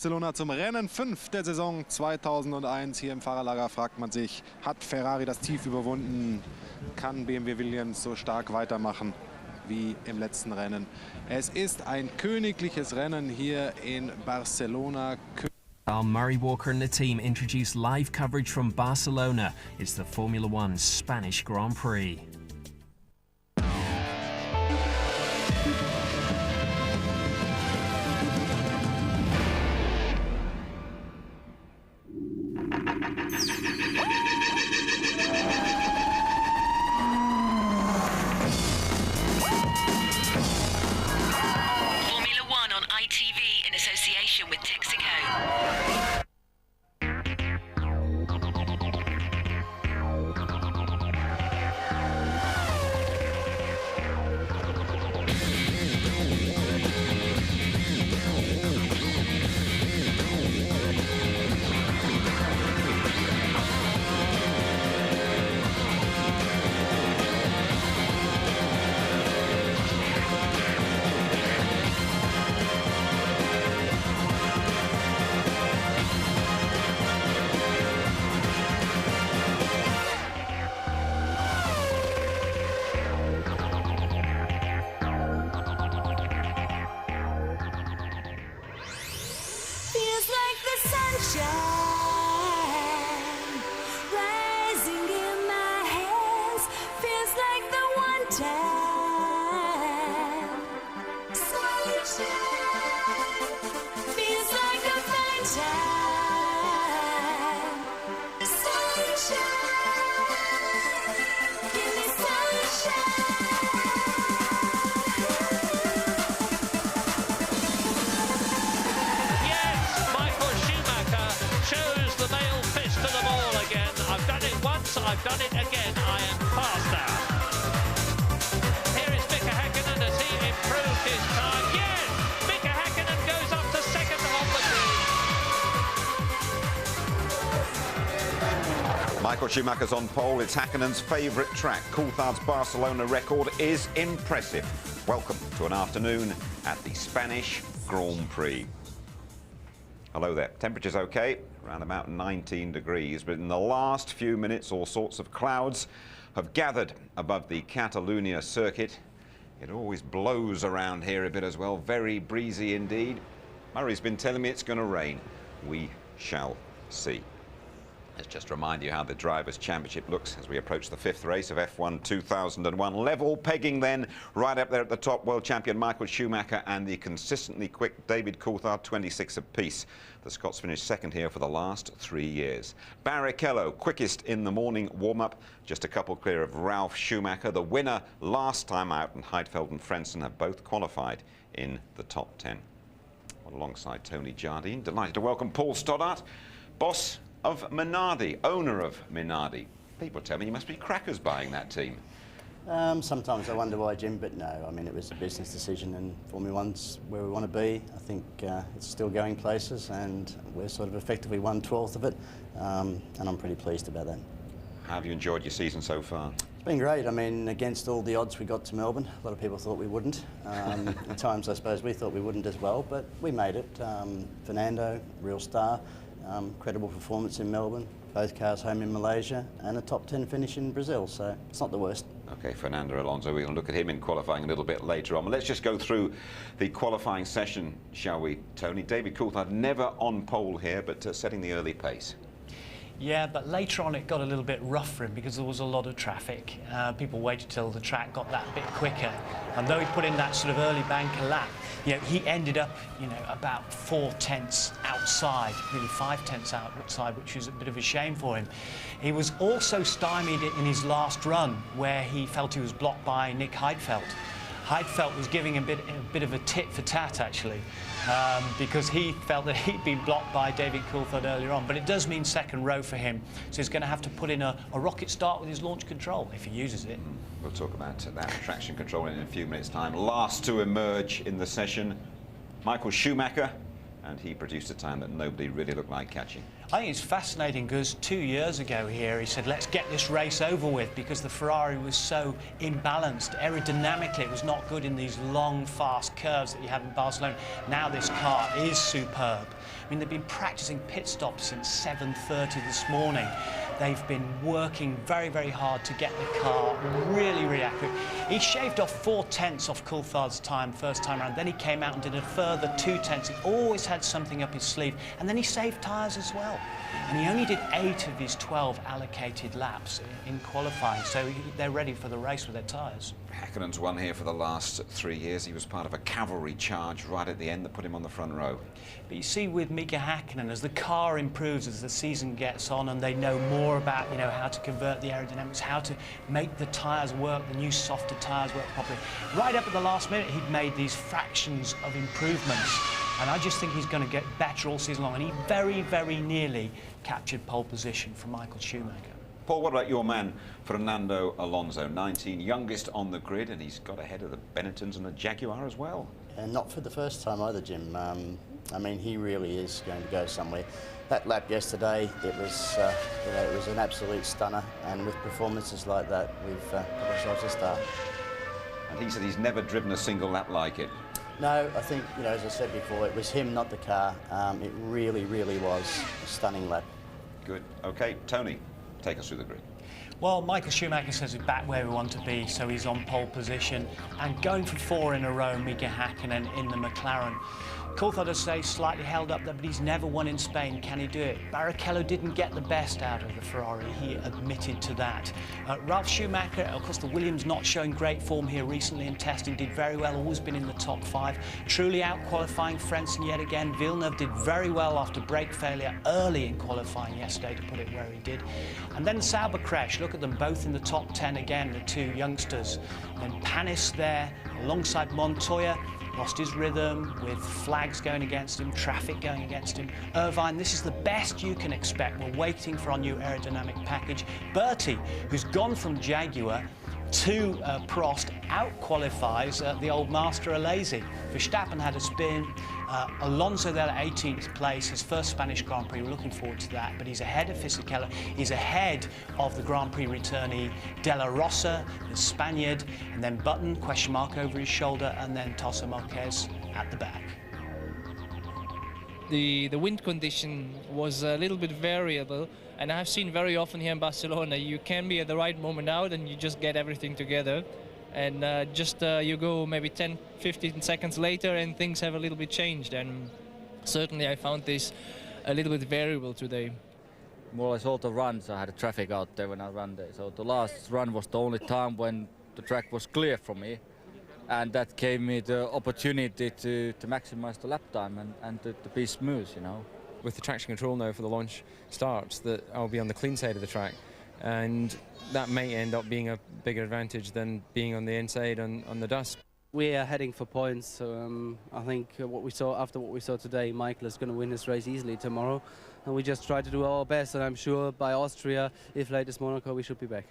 Barcelona zum Rennen 5 der Saison 2001. Hier im Fahrerlager fragt man sich, hat Ferrari das Tief überwunden? Kann BMW Williams so stark weitermachen wie im letzten Rennen? Es ist ein königliches Rennen hier in Barcelona. Murray Walker and the team introduce live coverage from Barcelona. It's the Formula One Spanish Grand Prix. Formula One on ITV in association with Texaco. Feels like the sunshine rising in my hands. Feels like the one time sunshine. Feels like a fine time sunshine. Give me sunshine. Shows the male fist to the ball again. I've done it once, I've done it again. I am past that. Here is Mika Häkkinen as he improved his time. Yes! Mika Häkkinen goes up to second on the grid. Michael Schumacher's on pole. It's Häkkinen's favourite track. Coulthard's Barcelona record is impressive. Welcome to an afternoon at the Spanish Grand Prix. Hello there. Temperature's okay, around about 19 degrees, but in the last few minutes all sorts of clouds have gathered above the Catalunya circuit. It always blows around here a bit as well, very breezy indeed. Murray's been telling me it's going to rain. We shall see. Let's just remind you how the Drivers' Championship looks as we approach the fifth race of F1 2001. Level pegging then, right up there at the top, world champion Michael Schumacher and the consistently quick David Coulthard, 26 apiece. The Scots finished second here for the last 3 years. Barrichello, quickest in the morning warm-up, just a couple clear of Ralf Schumacher. The winner last time out, and Heidfeld and Frentzen have both qualified in the top 10. Alongside Tony Jardine, delighted to welcome Paul Stoddart, boss of Minardi, owner of Minardi. People tell me you must be crackers buying that team. Sometimes I wonder why, Jim, but no, I mean, it was a business decision and Formula One's where we want to be. I think it's still going places and we're sort of effectively 1/12 of it, and I'm pretty pleased about that. How have you enjoyed your season so far? It's been great. I mean, against all the odds we got to Melbourne, a lot of people thought we wouldn't. At times, I suppose, we thought we wouldn't as well, but we made it. Fernando, real star, credible performance in Melbourne, both cars home in Malaysia, and a top 10 finish in Brazil, so it's not the worst. Okay, Fernando Alonso, we're going to look at him in qualifying a little bit later on. But let's just go through the qualifying session, shall we, Tony? David Coulthard never on pole here, but setting the early pace. Yeah, but later on it got a little bit rough for him because there was a lot of traffic. People waited till the track got that bit quicker. And though he put in that sort of early banker lap, you know, he ended up, you know, about 4 tenths outside, really 5 tenths outside, which was a bit of a shame for him. He was also stymied in his last run where he felt he was blocked by Nick Heidfeld. Heidfeld was giving him a bit of a tit for tat, actually, because he felt that he'd been blocked by David Coulthard earlier on. But it does mean second row for him, so he's going to have to put in a rocket start with his launch control if he uses it. We'll talk about that traction control in a few minutes' time. Last to emerge in the session, Michael Schumacher, and he produced a time that nobody really looked like catching. I think it's fascinating because 2 years ago here he said, let's get this race over with, because the Ferrari was so imbalanced. Aerodynamically, it was not good in these long, fast curves that you have in Barcelona. Now this car is superb. I mean, they've been practicing pit stops since 7:30 this morning. They've been working very, very hard to get the car really, really accurate. He shaved off 4/10 off Coulthard's time first time around. Then he came out and did a further 2/10. He always had something up his sleeve. And then he saved tyres as well. And he only did 8 of his 12 allocated laps in qualifying. So they're ready for the race with their tyres. Häkkinen's won here for the last 3 years. He was part of a cavalry charge right at the end that put him on the front row. But you see with Mika Häkkinen, as the car improves, as the season gets on and they know more about, you know, how to convert the aerodynamics, how to make the tyres work, the new softer tyres work properly. Right up at the last minute, he'd made these fractions of improvements. And I just think he's going to get better all season long. And he very, very nearly captured pole position from Michael Schumacher. Paul, what about your man, Fernando Alonso, 19, youngest on the grid, and he's got ahead of the Benettons and the Jaguar as well. And not for the first time either, Jim. I mean, he really is going to go somewhere. That lap yesterday, it was, you know, it was an absolute stunner. And with performances like that, we've got ourselves a star. And he said he's never driven a single lap like it. No, I think, you know, as I said before, it was him, not the car. It really, really was a stunning lap. Good. OK, Tony, take us through the grid. Well, Michael Schumacher says we're back where we want to be, so he's on pole position. And going for 4 in a row, Mika Häkkinen in the McLaren. Coulthard, as I say, slightly held up there, but he's never won in Spain. Can he do it? Barrichello didn't get the best out of the Ferrari. He admitted to that. Ralf Schumacher, of course, the Williams not showing great form here recently in testing, did very well, always been in the top 5. Truly out-qualifying Frentzen yet again. Villeneuve did very well after brake failure early in qualifying yesterday to put it where he did. And then Sauber crash. Look at them both in the top 10 again, the 2 youngsters. And then Panis there alongside Montoya. Lost his rhythm with flags going against him, traffic going against him. Irvine, this is the best you can expect. We're waiting for our new aerodynamic package. Bertie, who's gone from Jaguar to Prost, out-qualifies the old master Alesi. Verstappen had a spin. Alonso there at 18th place, his first Spanish Grand Prix. We're looking forward to that. But he's ahead of Fisichella. He's ahead of the Grand Prix returnee De La Rosa, the Spaniard, and then Button, question mark over his shoulder, and then Tosso Marquez at the back. The wind condition was a little bit variable, and I've seen very often here in Barcelona, you can be at the right moment out and you just get everything together. And you go maybe 10, 15 seconds later and things have a little bit changed. And certainly I found this a little bit variable today. More or less all the runs, I had traffic out there when I ran there. So the last run was the only time when the track was clear for me. And that gave me the opportunity to maximize the lap time and to be smooth, you know. With the traction control now for the launch starts, that I'll be on the clean side of the track. And that may end up being a bigger advantage than being on the inside on the dust. We are heading for points, so I think after what we saw today, Michael is going to win this race easily tomorrow. And we just try to do our best, and I'm sure by Austria, if late as Monaco, we should be back.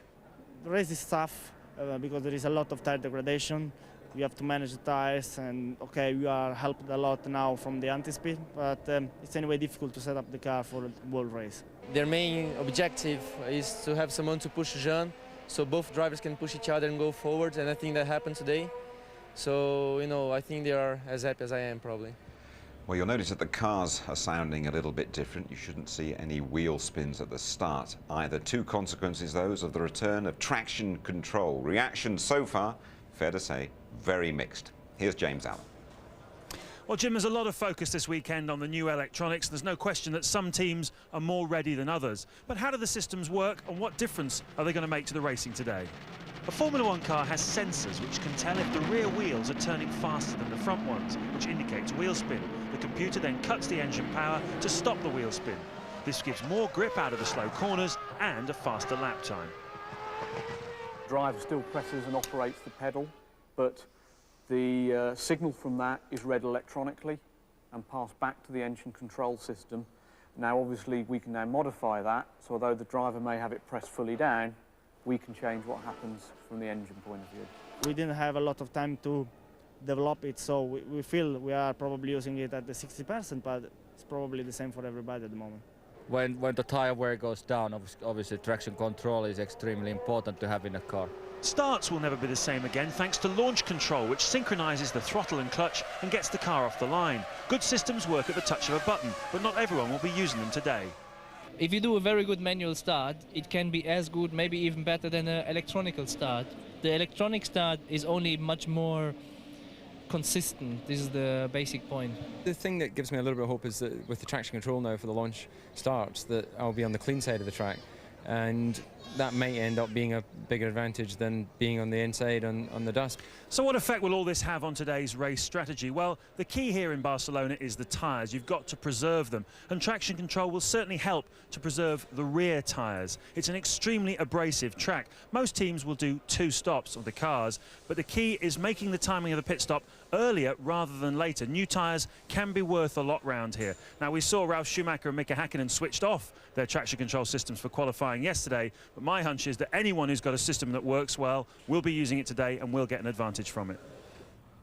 The race is tough because there is a lot of tire degradation. We have to manage the tires, and okay, we are helped a lot now from the anti-speed, but it's anyway difficult to set up the car for a world race. Their main objective is to have someone to push Jean, so both drivers can push each other and go forward, and I think that happened today. So, you know, I think they are as happy as I am, probably. Well, you'll notice that the cars are sounding a little bit different. You shouldn't see any wheel spins at the start either. 2 consequences, those of the return of traction control. Reaction so far, fair to say, very mixed. Here's James Allen. Well, Jim, there's a lot of focus this weekend on the new electronics. There's no question that some teams are more ready than others. But how do the systems work, and what difference are they going to make to the racing today? A Formula One car has sensors which can tell if the rear wheels are turning faster than the front ones, which indicates wheel spin. The computer then cuts the engine power to stop the wheel spin. This gives more grip out of the slow corners and a faster lap time. The driver still presses and operates the pedal, but the signal from that is read electronically and passed back to the engine control system. Now, obviously, we can now modify that, so although the driver may have it pressed fully down, we can change what happens from the engine point of view. We didn't have a lot of time to develop it, so we feel we are probably using it at the 60%, but it's probably the same for everybody at the moment. when the tire wear goes down, obviously traction control is extremely important to have in a car. Starts will never be the same again thanks to launch control, which synchronises the throttle and clutch and gets the car off the line. Good systems work at the touch of a button, but not everyone will be using them today. If you do a very good manual start, it can be as good, maybe even better than an electronical start. The electronic start is only much more consistent. This is the basic point. The thing that gives me a little bit of hope is that with the traction control now for the launch starts, that I'll be on the clean side of the track, and that may end up being a bigger advantage than being on the inside on the dust. So what effect will all this have on today's race strategy? Well, the key here in Barcelona is the tyres. You've got to preserve them, and traction control will certainly help to preserve the rear tyres. It's an extremely abrasive track. Most teams will do 2 stops of the cars, but the key is making the timing of the pit stop earlier rather than later. New tyres can be worth a lot round here. Now, we saw Ralf Schumacher and Mika Häkkinen switched off their traction control systems for qualifying yesterday, but my hunch is that anyone who's got a system that works well will be using it today and will get an advantage from it.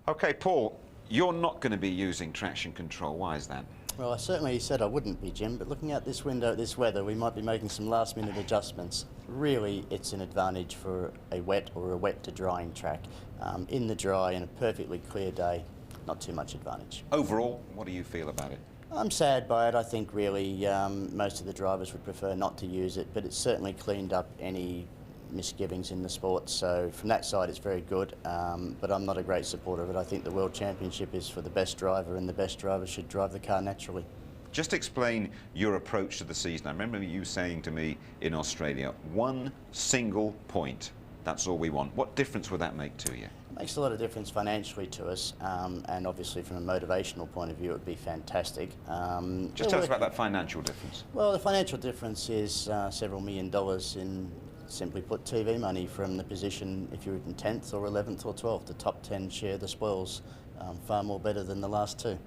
OK, Paul, you're not going to be using traction control. Why is that? Well, I certainly said I wouldn't be, Jim, but looking out this window at this weather, we might be making some last-minute adjustments. Really, it's an advantage for a wet or a wet to drying track. In the dry, in a perfectly clear day, not too much advantage. Overall, what do you feel about it? I'm sad by it. I think really most of the drivers would prefer not to use it, but it's certainly cleaned up any misgivings in the sport. So from that side, it's very good, but I'm not a great supporter of it. I think the World Championship is for the best driver, and the best driver should drive the car naturally. Just explain your approach to the season. I remember you saying to me in Australia, 1 single point. That's all we want. What difference would that make to you? It makes a lot of difference financially to us, and obviously from a motivational point of view, it would be fantastic. Just tell us about that financial difference. Well, the financial difference is several $1 million in, simply put, TV money from the position, if you're in 10th or 11th or 12th, the top 10 share the spoils, far more better than the last 2.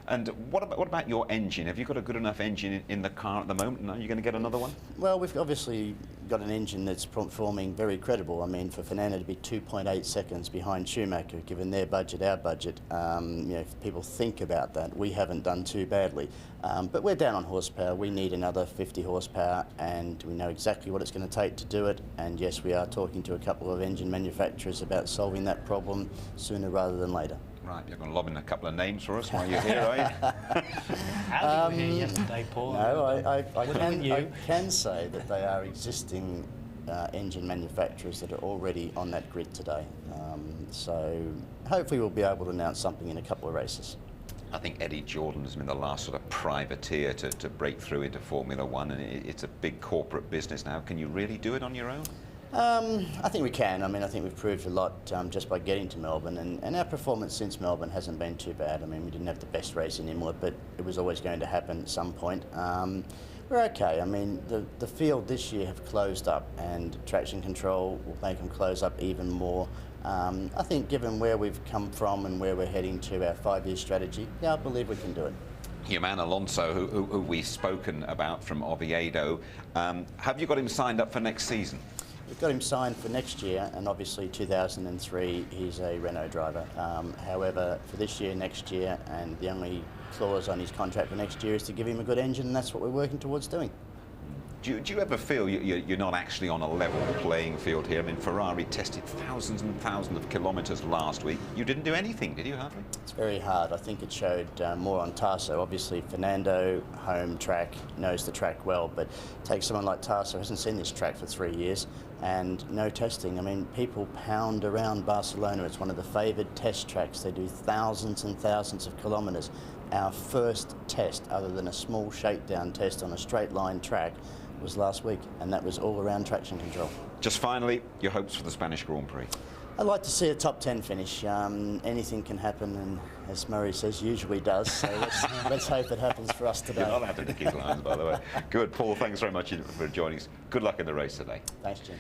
And what about your engine? Have you got a good enough engine in the car at the moment? Are you going to get another one? Well, we've obviously got an engine that's performing very credible. I mean, for Fernando to be 2.8 seconds behind Schumacher, given their budget, our budget, you know, if people think about that, we haven't done too badly. But we're down on horsepower. We need another 50 horsepower, and we know exactly what it's going to take to do it. And yes, we are talking to a couple of engine manufacturers about solving that problem sooner rather than later. Right, you're going to lob in a couple of names for us while you're here, are you? How did you hear yesterday, Paul? No, I can say that they are existing engine manufacturers that are already on that grid today. So hopefully we'll be able to announce something in a couple of races. I think Eddie Jordan has been the last sort of privateer to break through into Formula One, and it's a big corporate business now. Can you really do it on your own? I think we can. I mean, I think we've proved a lot just by getting to Melbourne, and our performance since Melbourne hasn't been too bad. I mean, we didn't have the best race in Imola, but it was always going to happen at some point. We're okay. I mean, the field this year have closed up, and traction control will make them close up even more. I think given where we've come from and where we're heading to, our 5-year strategy, yeah, I believe we can do it. Germán Alonso, who we've spoken about from Oviedo, have you got him signed up for next season? We've got him signed for next year, and obviously 2003 he's a Renault driver. However, for this year, next year, and the only clause on his contract for next year is to give him a good engine, and that's what we're working towards doing. Do you ever feel you're not actually on a level playing field here? I mean, Ferrari tested thousands and thousands of kilometres last week. You didn't do anything, did you, hardly? It's very hard. I think it showed more on Tasso. Obviously, Fernando, home track, knows the track well, but take someone like Tasso, hasn't seen this track for 3 years, and no testing. I mean, people pound around Barcelona. It's one of the favoured test tracks. They do thousands and thousands of kilometres. Our first test, other than a small shakedown test on a straight line track, was last week, and that was all around traction control. Just finally, your hopes for the Spanish Grand Prix? I'd like to see a top 10 finish. Anything can happen, and as Murray says, usually does, so let's hope it happens for us today. You're not allowed to nick his lines, by the way. Good. Paul, thanks very much for joining us. Good luck in the race today. Thanks, Jim.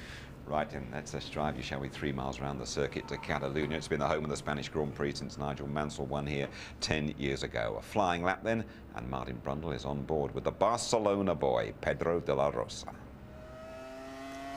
Right, and let's drive you, shall we, 3 miles around the circuit to Catalunya. It's been the home of the Spanish Grand Prix since Nigel Mansell won here 10 years ago. A flying lap then, and Martin Brundle is on board with the Barcelona boy, Pedro de la Rosa.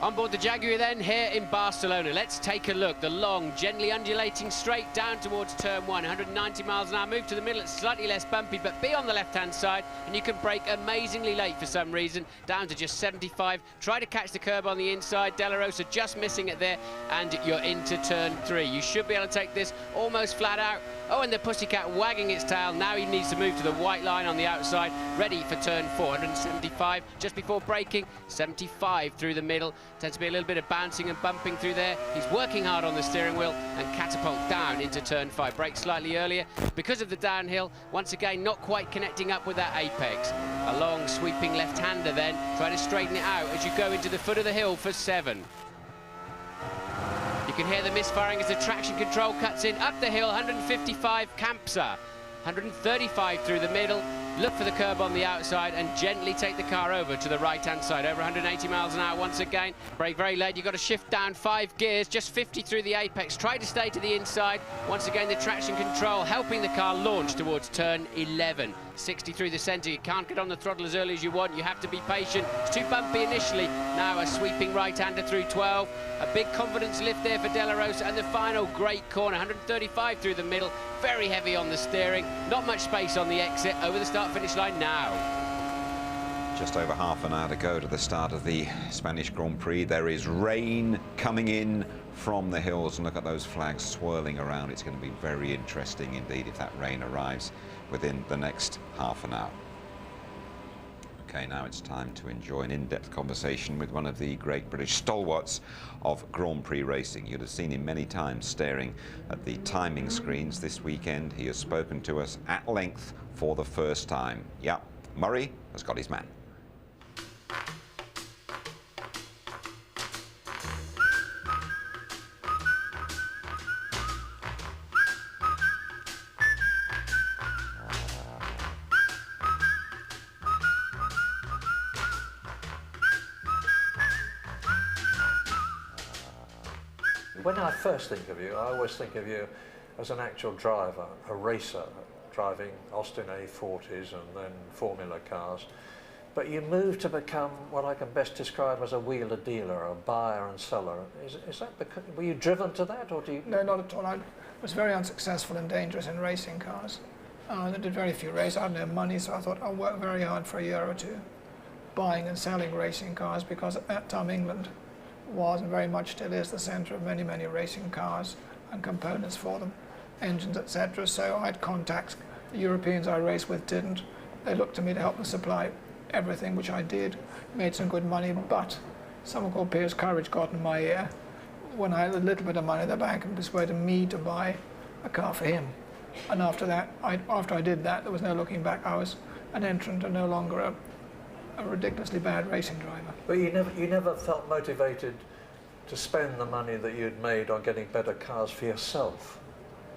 On board the Jaguar then, here in Barcelona. Let's take a look. The long, gently undulating straight down towards turn 1, 190 miles an hour. Move to the middle, it's slightly less bumpy, but be on the left-hand side, and you can brake amazingly late for some reason, down to just 75. Try to catch the curb on the inside. De La Rosa just missing it there, and you're into turn 3. You should be able to take this almost flat out. Oh, and the Pussycat wagging its tail. Now he needs to move to the white line on the outside, ready for turn 4, 175, just before braking, 75 through the middle. Tends to be a little bit of bouncing and bumping through there. He's working hard on the steering wheel and catapult down into turn 5. Brakes slightly earlier because of the downhill. Once again, not quite connecting up with that apex. A long sweeping left-hander then. Try to straighten it out as you go into the foot of the hill for 7. You can hear the misfiring as the traction control cuts in. Up the hill, 155, Campsa. 135 through the middle. Look for the curb on the outside and gently take the car over to the right-hand side. Over 180 miles an hour once again. Brake very late. You've got to shift down 5 gears. Just 50 through the apex. Try to stay to the inside. Once again, the traction control helping the car launch towards turn 11. 60 through the centre. You can't get on the throttle as early as you want. You have to be patient. It's too bumpy initially. Now a sweeping right-hander through 12. A big confidence lift there for De La Rosa. And the final great corner. 135 through the middle. Very heavy on the steering. Not much space on the exit. Over the start-finish line now. Just over half an hour to go to the start of the Spanish Grand Prix. There is rain coming in from the hills, and look at those flags swirling around. It's going to be very interesting indeed if that rain arrives within the next half an hour. Okay, now it's time to enjoy an in-depth conversation with one of the great British stalwarts of Grand Prix racing. You'd have seen him many times staring at the timing screens this weekend. He has spoken to us at length for the first time. Yeah, Murray has got his man. When I first think of you, I always think of you as an actual driver, a racer, driving Austin A40s and then Formula cars. But you moved to become what I can best describe as a wheeler dealer, a buyer and seller. Is that because, were you driven to that, or do you? No, not at all. I was very unsuccessful and dangerous in racing cars. I did very few races. I had no money, so I thought I'll work very hard for a year or two, buying and selling racing cars, because at that time England was and very much still is the centre of many, many racing cars and components for them, engines, etc. So I had contacts. The Europeans I raced with didn't. They looked to me to help them supply everything, which I did. Made some good money, but someone called Piers Courage got in my ear when I had a little bit of money in the bank and persuaded me to buy a car for him. And after that, after I did that, there was no looking back. I was an entrant and no longer a ridiculously bad racing driver. But you never felt motivated to spend the money that you'd made on getting better cars for yourself?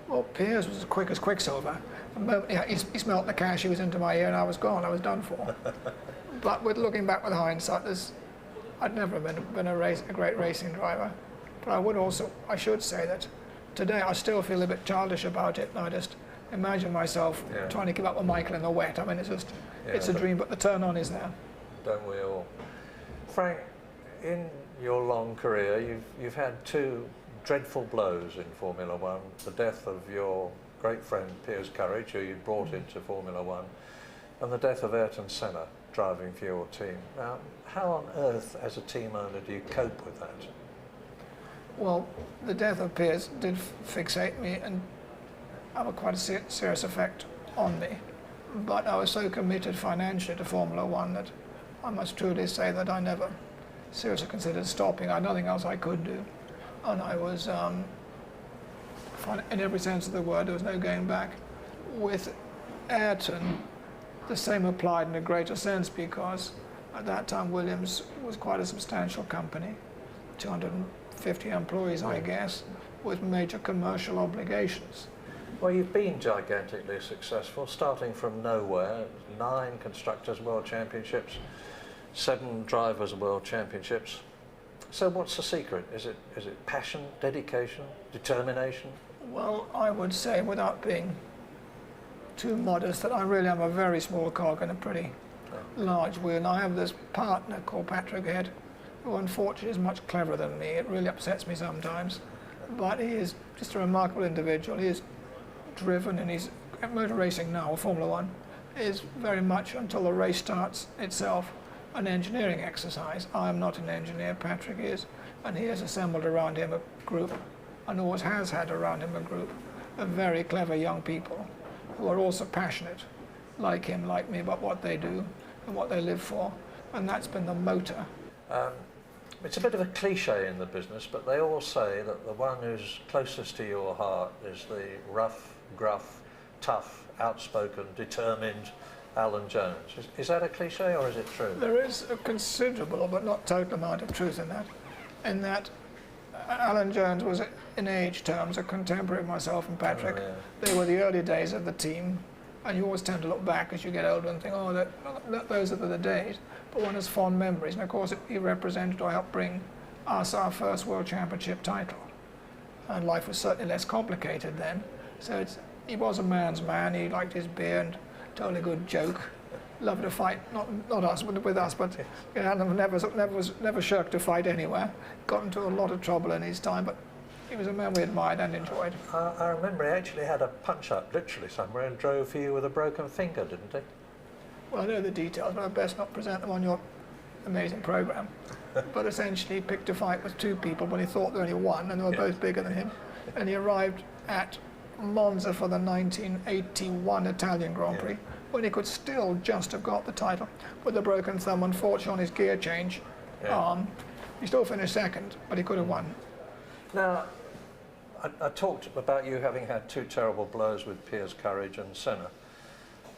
Well, Piers was as quick as Quicksilver. The moment he smelt the cash, he was into my ear and I was gone. I was done for. But with looking back with hindsight, I'd never been a great racing driver. But I should say that today I still feel a bit childish about it. And I just imagine myself trying to keep up with Michael in the wet. I mean, it's a dream, but the turn on is there. Don't we all? Frank, in your long career, you've had 2 dreadful blows in Formula One: the death of your great friend Piers Courage, who you brought into Formula One, and the death of Ayrton Senna, driving for your team. Now, how on earth, as a team owner, do you cope with that? Well, the death of Piers did fixate me and have quite a serious effect on me. But I was so committed financially to Formula One that I must truly say that I never seriously considered stopping. I had nothing else I could do. And I was, in every sense of the word, there was no going back. With Ayrton, the same applied in a greater sense, because at that time Williams was quite a substantial company, 250 employees, I guess, with major commercial obligations. Well, you've been gigantically successful, starting from nowhere. 9 Constructors' World Championships, 7 Drivers' World Championships. So what's the secret? Is it passion, dedication, determination? Well, I would say, without being too modest, that I really am a very small cog in a pretty large wheel. And I have this partner called Patrick Head, who unfortunately is much cleverer than me. It really upsets me sometimes. But he is just a remarkable individual. He is driven, and he's at motor racing now, or Formula One, is very much, until the race starts itself, an engineering exercise. I am not an engineer, Patrick is, and he has assembled around him a group, and always has had around him a group of very clever young people who are also passionate, like him, like me, about what they do and what they live for, and that's been the motor. It's a bit of a cliche in the business, but they all say that the one who's closest to your heart is the rough, gruff, tough, outspoken, determined Alan Jones. Is that a cliche, or is it true? There is a considerable but not total amount of truth in that Alan Jones was, in age terms, a contemporary of myself and Patrick. Oh, yeah. They were the early days of the team, and you always tend to look back as you get older and think, oh, those are the days. But one has fond memories, and of course he represented or helped bring us our first World Championship title. And life was certainly less complicated then. So he was a man's man. He liked his beer and told a good joke. Loved to fight, not us, but with us, but Alan never shirked a fight anywhere. Got into a lot of trouble in his time, but he was a man we admired and enjoyed. I remember he actually had a punch-up literally somewhere and drove for you with a broken finger, didn't he? Well, I know the details, but I'd best not present them on your amazing programme. But essentially, he picked a fight with two people when he thought there were only one, and they were both bigger than him. And he arrived at Monza for the 1981 Italian Grand Prix, when he could still just have got the title with a broken thumb, unfortunately, on his gear change arm. He still finished second, but he could have won. Now, I talked about you having had two terrible blows with Piers Courage and Senna.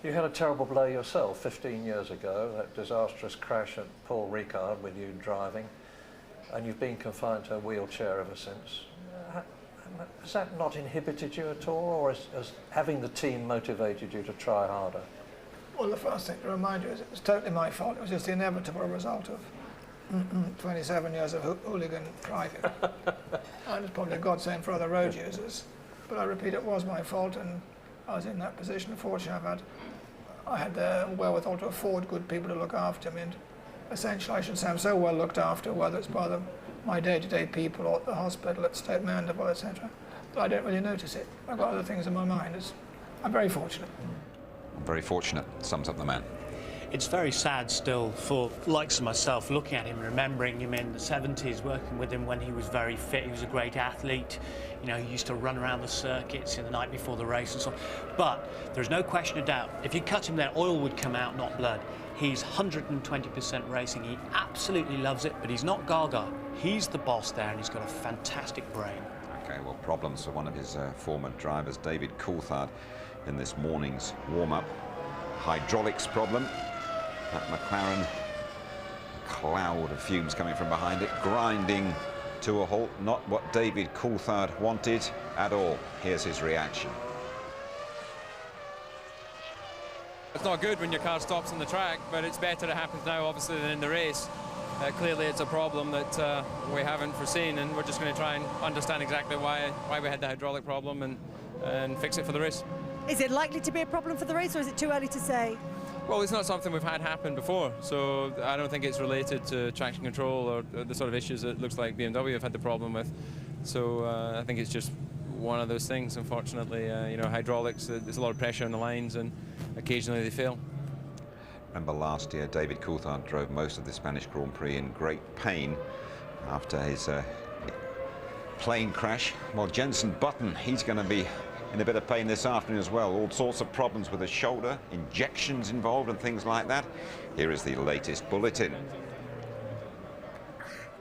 You had a terrible blow yourself 15 years ago, that disastrous crash at Paul Ricard with you driving, and you've been confined to a wheelchair ever since. Has that not inhibited you at all, or has having the team motivated you to try harder? Well, the first thing to remind you is it was totally my fault. It was just the inevitable result of 27 years of hooligan driving. And it's probably a godsend for other road users. But I repeat, it was my fault, and I was in that position. Fortunately, I had the wherewithal to afford good people to look after me, and essentially I should say I'm so well looked after, whether it's by my day-to-day people or at the hospital at Stoke Mandeville, etc. But I don't really notice it. I've got other things in my mind. I'm very fortunate. Very fortunate, sums up the man. It's very sad still for likes of myself looking at him and remembering him in the 70s, working with him when he was very fit. He was a great athlete. You know, he used to run around the circuits in the night before the race and so on. But there's no question of doubt, if you cut him there, oil would come out, not blood. He's 120% racing. He absolutely loves it, but he's not gaga. He's the boss there, and he's got a fantastic brain. Okay, well, problems for one of his former drivers, David Coulthard, in this morning's warm-up. Hydraulics problem. That McLaren, cloud of fumes coming from behind it, grinding to a halt. Not what David Coulthard wanted at all. Here's his reaction. It's not good when your car stops on the track, but it's better it happens now, obviously, than in the race. Clearly, it's a problem that we haven't foreseen, and we're just going to try and understand exactly why we had the hydraulic problem and fix it for the race. Is it likely to be a problem for the race, or is it too early to say? Well, it's not something we've had happen before, so I don't think it's related to traction control or the sort of issues that it looks like BMW have had the problem with. So I think it's just one of those things, unfortunately. You know, hydraulics, there's a lot of pressure on the lines, and occasionally they fail. Remember last year, David Coulthard drove most of the Spanish Grand Prix in great pain after his plane crash. Well, Jenson Button, he's going to be in a bit of pain this afternoon as well. All sorts of problems with the shoulder, injections involved and things like that. Here is the latest bulletin.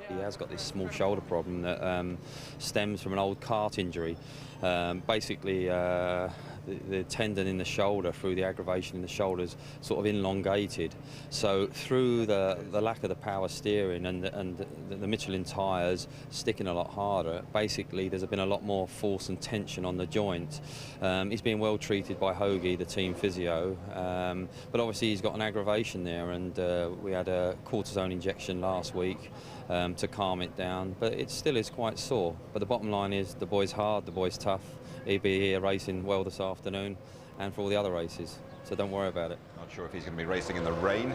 He has got this small shoulder problem that stems from an old kart injury. Basically, the tendon in the shoulder, through the aggravation in the shoulders, sort of elongated. So through the lack of the power steering and the Michelin tyres sticking a lot harder, basically there's been a lot more force and tension on the joint. He's been well treated by Hoagie, the team physio, but obviously he's got an aggravation there, and we had a cortisone injection last week to calm it down, but it still is quite sore. But the bottom line is the boy's hard, the boy's tough. He'll be here racing well this afternoon and for all the other races. so don't worry about it. Not sure if he's going to be racing in the rain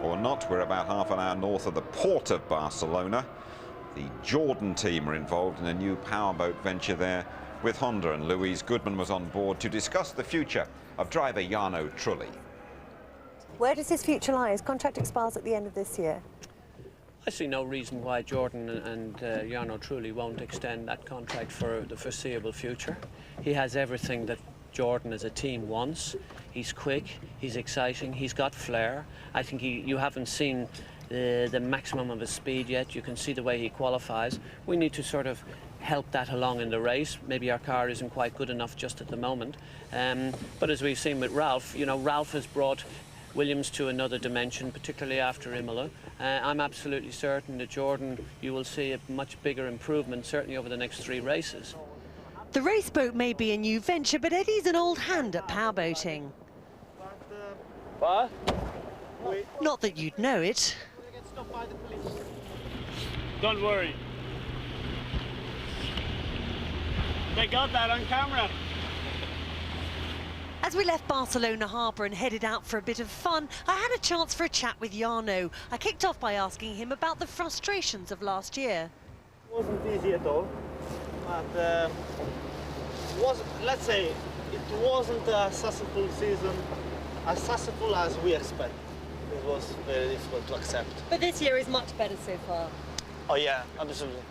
or not. We're about half an hour north of the port of Barcelona. The Jordan team are involved in a new powerboat venture there with Honda, and Louise Goodman was on board to discuss the future of driver Jarno Trulli. Where does his future lie? His contract expires at the end of this year. I see no reason why Jordan and Jarno Trulli won't extend that contract for the foreseeable future. He has everything that Jordan as a team wants. He's quick, he's exciting, he's got flair. I think you haven't seen the maximum of his speed yet. You can see the way he qualifies. We need to sort of help that along in the race. Maybe our car isn't quite good enough just at the moment. But as we've seen with Ralph, you know, Ralph has brought Williams to another dimension, particularly after Imola. I'm absolutely certain that Jordan, you will see a much bigger improvement, certainly over the next 3 races. The race boat may be a new venture, but Eddie's an old hand at powerboating. What? Not that you'd know it. Don't worry. They got that on camera. As we left Barcelona harbour and headed out for a bit of fun, I had a chance for a chat with Jarno. I kicked off by asking him about the frustrations of last year. It wasn't easy at all, but let's say it wasn't a successful season, as successful as we expect. It was very difficult to accept. But this year is much better so far. Oh yeah, absolutely.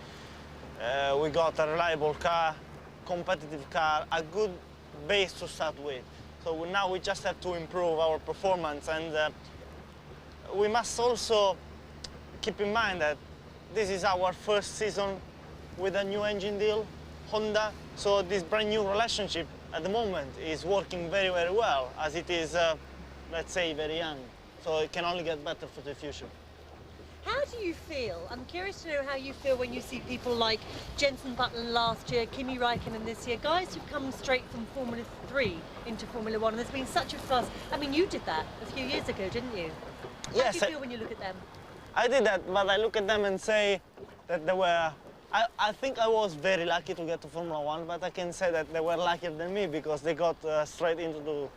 We got a reliable car, competitive car, a good base to start with. So now we just have to improve our performance, and we must also keep in mind that this is our first season with a new engine deal, Honda. So this brand new relationship at the moment is working very, very well, as it is, let's say, very young. So it can only get better for the future. How do you feel? I'm curious to know how you feel when you see people like Jenson Button last year, Kimi Räikkönen this year, guys who've come straight from Formula 3 into Formula 1. There's been such a fuss. I mean, you did that a few years ago, didn't you? How do you feel when you look at them? I did that, but I look at them and say that they were... I think I was very lucky to get to Formula 1, but I can say that they were luckier than me because they got straight into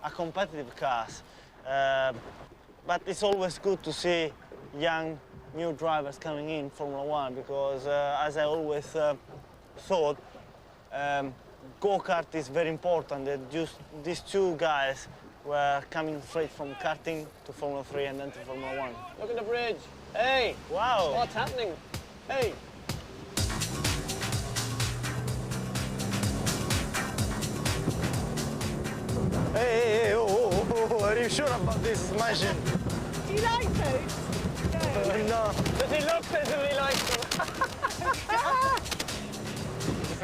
a competitive cars. But it's always good to see young, new drivers coming in Formula 1 because, as I always thought, go-kart is very important. These 2 guys were coming straight from karting to Formula 3 and then to Formula 1. Look at the bridge. Hey! Wow! What's happening? Hey! Hey, oh, are you sure about this machine? Do you like those? No. Does he look as if he likes them?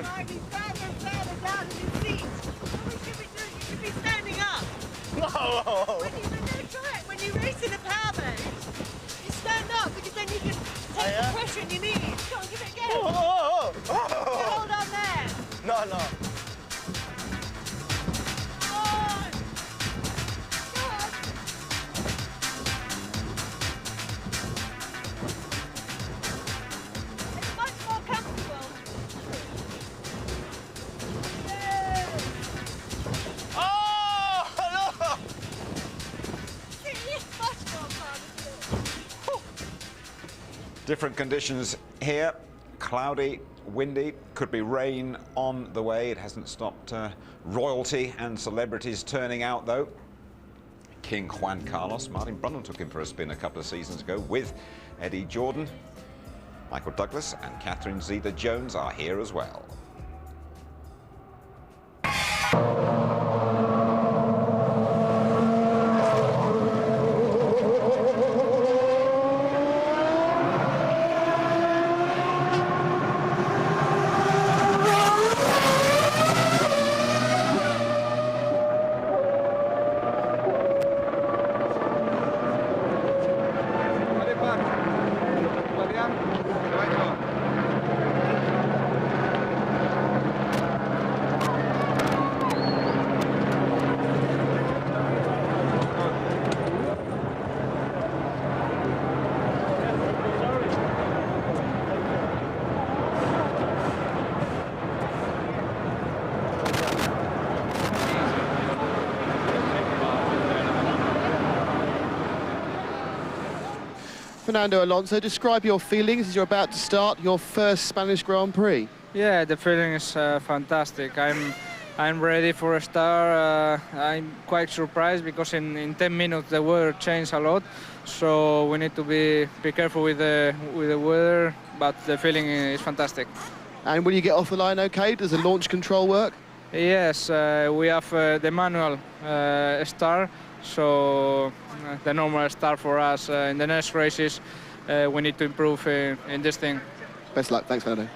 Right, he's further down in his seat. What should we do? You should be standing up. No! When you race in a powerboat, you stand up because then you can take the pressure in your knees. Come on, give it a go. Hold on there. No. Different conditions here. Cloudy, windy, could be rain on the way. It hasn't stopped royalty and celebrities turning out, though. King Juan Carlos. Martin Brundle took him for a spin a couple of seasons ago with Eddie Jordan. Michael Douglas and Catherine Zeta-Jones are here as well. Fernando Alonso, describe your feelings as you're about to start your first Spanish Grand Prix. Yeah, the feeling is fantastic. I'm ready for a start. I'm quite surprised because in 10 minutes the weather changed a lot, so we need to be careful with the weather. But the feeling is fantastic. And when you get off the line, okay? Does the launch control work? Yes, we have the manual start, so the normal start for us. In the next races, we need to improve in this thing. Best luck. Thanks, Fernando.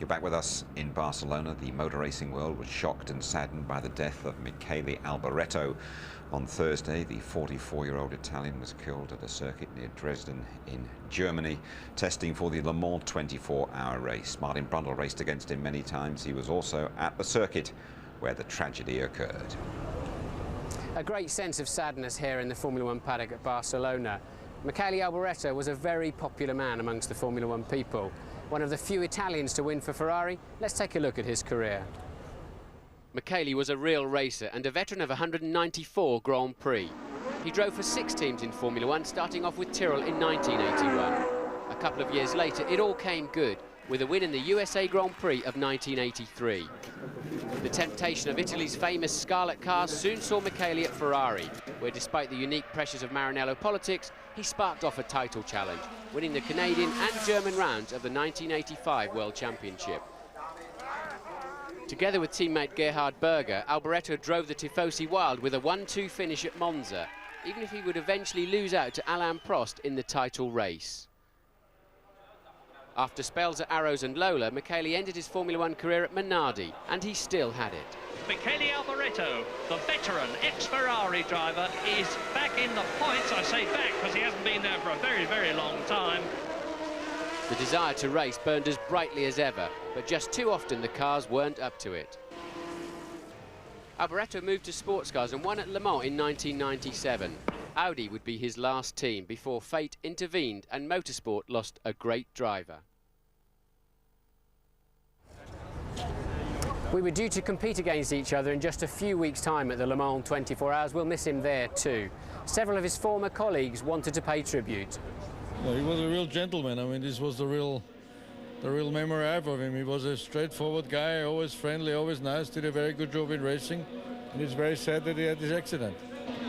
Back with us in Barcelona, the motor racing world was shocked and saddened by the death of Michele Alboreto. On Thursday, the 44-year-old Italian was killed at a circuit near Dresden in Germany, testing for the Le Mans 24-hour race. Martin Brundle raced against him many times. He was also at the circuit where the tragedy occurred. A great sense of sadness here in the Formula One paddock at Barcelona. Michele Alboreto was a very popular man amongst the Formula One people. One of the few Italians to win for Ferrari. Let's take a look at his career. Michele was a real racer and a veteran of 194 Grand Prix. He drove for 6 teams in Formula One, starting off with Tyrrell in 1981. A couple of years later, it all came good, with a win in the USA Grand Prix of 1983. The temptation of Italy's famous Scarlet cars soon saw Michele at Ferrari, where despite the unique pressures of Maranello politics, he sparked off a title challenge, winning the Canadian and German rounds of the 1985 World Championship. Together with teammate Gerhard Berger, Alboreto drove the Tifosi wild with a 1-2 finish at Monza, even if he would eventually lose out to Alain Prost in the title race. After spells at Arrows and Lola, Michele ended his Formula One career at Minardi, and he still had it. Michele Alboreto, the veteran ex-Ferrari driver, is back in the points. I say back because he hasn't been there for a very, very long time. The desire to race burned as brightly as ever, but just too often the cars weren't up to it. Alboreto moved to sports cars and won at Le Mans in 1997. Audi would be his last team before fate intervened and motorsport lost a great driver. We were due to compete against each other in just a few weeks' time at the Le Mans 24 Hours. We'll miss him there too. Several of his former colleagues wanted to pay tribute. Well, he was a real gentleman. I mean, this was the real memory I have of him. He was a straightforward guy, always friendly, always nice, did a very good job in racing. And it's very sad that he had this accident.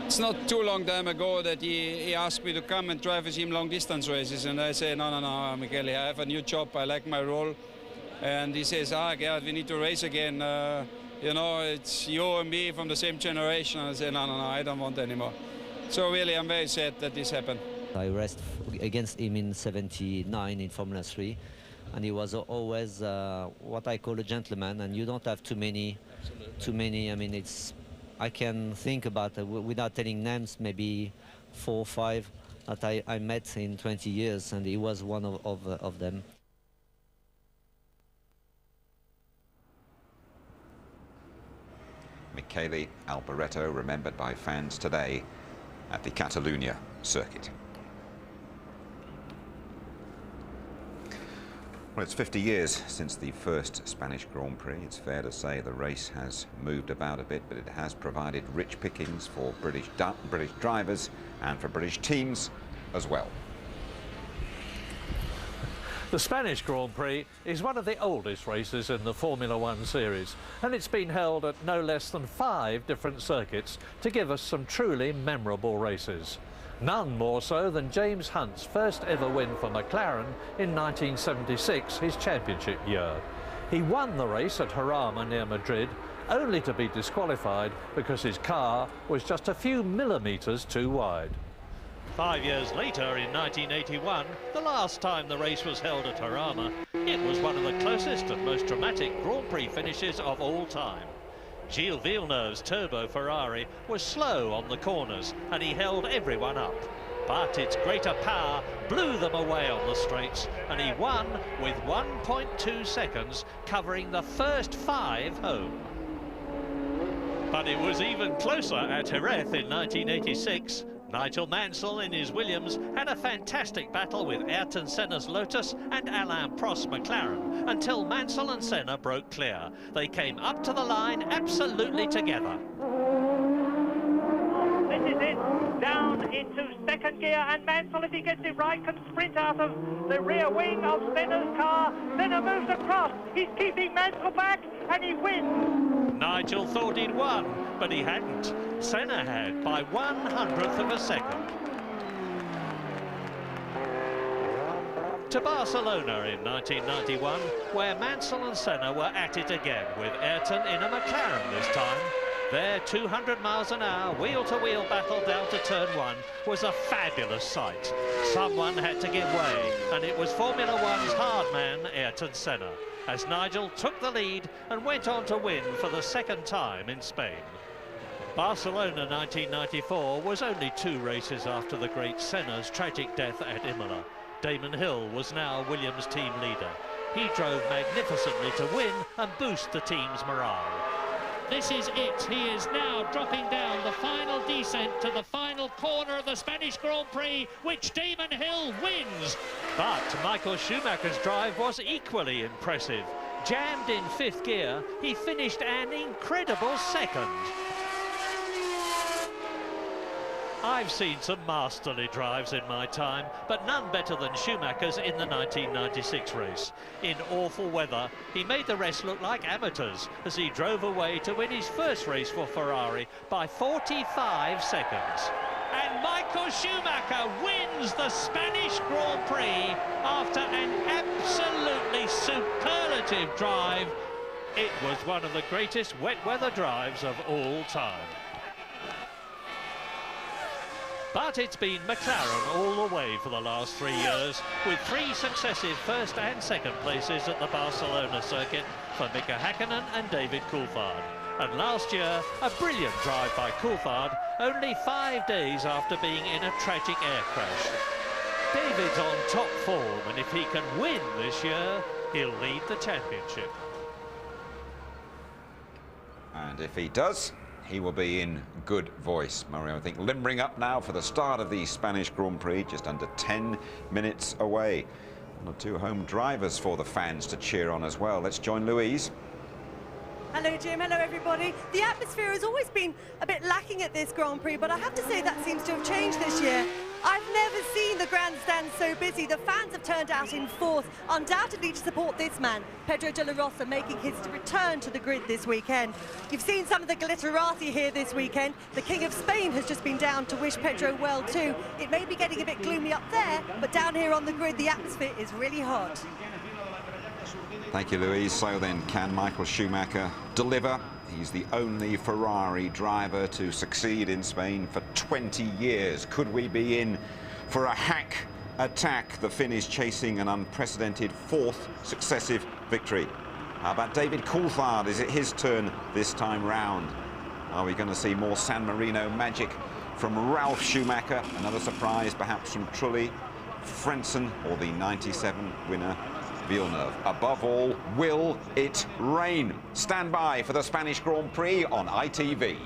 It's not too long time ago that he asked me to come and drive with him long distance races, and I say, no, Michele, I have a new job, I like my role. And he says, Gerhard, we need to race again. You know, it's you and me from the same generation. And I say, no, I don't want anymore. So really, I'm very sad that this happened. I raced against him in '79 in Formula 3, and he was always what I call a gentleman, and you don't have too many. I mean, I can think about, without telling names, maybe 4 or 5 that I met in 20 years, and he was one of them. Michele Alboreto, remembered by fans today at the Catalunya circuit. Well, it's 50 years since the first Spanish Grand Prix. It's fair to say the race has moved about a bit, but it has provided rich pickings for British drivers and for British teams as well. The Spanish Grand Prix is one of the oldest races in the Formula One series, and it's been held at no less than 5 different circuits to give us some truly memorable races. None more so than James Hunt's first ever win for McLaren in 1976, his championship year. He won the race at Jarama near Madrid, only to be disqualified because his car was just a few millimetres too wide. 5 years later, in 1981, the last time the race was held at Jarama, it was one of the closest and most dramatic Grand Prix finishes of all time. Gilles Villeneuve's turbo Ferrari was slow on the corners and he held everyone up. But its greater power blew them away on the straights and he won with 1.2 seconds, covering the first 5 home. But it was even closer at Jerez in 1986. Nigel Mansell in his Williams had a fantastic battle with Ayrton Senna's Lotus and Alain Prost's McLaren until Mansell and Senna broke clear. They came up to the line absolutely together. This is it, down into second gear, and Mansell, if he gets it right, can sprint out of the rear wing of Senna's car. Senna moves across, he's keeping Mansell back, and he wins. Nigel thought he'd won, but he hadn't. Senna had by 1/100th of a second. To Barcelona in 1991, where Mansell and Senna were at it again, with Ayrton in a McLaren this time. Their 200 miles an hour wheel-to-wheel battle down to turn 1 was a fabulous sight. Someone had to give way, and it was Formula One's hard man, Ayrton Senna, as Nigel took the lead and went on to win for the second time in Spain. Barcelona 1994 was only 2 races after the great Senna's tragic death at Imola. Damon Hill was now Williams' team leader. He drove magnificently to win and boost the team's morale. This is it. He is now dropping down the final descent to the final corner of the Spanish Grand Prix, which Damon Hill wins. But Michael Schumacher's drive was equally impressive. Jammed in 5th gear, he finished an incredible 2nd. I've seen some masterly drives in my time, but none better than Schumacher's in the 1996 race. In awful weather, he made the rest look like amateurs as he drove away to win his first race for Ferrari by 45 seconds. And Michael Schumacher wins the Spanish Grand Prix after an absolutely superlative drive. It was one of the greatest wet weather drives of all time. But it's been McLaren all the way for the last 3 years, with 3 successive first and second places at the Barcelona circuit for Mika Häkkinen and David Coulthard. And last year, a brilliant drive by Coulthard, only 5 days after being in a tragic air crash. David's on top form, and if he can win this year, he'll lead the championship. And if he does, he will be in good voice. Mario, I think limbering up now for the start of the Spanish Grand Prix, just under 10 minutes away. 1 or 2 home drivers for the fans to cheer on as well. Let's join Louise. Hello Jim, hello everybody. The atmosphere has always been a bit lacking at this Grand Prix, but I have to say that seems to have changed this year. I've never seen the grandstand so busy. The fans have turned out in force, undoubtedly to support this man, Pedro de la Rosa, making his return to the grid this weekend. You've seen some of the glitterati here this weekend. The King of Spain has just been down to wish Pedro well too. It may be getting a bit gloomy up there, but down here on the grid, the atmosphere is really hot. Thank you, Louise. So then, can Michael Schumacher deliver? He's the only Ferrari driver to succeed in Spain for 20 years. Could we be in for a hack attack? The Finn chasing an unprecedented 4th successive victory. How about David Coulthard? Is it his turn this time round? Are we going to see more San Marino magic from Ralf Schumacher, another surprise perhaps from Trulli, Frentzen, or the 97 winner Villeneuve. Above all, will it rain? Stand by for the Spanish Grand Prix on ITV.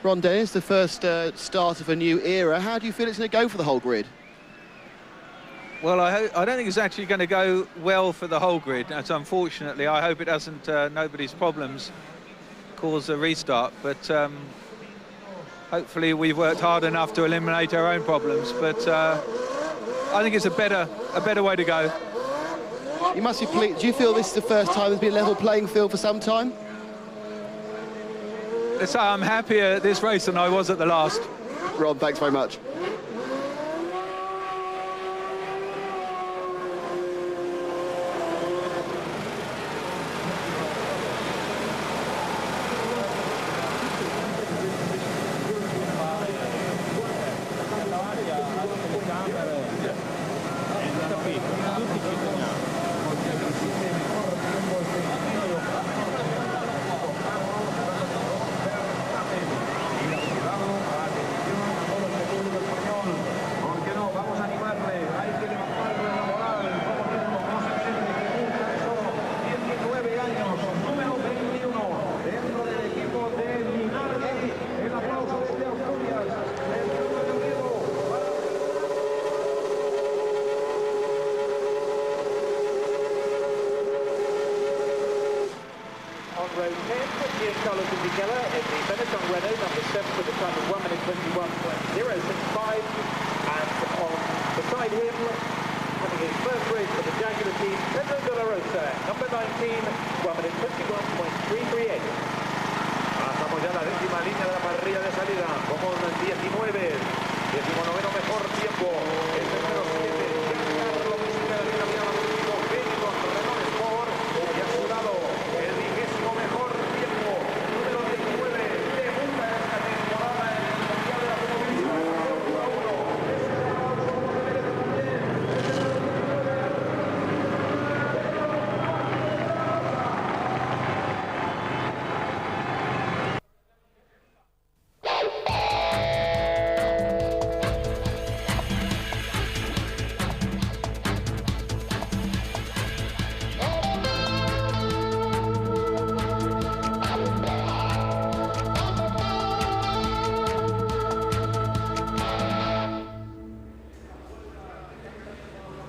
Ron Dennis, the first start of a new era. How do you feel it's going to go for the whole grid? Well, I don't think it's actually going to go well for the whole grid. And so unfortunately, I hope it doesn't, nobody's problems cause a restart. But hopefully we've worked hard enough to eliminate our own problems. But I think it's a better way to go. You must be pleased. Do you feel this is the first time there's been a level playing field for some time? So I'm happier at this race than I was at the last. Ron, thanks very much.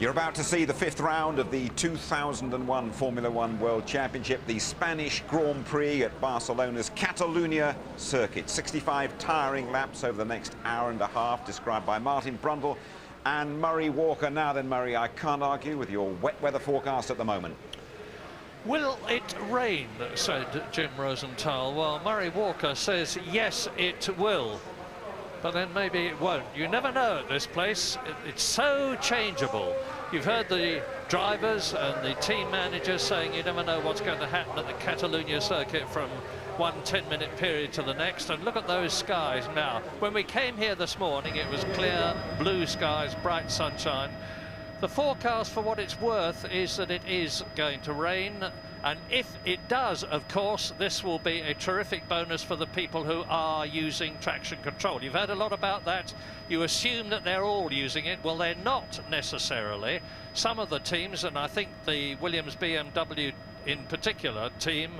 You're about to see the fifth round of the 2001 Formula One World Championship, the Spanish Grand Prix at Barcelona's Catalunya circuit. 65 tiring laps over the next hour and a half, described by Martin Brundle and Murray Walker. Now then, Murray, I can't argue with your wet weather forecast at the moment. Will it rain, said Jim Rosenthal, while Murray Walker says yes, it will. But then maybe it won't. You never know at this place. It's so changeable. You've heard the drivers and the team managers saying you never know what's going to happen at the Catalunya circuit from one 10-minute period to the next. And look at those skies now. When we came here this morning, it was clear, blue skies, bright sunshine. The forecast, for what it's worth, is that it is going to rain. And if it does, of course, this will be a terrific bonus for the people who are using traction control. You've heard a lot about that. You assume that they're all using it. Well, they're not necessarily. Some of the teams, and I think the Williams BMW in particular team,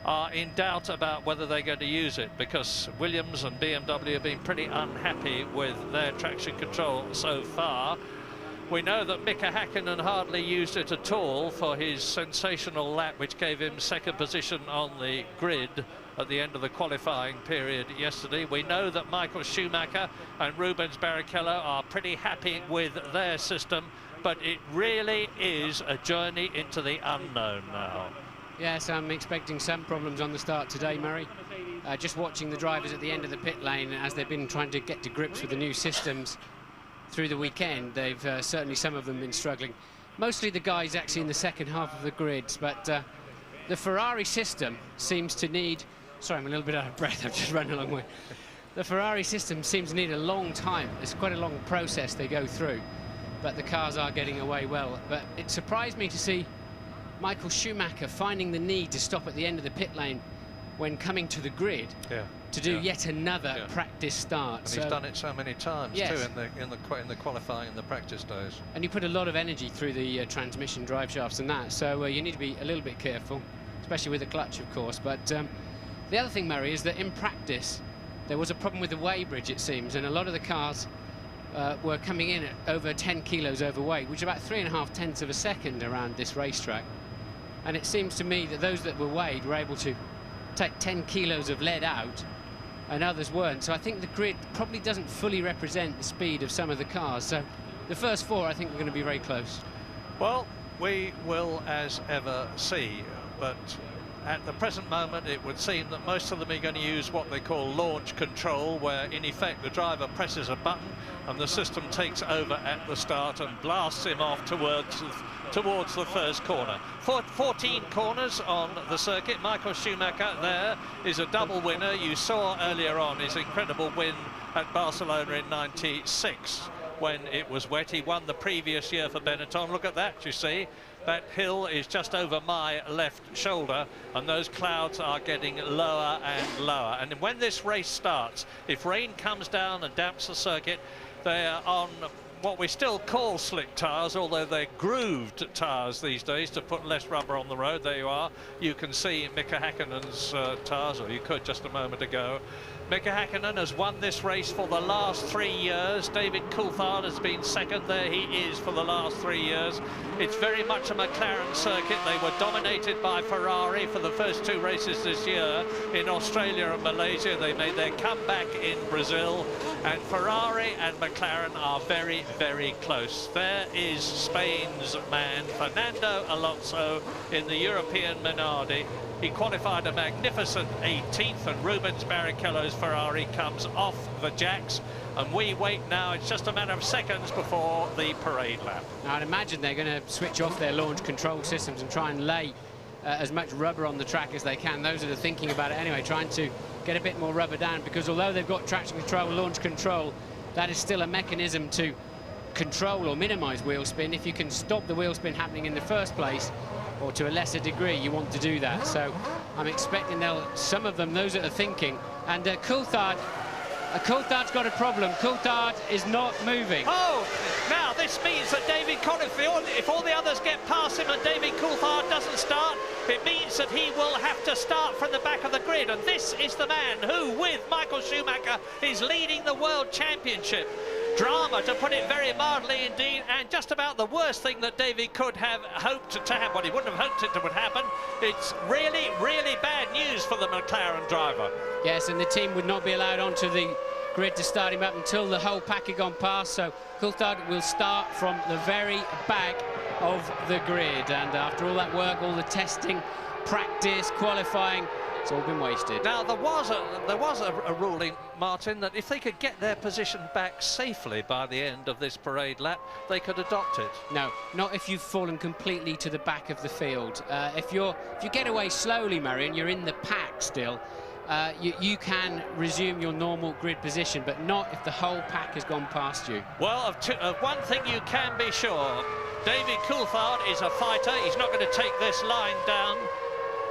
are in doubt about whether they're going to use it, because Williams and BMW have been pretty unhappy with their traction control so far. We know that Mika Häkkinen hardly used it at all for his sensational lap, which gave him second position on the grid at the end of the qualifying period yesterday. We know that Michael Schumacher and Rubens Barrichello are pretty happy with their system, but it really is a journey into the unknown now. Yes, I'm expecting some problems on the start today, Murray. Just watching the drivers at the end of the pit lane as they've been trying to get to grips with the new systems through the weekend, they've certainly, some of them, been struggling. Mostly the guys actually in the second half of the grids, but the Ferrari system seems to need... Sorry, I'm a little bit out of breath, I've just run a long way. The Ferrari system seems to need a long time. It's quite a long process they go through, but the cars are getting away well. But it surprised me to see Michael Schumacher finding the need to stop at the end of the pit lane when coming to the grid to do yet another practice start. And he's done it so many times too in the qualifying and the practice days. And you put a lot of energy through the transmission drive shafts and that, so you need to be a little bit careful, especially with the clutch, of course. But the other thing, Murray, is that in practice there was a problem with the weighbridge, it seems, and a lot of the cars were coming in at over 10 kilos overweight, which is about 3.5 tenths of a second around this racetrack. And it seems to me that those that were weighed were able to take 10 kilos of lead out and others weren't. So I think the grid probably doesn't fully represent the speed of some of the cars. So the first four, I think, are going to be very close. Well, we will as ever see, but at the present moment it would seem that most of them are going to use what they call launch control, where in effect the driver presses a button and the system takes over at the start and blasts him off towards the first corner. 14 corners on the circuit. Michael Schumacher there is a double winner. You saw earlier on his incredible win at Barcelona in '96 when it was wet. He won the previous year for Benetton. Look at that, you see. That hill is just over my left shoulder, and those clouds are getting lower and lower. And when this race starts, if rain comes down and damps the circuit, they are on what we still call slick tyres, although they're grooved tyres these days to put less rubber on the road. There you are. You can see Mika Häkkinen's tyres, or you could just a moment ago. Mika Häkkinen has won this race for the last 3 years. David Coulthard has been second. There he is for the last 3 years. It's very much a McLaren circuit. They were dominated by Ferrari for the first 2 races this year in Australia and Malaysia. They made their comeback in Brazil, and Ferrari and McLaren are very, very close. There is Spain's man, Fernando Alonso, in the European Minardi. He qualified a magnificent 18th, and Rubens Barrichello's Ferrari comes off the jacks, and we wait now. It's just a matter of seconds before the parade lap. Now, I'd imagine they're going to switch off their launch control systems and try and lay as much rubber on the track as they can. Those are the thinking about it anyway, trying to get a bit more rubber down, because although they've got traction control, launch control, that is still a mechanism to control or minimize wheel spin. If you can stop the wheel spin happening in the first place, or to a lesser degree, you want to do that. So I'm expecting some of them, those that are thinking. And Coulthard's got a problem. Coulthard is not moving. Oh, now this means that David Coulthard, if all the others get past him and David Coulthard doesn't start, it means that he will have to start from the back of the grid. And this is the man who, with Michael Schumacher, is leading the World Championship. Drama, to put it very mildly indeed, and just about the worst thing that David could have hoped to happen. Well, he wouldn't have hoped it would happen. It's really, really bad news for the McLaren driver. Yes, and the team would not be allowed onto the grid to start him up until the whole pack had gone past, so Coulthard will start from the very back of the grid. And after all that work, all the testing, practice, qualifying, it's all been wasted. Now, there was a ruling, Martin, that if they could get their position back safely by the end of this parade lap, they could adopt it. No, not if you've fallen completely to the back of the field. If you get away slowly, Murray, and you're in the pack still, you can resume your normal grid position, but not if the whole pack has gone past you. Well, of one thing you can be sure, David Coulthard is a fighter. He's not going to take this line down.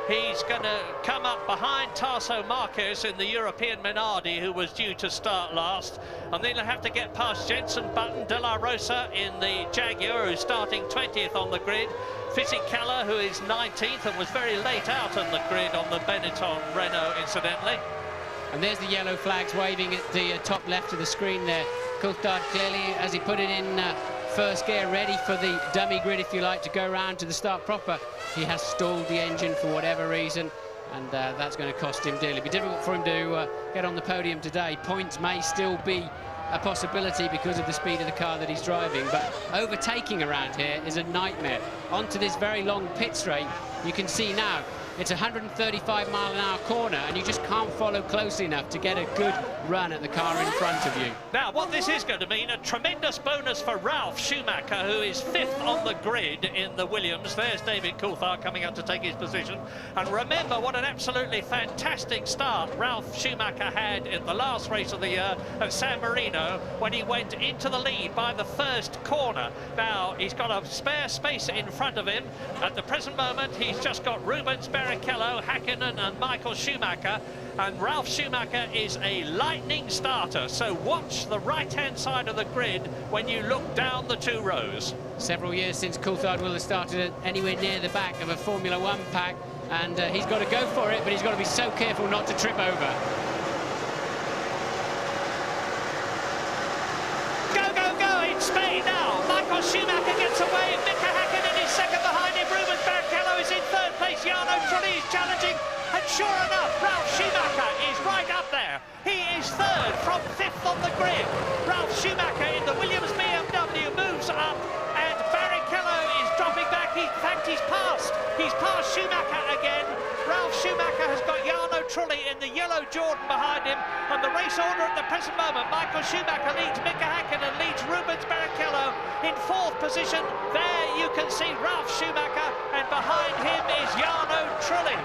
He's going to come up behind Tarso Marquez in the European Minardi, who was due to start last. And then he'll have to get past Jenson Button, De La Rosa in the Jaguar, who's starting 20th on the grid. Fisichella, who is 19th and was very late out on the grid on the Benetton Renault, incidentally. And there's the yellow flags waving at the top left of the screen there. Coulthard clearly, as he put it in first gear, ready for the dummy grid, if you like, to go round to the start proper. He has stalled the engine for whatever reason, and that's going to cost him dearly. It'll be difficult for him to get on the podium today. Points may still be a possibility because of the speed of the car that he's driving, but overtaking around here is a nightmare. Onto this very long pit straight, you can see now it's a 135-mile-an-hour corner, and you just can't follow closely enough to get a good run at the car in front of you. Now, what this is going to mean, a tremendous bonus for Ralf Schumacher, who is 5th on the grid in the Williams. There's David Coulthard coming up to take his position. And remember what an absolutely fantastic start Ralf Schumacher had in the last race of the year at San Marino, when he went into the lead by the first corner. Now, he's got a spare space in front of him. At the present moment, he's just got Rubens Barrichello, Hakkinen and Michael Schumacher, and Ralf Schumacher is a lightning starter, so watch the right-hand side of the grid when you look down the 2 rows. Several years since Coulthard will have started anywhere near the back of a Formula One pack, and he's got to go for it, but he's got to be so careful not to trip over. Go, go, go in Spain now. Michael Schumacher gets away, Mika Hakkinen is second behind him, Rubens Barrichello is in 3rd place, Jarno Trulli is challenging, and sure enough, Ralf Schumacher is right up there. He is 3rd from 5th on the grid. Ralf Schumacher in the Williams BMW moves up, and Barrichello is dropping back. In fact, he's passed Schumacher again. Ralf Schumacher has got Jarno Trulli in the yellow Jordan behind him, and the race order at the present moment, Michael Schumacher leads Mika Hakkinen, leads Rubens Barrichello in 4th position. There you can see Ralf Schumacher, and behind him is Jarno Trulli.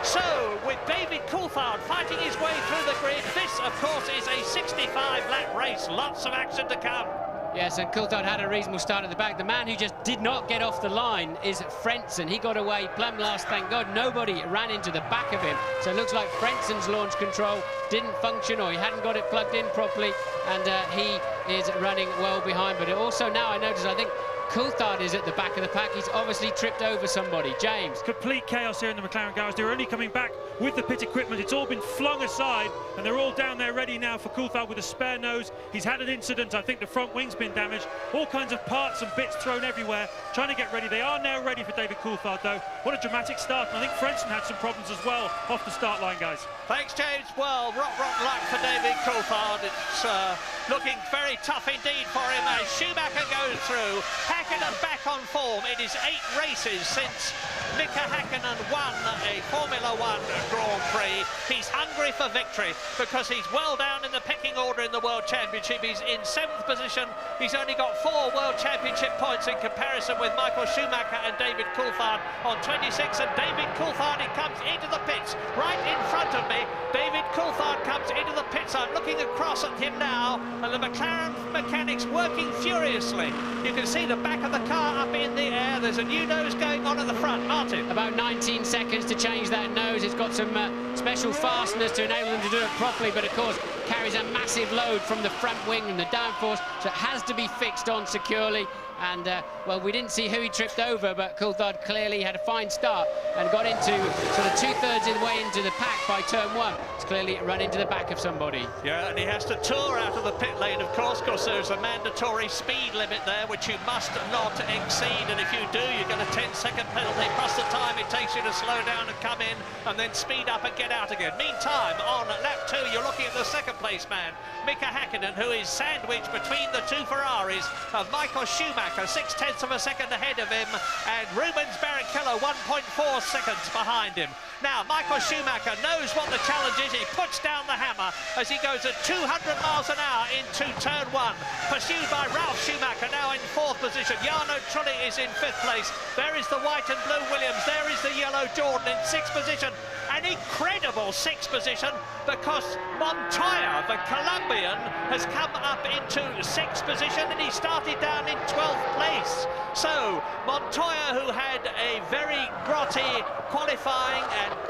So, with David Coulthard fighting his way through the grid, this, of course, is a 65-lap race. Lots of action to come. Yes, and Coulthard had a reasonable start at the back. The man who just did not get off the line is Frentzen. He got away plumb last, thank God. Nobody ran into the back of him. So it looks like Frentzen's launch control didn't function, or he hadn't got it plugged in properly, and he is running well behind. But also now I notice, I think Coulthard is at the back of the pack. He's obviously tripped over somebody. James. Complete chaos here in the McLaren garage. They're only coming back with the pit equipment. It's all been flung aside, and they're all down there ready now for Coulthard with a spare nose. He's had an incident. I think the front wing's been damaged. All kinds of parts and bits thrown everywhere, trying to get ready. They are now ready for David Coulthard, though. What a dramatic start. And I think Frentzen had some problems as well off the start line, guys. Thanks, James. Well, rock luck for David Coulthard. It's looking very tough indeed for him as Schumacher goes through. Hakkinen back on form. It is 8 races since Mika Hakkinen won a Formula One Grand Prix. He's hungry for victory because he's well down in the pecking order in the World Championship. He's in 7th position. He's only got 4 World Championship points in comparison with Michael Schumacher and David Coulthard on 26. And David Coulthard, he comes into the pits right in front of me. David Coulthard comes into the pits. I'm looking across at him now, and the McLaren mechanics working furiously. You can see the back of the car up in the air. There's a new nose going on at the front. Martin. About 19 seconds to change that nose. It's got some special fasteners to enable them to do it properly, but of course carries a massive load from the front wing and the downforce, so it has to be fixed on securely. And well, we didn't see who he tripped over, but Coulthard clearly had a fine start and got into sort of 2/3 of the way into the pack by turn 1. It's clearly run into the back of somebody. Yeah, and he has to tour out of the pit lane, of course, because there's a mandatory speed limit there, which you must not exceed. And if you do, you get a 10-second penalty, plus the time it takes you to slow down and come in, and then speed up and get out again. Meantime, on lap 2, you're looking at the 2nd place man, Mika Hakkinen, who is sandwiched between the 2 Ferraris of Michael Schumacher, 0.6 of a second ahead of him, and Rubens Barrichello 1.4 seconds behind him. Now, Michael Schumacher knows what the challenge is. He puts down the hammer as he goes at 200 miles an hour into turn 1, pursued by Ralf Schumacher, now in 4th position. Jarno Trulli is in 5th place. There is the white and blue Williams. There is the yellow Jordan in 6th position. An incredible 6th position, because Montoya, the Colombian, has come up into 6th position, and he started down in 12th place. So Montoya, who had a very grotty qualifying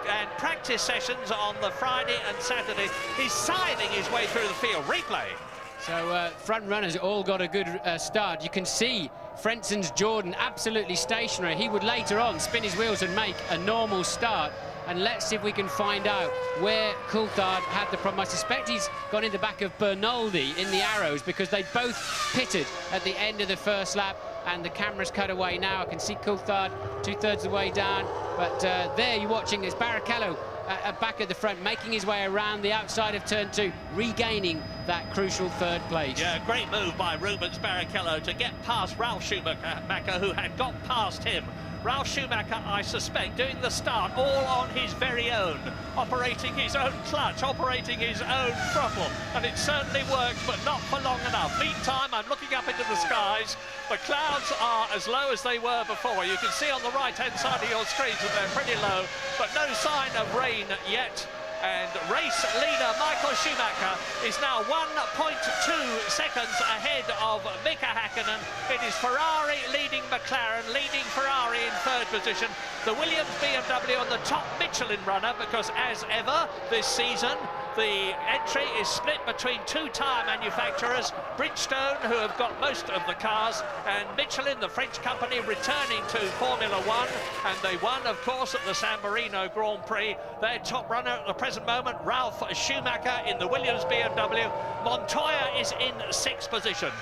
and practice sessions on the Friday and Saturday, is scything his way through the field. Replay. So front runners all got a good start. You can see Frenson's Jordan absolutely stationary. He would later on spin his wheels and make a normal start. And let's see if we can find out where Coulthard had the problem. I suspect he's gone in the back of Bernoldi in the Arrows, because they both pitted at the end of the first lap, and the camera's cut away now. I can see Coulthard 2/3 of the way down, but there you're watching is Barrichello back at the front, making his way around the outside of turn 2, regaining that crucial 3rd place. Yeah, great move by Rubens Barrichello to get past Ralf Schumacher, who had got past him. Ralf Schumacher, I suspect, doing the start all on his very own, operating his own clutch, operating his own throttle, and it certainly worked, but not for long enough. Meantime, I'm looking up into the skies. The clouds are as low as they were before. You can see on the right-hand side of your screens that they're pretty low, but no sign of rain yet. And race leader Michael Schumacher is now 1.2 seconds ahead of Mika Häkkinen. It is Ferrari leading McLaren, leading Ferrari in 3rd position. The Williams BMW on the top Michelin runner, because as ever this season, the entry is split between 2 tyre manufacturers, Bridgestone, who have got most of the cars, and Michelin, the French company, returning to Formula 1. And they won, of course, at the San Marino Grand Prix. Their top runner at the present moment, Ralf Schumacher in the Williams BMW. Montoya is in 6th position.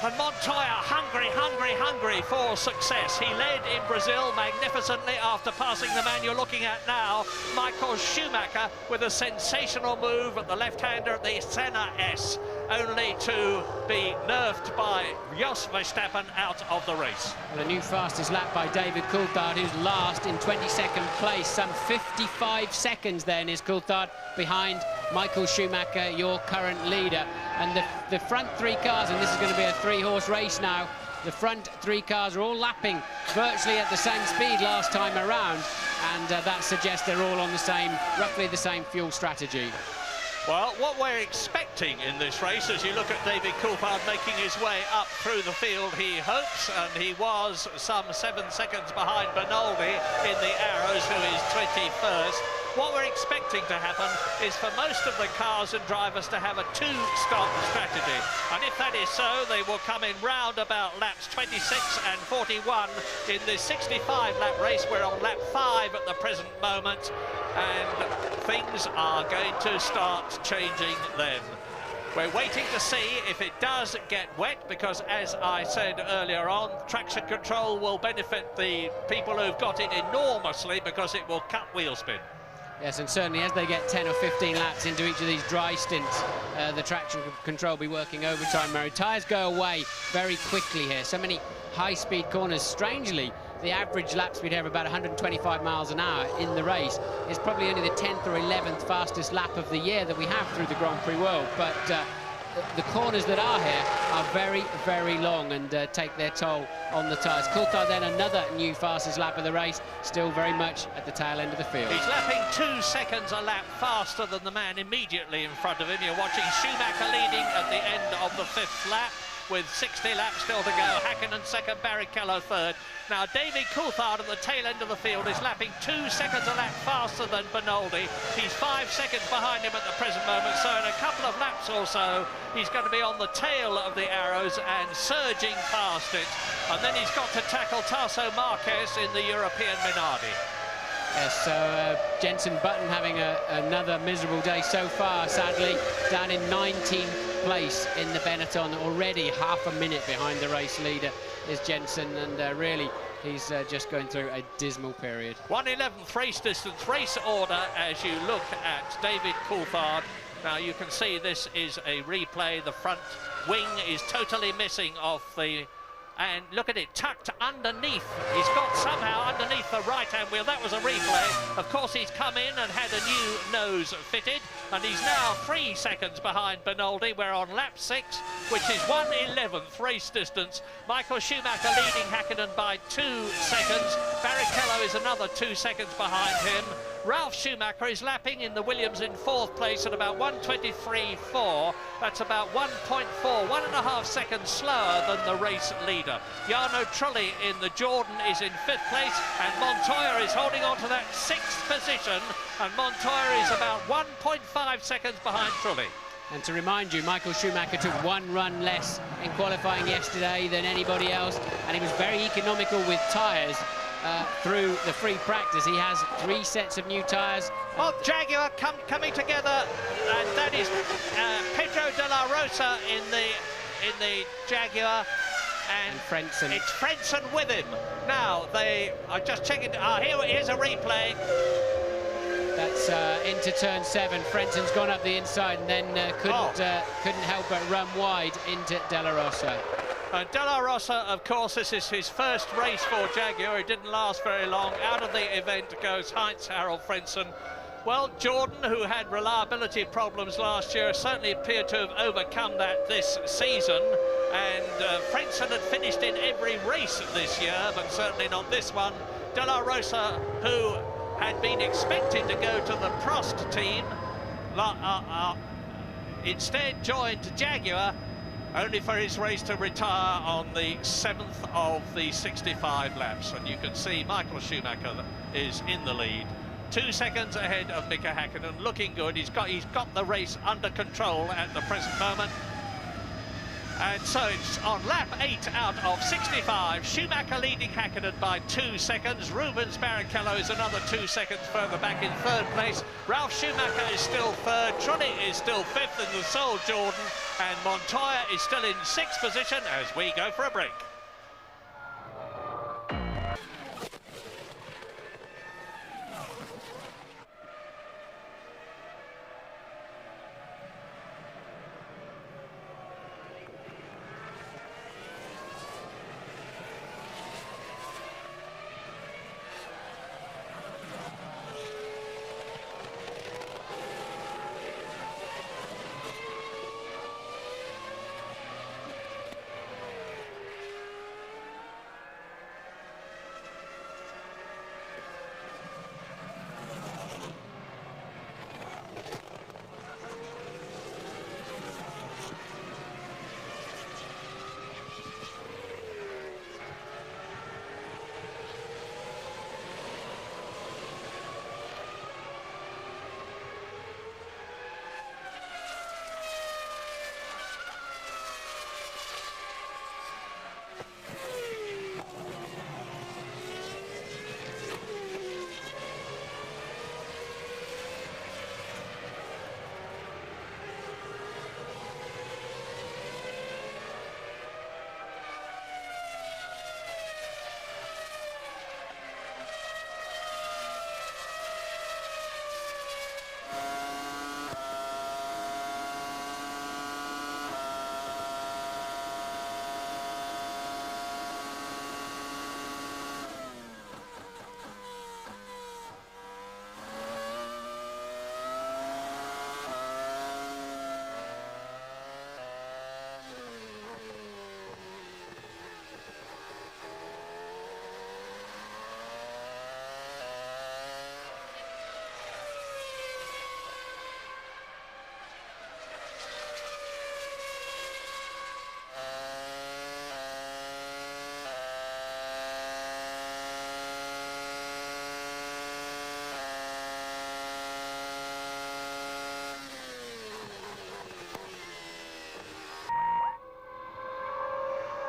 And Montoya hungry for success. He led in Brazil magnificently after passing the man you're looking at now, Michael Schumacher, with a sensational move at the left-hander at the Senna S, only to be nerfed by Jos Verstappen out of the race. Well, a new fastest lap by David Coulthard, who's last in 22nd place. Some 55 seconds then is Coulthard behind Michael Schumacher, your current leader. And the front 3 cars, and this is going to be a 3-horse race now, the front 3 cars are all lapping virtually at the same speed last time around, and that suggests they're all on the same, roughly the same fuel strategy. Well, what we're expecting in this race, as you look at David Coulthard making his way up through the field, he hopes, and he was some 7 seconds behind Bernoldi in the Arrows, who is 21st. What we're expecting to happen is for most of the cars and drivers to have a 2-stop strategy. And if that is so, they will come in round about laps 26 and 41 in this 65-lap race. We're on lap 5 at the present moment, and things are going to start changing then. We're waiting to see if it does get wet, because, as I said earlier on, traction control will benefit the people who've got it enormously, because it will cut wheel spin. Yes, and certainly as they get 10 or 15 laps into each of these dry stints, the traction control will be working overtime mode. Tyres go away very quickly here. So many high-speed corners. Strangely, the average lap speed here of about 125 miles an hour in the race is probably only the 10th or 11th fastest lap of the year that we have through the Grand Prix World. But the corners that are here are very, very long and take their toll on the tyres. Coulthard then another new fastest lap of the race, still very much at the tail end of the field. He's lapping 2 seconds a lap faster than the man immediately in front of him. You're watching Schumacher leading at the end of the 5th lap, with 60 laps still to go. Häkkinen second, Barrichello third. Now, David Coulthard at the tail end of the field is lapping 2 seconds a lap faster than Bernoldi. He's 5 seconds behind him at the present moment, so in a couple of laps or so, he's going to be on the tail of the Arrows and surging past it. And then he's got to tackle Tasso Marquez in the European Minardi. Yes, so Jenson Button having another miserable day so far, sadly, down in 19th place in the Benetton, already half a minute behind the race leader is Jenson, and really he's just going through a dismal period. 1/11th race distance, race order as you look at David Coulthard. Now you can see this is a replay. The front wing is totally missing off the... And look at it, tucked underneath. He's got somehow underneath the right-hand wheel. That was a replay. Of course, he's come in and had a new nose fitted, and he's now 3 seconds behind Bernoldi. We're on lap 6, which is 1/11th race distance. Michael Schumacher leading Häkkinen by 2 seconds. Barrichello is another 2 seconds behind him. Ralf Schumacher is lapping in the Williams in 4th place at about 1:23.4. That's about 1.5 seconds slower than the race leader. Jarno Trulli in the Jordan is in 5th place, and Montoya is holding on to that 6th position, and Montoya is about 1.5 seconds behind Trulli. And to remind you, Michael Schumacher took 1 run less in qualifying yesterday than anybody else, and he was very economical with tyres through the free practice. He has 3 sets of new tyres. Oh, Jaguar coming together, and that is Pedro de la Rosa in the Jaguar. And Frentzen. It's Frentzen with him. Now, they are just checking. Here's a replay. That's into turn 7. Frentzen's gone up the inside and then couldn't help but run wide into De La Rosa. De La Rosa, of course, this is his first race for Jaguar. It didn't last very long. Out of the event goes Heinz-Harald Frentzen. Well, Jordan, who had reliability problems last year, certainly appeared to have overcome that this season. And Frentzen had finished in every race this year, but certainly not this one. De La Rosa, who had been expected to go to the Prost team, instead joined Jaguar, only for his race to retire on the 7th of the 65 laps. And you can see Michael Schumacher is in the lead, 2 seconds ahead of Mika Häkkinen, looking good. He's got the race under control at the present moment. And so it's on lap 8 out of 65. Schumacher leading Häkkinen by 2 seconds. Rubens Barrichello is another 2 seconds further back in 3rd place. Ralf Schumacher is still 3rd. Trulli is still 5th in the sole Jordan. And Montoya is still in 6th position as we go for a break.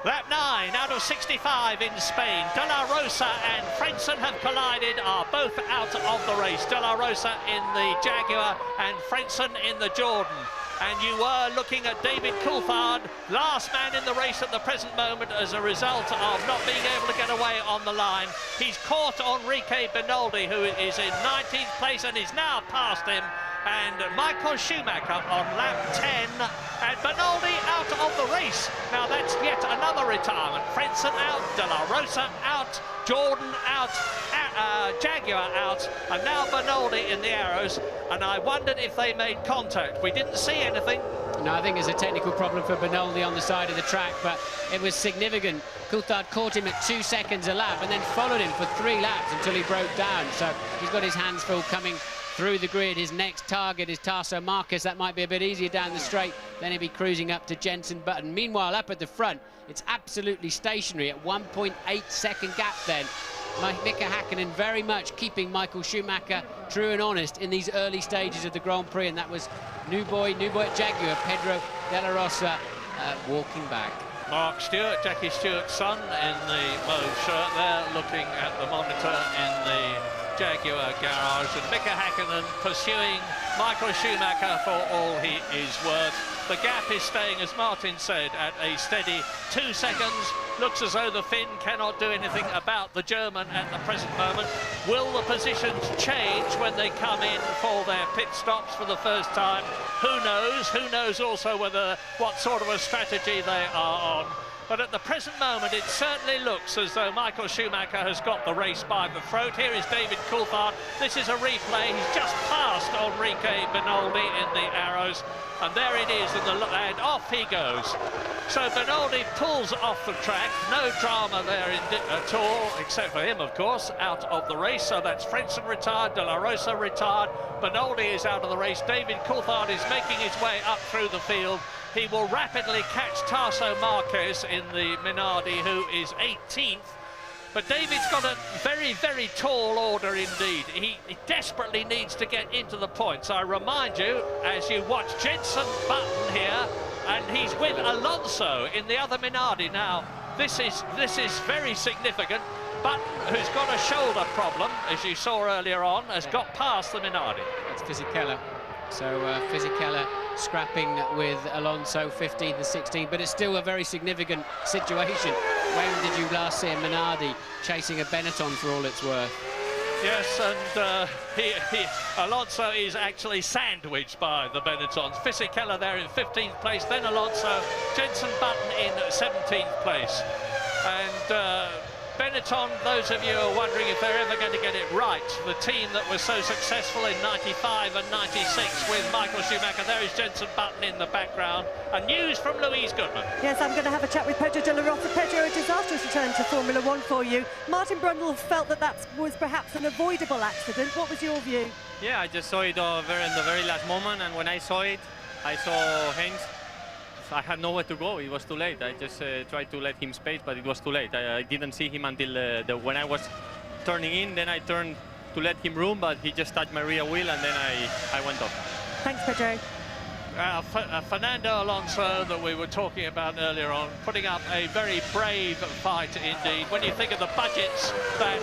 Lap 9 out of 65 in Spain. De La Rosa and Frentzen have collided, are both out of the race. De La Rosa in the Jaguar and Frentzen in the Jordan. And you were looking at David Coulthard, last man in the race at the present moment as a result of not being able to get away on the line. He's caught Enrique Benoldi, who is in 19th place and is now past him. And Michael Schumacher on lap 10, and Benoldi out of the race. Now that's yet another retirement. Frentzen out, De La Rosa out, Jordan out, Jaguar out, and now Benoldi in the arrows. And I wondered if they made contact. We didn't see anything. No, I think it's a technical problem for Benoldi on the side of the track, but it was significant. Coulthard caught him at 2 seconds a lap and then followed him for 3 laps until he broke down. So he's got his hands full coming through the grid. His next target is Tasso Marcus. That might be a bit easier down the straight. Then he'll be cruising up to Jenson Button. Meanwhile, up at the front, it's absolutely stationary at 1.8 second gap then. Mika Häkkinen very much keeping Michael Schumacher true and honest in these early stages of the Grand Prix, and that was new boy at Jaguar, Pedro de la Rosa, walking back. Mark Stewart, Jackie Stewart's son, in the mauve shirt there, looking at the monitor in the Jaguar garage, and Mika Häkkinen pursuing Michael Schumacher for all he is worth. The gap is staying, as Martin said, at a steady 2 seconds. Looks as though the Finn cannot do anything about the German at the present moment. Will the positions change when they come in for their pit stops for the first time? Who knows? Who knows also what sort of a strategy they are on. But at the present moment, it certainly looks as though Michael Schumacher has got the race by the throat. Here is David Coulthard. This is a replay. He's just passed Enrique Bernoldi in the arrows. And there it is, and off he goes. So Bernoldi pulls off the track. No drama there at all, except for him, of course, out of the race. So that's Frentzen retired, De La Rosa retired. Bernoldi is out of the race. David Coulthard is making his way up through the field. He will rapidly catch Tarso Marquez in the Minardi, who is 18th. But David's got a very, very tall order indeed. He desperately needs to get into the points. I remind you, as you watch Jenson Button here, and he's with Alonso in the other Minardi now. This is very significant. Button, who's got a shoulder problem, as you saw earlier on, has got past the Minardi. It's Fisichella. So Fisichella scrapping with Alonso, 15th and 16th, but it's still a very significant situation. When did you last see a Minardi chasing a Benetton for all it's worth? Yes, and Alonso is actually sandwiched by the Benettons. Fisichella there in 15th place, then Alonso, Jenson Button in 17th place. And Benetton, those of you who are wondering if they're ever going to get it right, the team that was so successful in 95 and 96 with Michael Schumacher, there is Jenson Button in the background. And news from Louise Goodman. Yes, I'm going to have a chat with Pedro de la Rosa. Pedro, a disastrous return to Formula One for you. Martin Brundle felt that was perhaps an avoidable accident. What was your view? Yeah, I just saw it in the very last moment, and when I saw it, I saw Heinz. I had nowhere to go. It was too late. I just tried to let him space, but it was too late. I didn't see him until when I was turning in. Then I turned to let him room, but he just touched my rear wheel, and then I went off. Thanks, Pedro. Fernando Alonso, that we were talking about earlier on, putting up a very brave fight indeed. When you think of the budgets that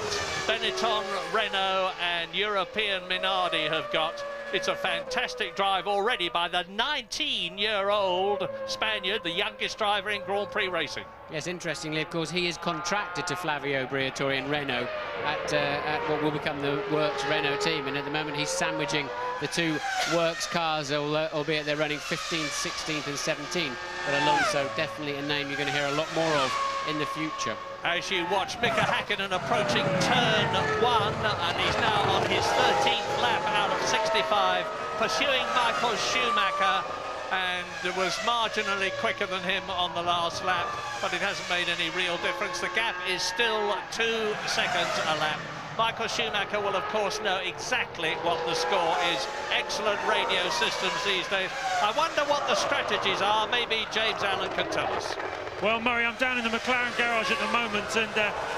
Benetton, Renault and European Minardi have got, it's a fantastic drive already by the 19-year-old Spaniard, the youngest driver in Grand Prix racing. Yes, interestingly, of course, he is contracted to Flavio Briatore in Renault at what will become the Works Renault team, and at the moment he's sandwiching the two Works cars, albeit they're running 15th, 16th and 17th. But Alonso, definitely a name you're going to hear a lot more of in the future. As you watch Mika Häkkinen approaching turn 1, and he's now on his 13th lap out of 65, pursuing Michael Schumacher, and was marginally quicker than him on the last lap, but it hasn't made any real difference. The gap is still 2 seconds a lap. Michael Schumacher will, of course, know exactly what the score is. Excellent radio systems these days. I wonder what the strategies are. Maybe James Allen can tell us. Well, Murray, I'm down in the McLaren garage at the moment, and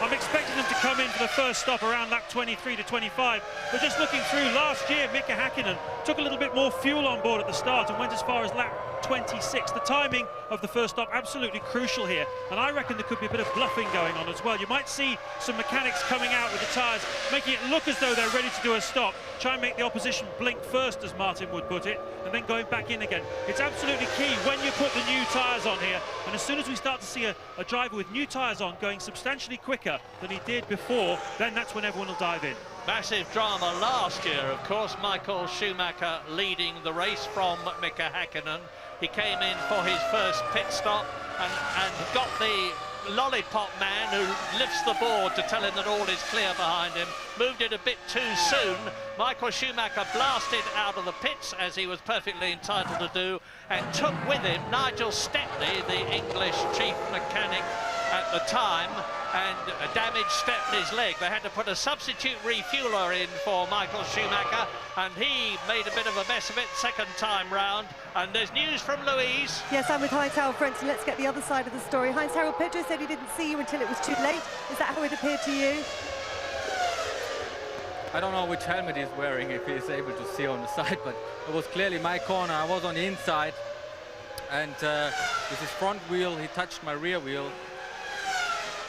I'm expecting them to come in for the first stop around lap 23 to 25. But just looking through, last year, Mika Häkkinen took a little bit more fuel on board at the start and went as far as lap 26. The timing of the first stop absolutely crucial here, and I reckon there could be a bit of bluffing going on as well. You might see some mechanics coming out with the tyres, making it look as though they're ready to do a stop, try and make the opposition blink first, as Martin would put it, and then going back in again. It's absolutely key when you put the new tyres on here, and as soon as we start to see a driver with new tyres on going substantially quicker than he did before, then that's when everyone will dive in. Massive drama last year, of course. Michael Schumacher leading the race from Mika Häkkinen. He came in for his first pit stop and got the lollipop man who lifts the board to tell him that all is clear behind him. Moved it a bit too soon. Michael Schumacher blasted out of the pits, as he was perfectly entitled to do, and took with him Nigel Stepney, the English chief mechanic at the time, and damaged Stepney's leg. They had to put a substitute refueler in for Michael Schumacher, and he made a bit of a mess of it second time round. And there's news from Louise. Yes, I'm with Heinz-Harald Frentzen. Let's get the other side of the story. Heinz-Harald, Pedro said he didn't see you until it was too late. Is that how it appeared to you? I don't know which helmet he's wearing, if he's able to see on the side, but it was clearly my corner. I was on the inside, and with his front wheel, he touched my rear wheel.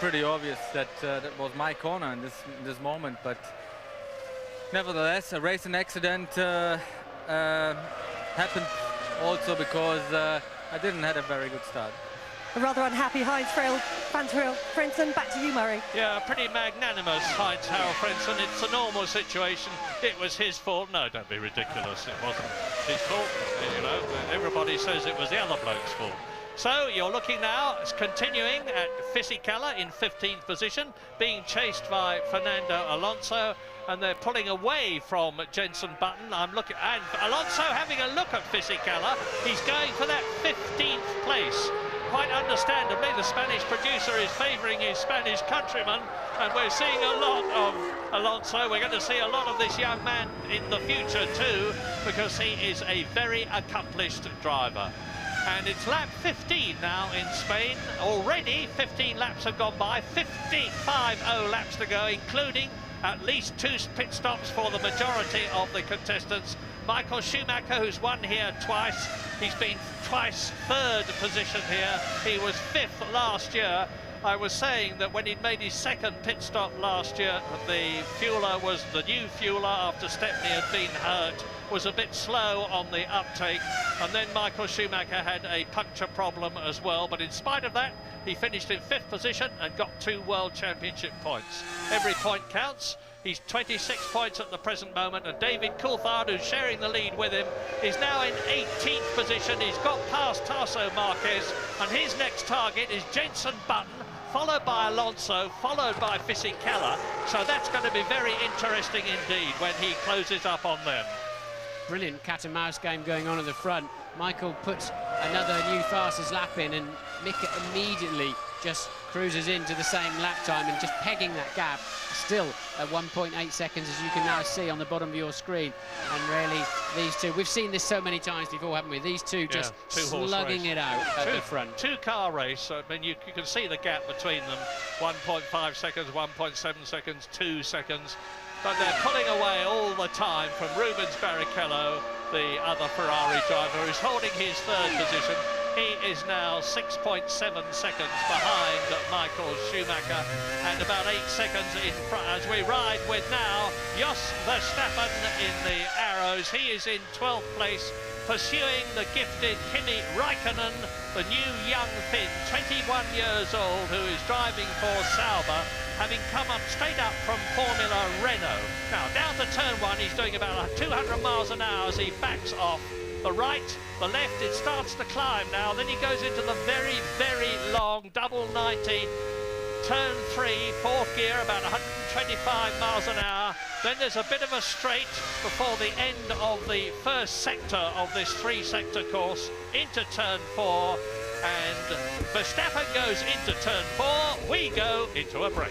Pretty obvious that that was my corner in this moment, but nevertheless, a racing accident happened also because I didn't have a very good start. A rather unhappy Heinz Frentzen. Back to you, Murray. Yeah, pretty magnanimous Heinz Frentzen. It's a normal situation. It was his fault. No, don't be ridiculous. It wasn't his fault. You know, everybody says it was the other bloke's fault. So you're looking now, it's continuing at Fisichella in 15th position, being chased by Fernando Alonso, and they're pulling away from Jenson Button. I'm looking, and Alonso having a look at Fisichella. He's going for that 15th place. Quite understandably, the Spanish producer is favouring his Spanish countryman, and we're seeing a lot of Alonso. We're going to see a lot of this young man in the future too, because he is a very accomplished driver. And it's lap 15 now in Spain. Already 15 laps have gone by, 50 laps to go, including at least 2 pit stops for the majority of the contestants. Michael Schumacher, who's won here twice, he's been twice 3rd position here. He was 5th last year. I was saying that when he'd made his 2nd pit stop last year, the fueler was the new fueler after Stepney had been hurt, was a bit slow on the uptake, and then Michael Schumacher had a puncture problem as well, but in spite of that, he finished in 5th position and got 2 World Championship points. Every point counts. He's 26 points at the present moment, and David Coulthard, who's sharing the lead with him, is now in 18th position. He's got past Tasso Marquez, and his next target is Jenson Button, followed by Alonso, followed by Fisichella. So that's going to be very interesting indeed when he closes up on them. Brilliant cat and mouse game going on at the front. Michael puts another new fastest lap in, and Mika immediately just cruises into the same lap time and just pegging that gap, still at 1.8 seconds, as you can now see on the bottom of your screen. And really, these two, we've seen this so many times before, haven't we? These two just slugging it out at the front. 2-car race. I mean, you can see the gap between them. 1.5 seconds, 1.7 seconds, 2 seconds. But they're pulling away all the time from Rubens Barrichello, the other Ferrari driver, who's holding his 3rd position. He is now 6.7 seconds behind Michael Schumacher, and about 8 seconds in front as we ride with now Jos Verstappen in the arrows. He is in 12th place, pursuing the gifted Kimi Raikkonen, the new young Finn, 21 years old, who is driving for Sauber, having come up straight up from Formula Renault. Now, down to turn 1, he's doing about 200 miles an hour as he backs off. The right, the left, it starts to climb now. Then he goes into the very, very long double 90. Turn 3, 4th gear, about 125 miles an hour. Then there's a bit of a straight before the end of the first sector of this 3-sector course into turn 4. And Verstappen goes into turn 4. We go into a break.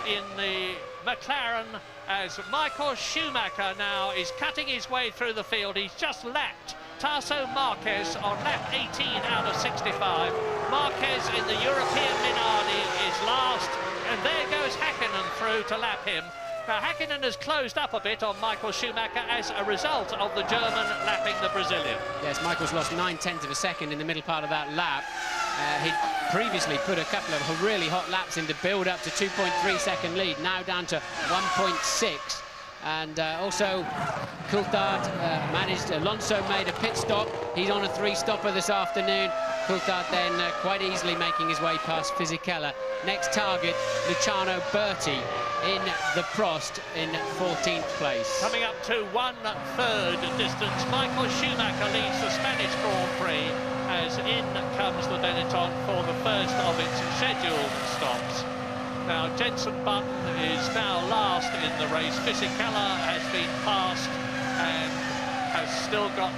In the McLaren, as Michael Schumacher now is cutting his way through the field. He's just lapped Tasso Marquez on lap 18 out of 65. Marquez in the European Minardi is last, and there goes Häkkinen through to lap him. Now Häkkinen has closed up a bit on Michael Schumacher as a result of the German lapping the Brazilian. Yes, Michael's lost 9/10 of a second in the middle part of that lap. He'd previously put a couple of really hot laps in to build up to 2.3 second lead, now down to 1.6. And also Coulthard managed, Alonso made a pit stop. He's on a 3-stopper this afternoon. Coulthard then quite easily making his way past Fisichella. Next target, Luciano Berti in the Prost in 14th place. Coming up to 1/3 distance, Michael Schumacher leads the Spanish Grand Prix as in comes the Benetton for the first of its scheduled stops. Now Jenson Button is now last in the race. Fisichella has been passed and has still got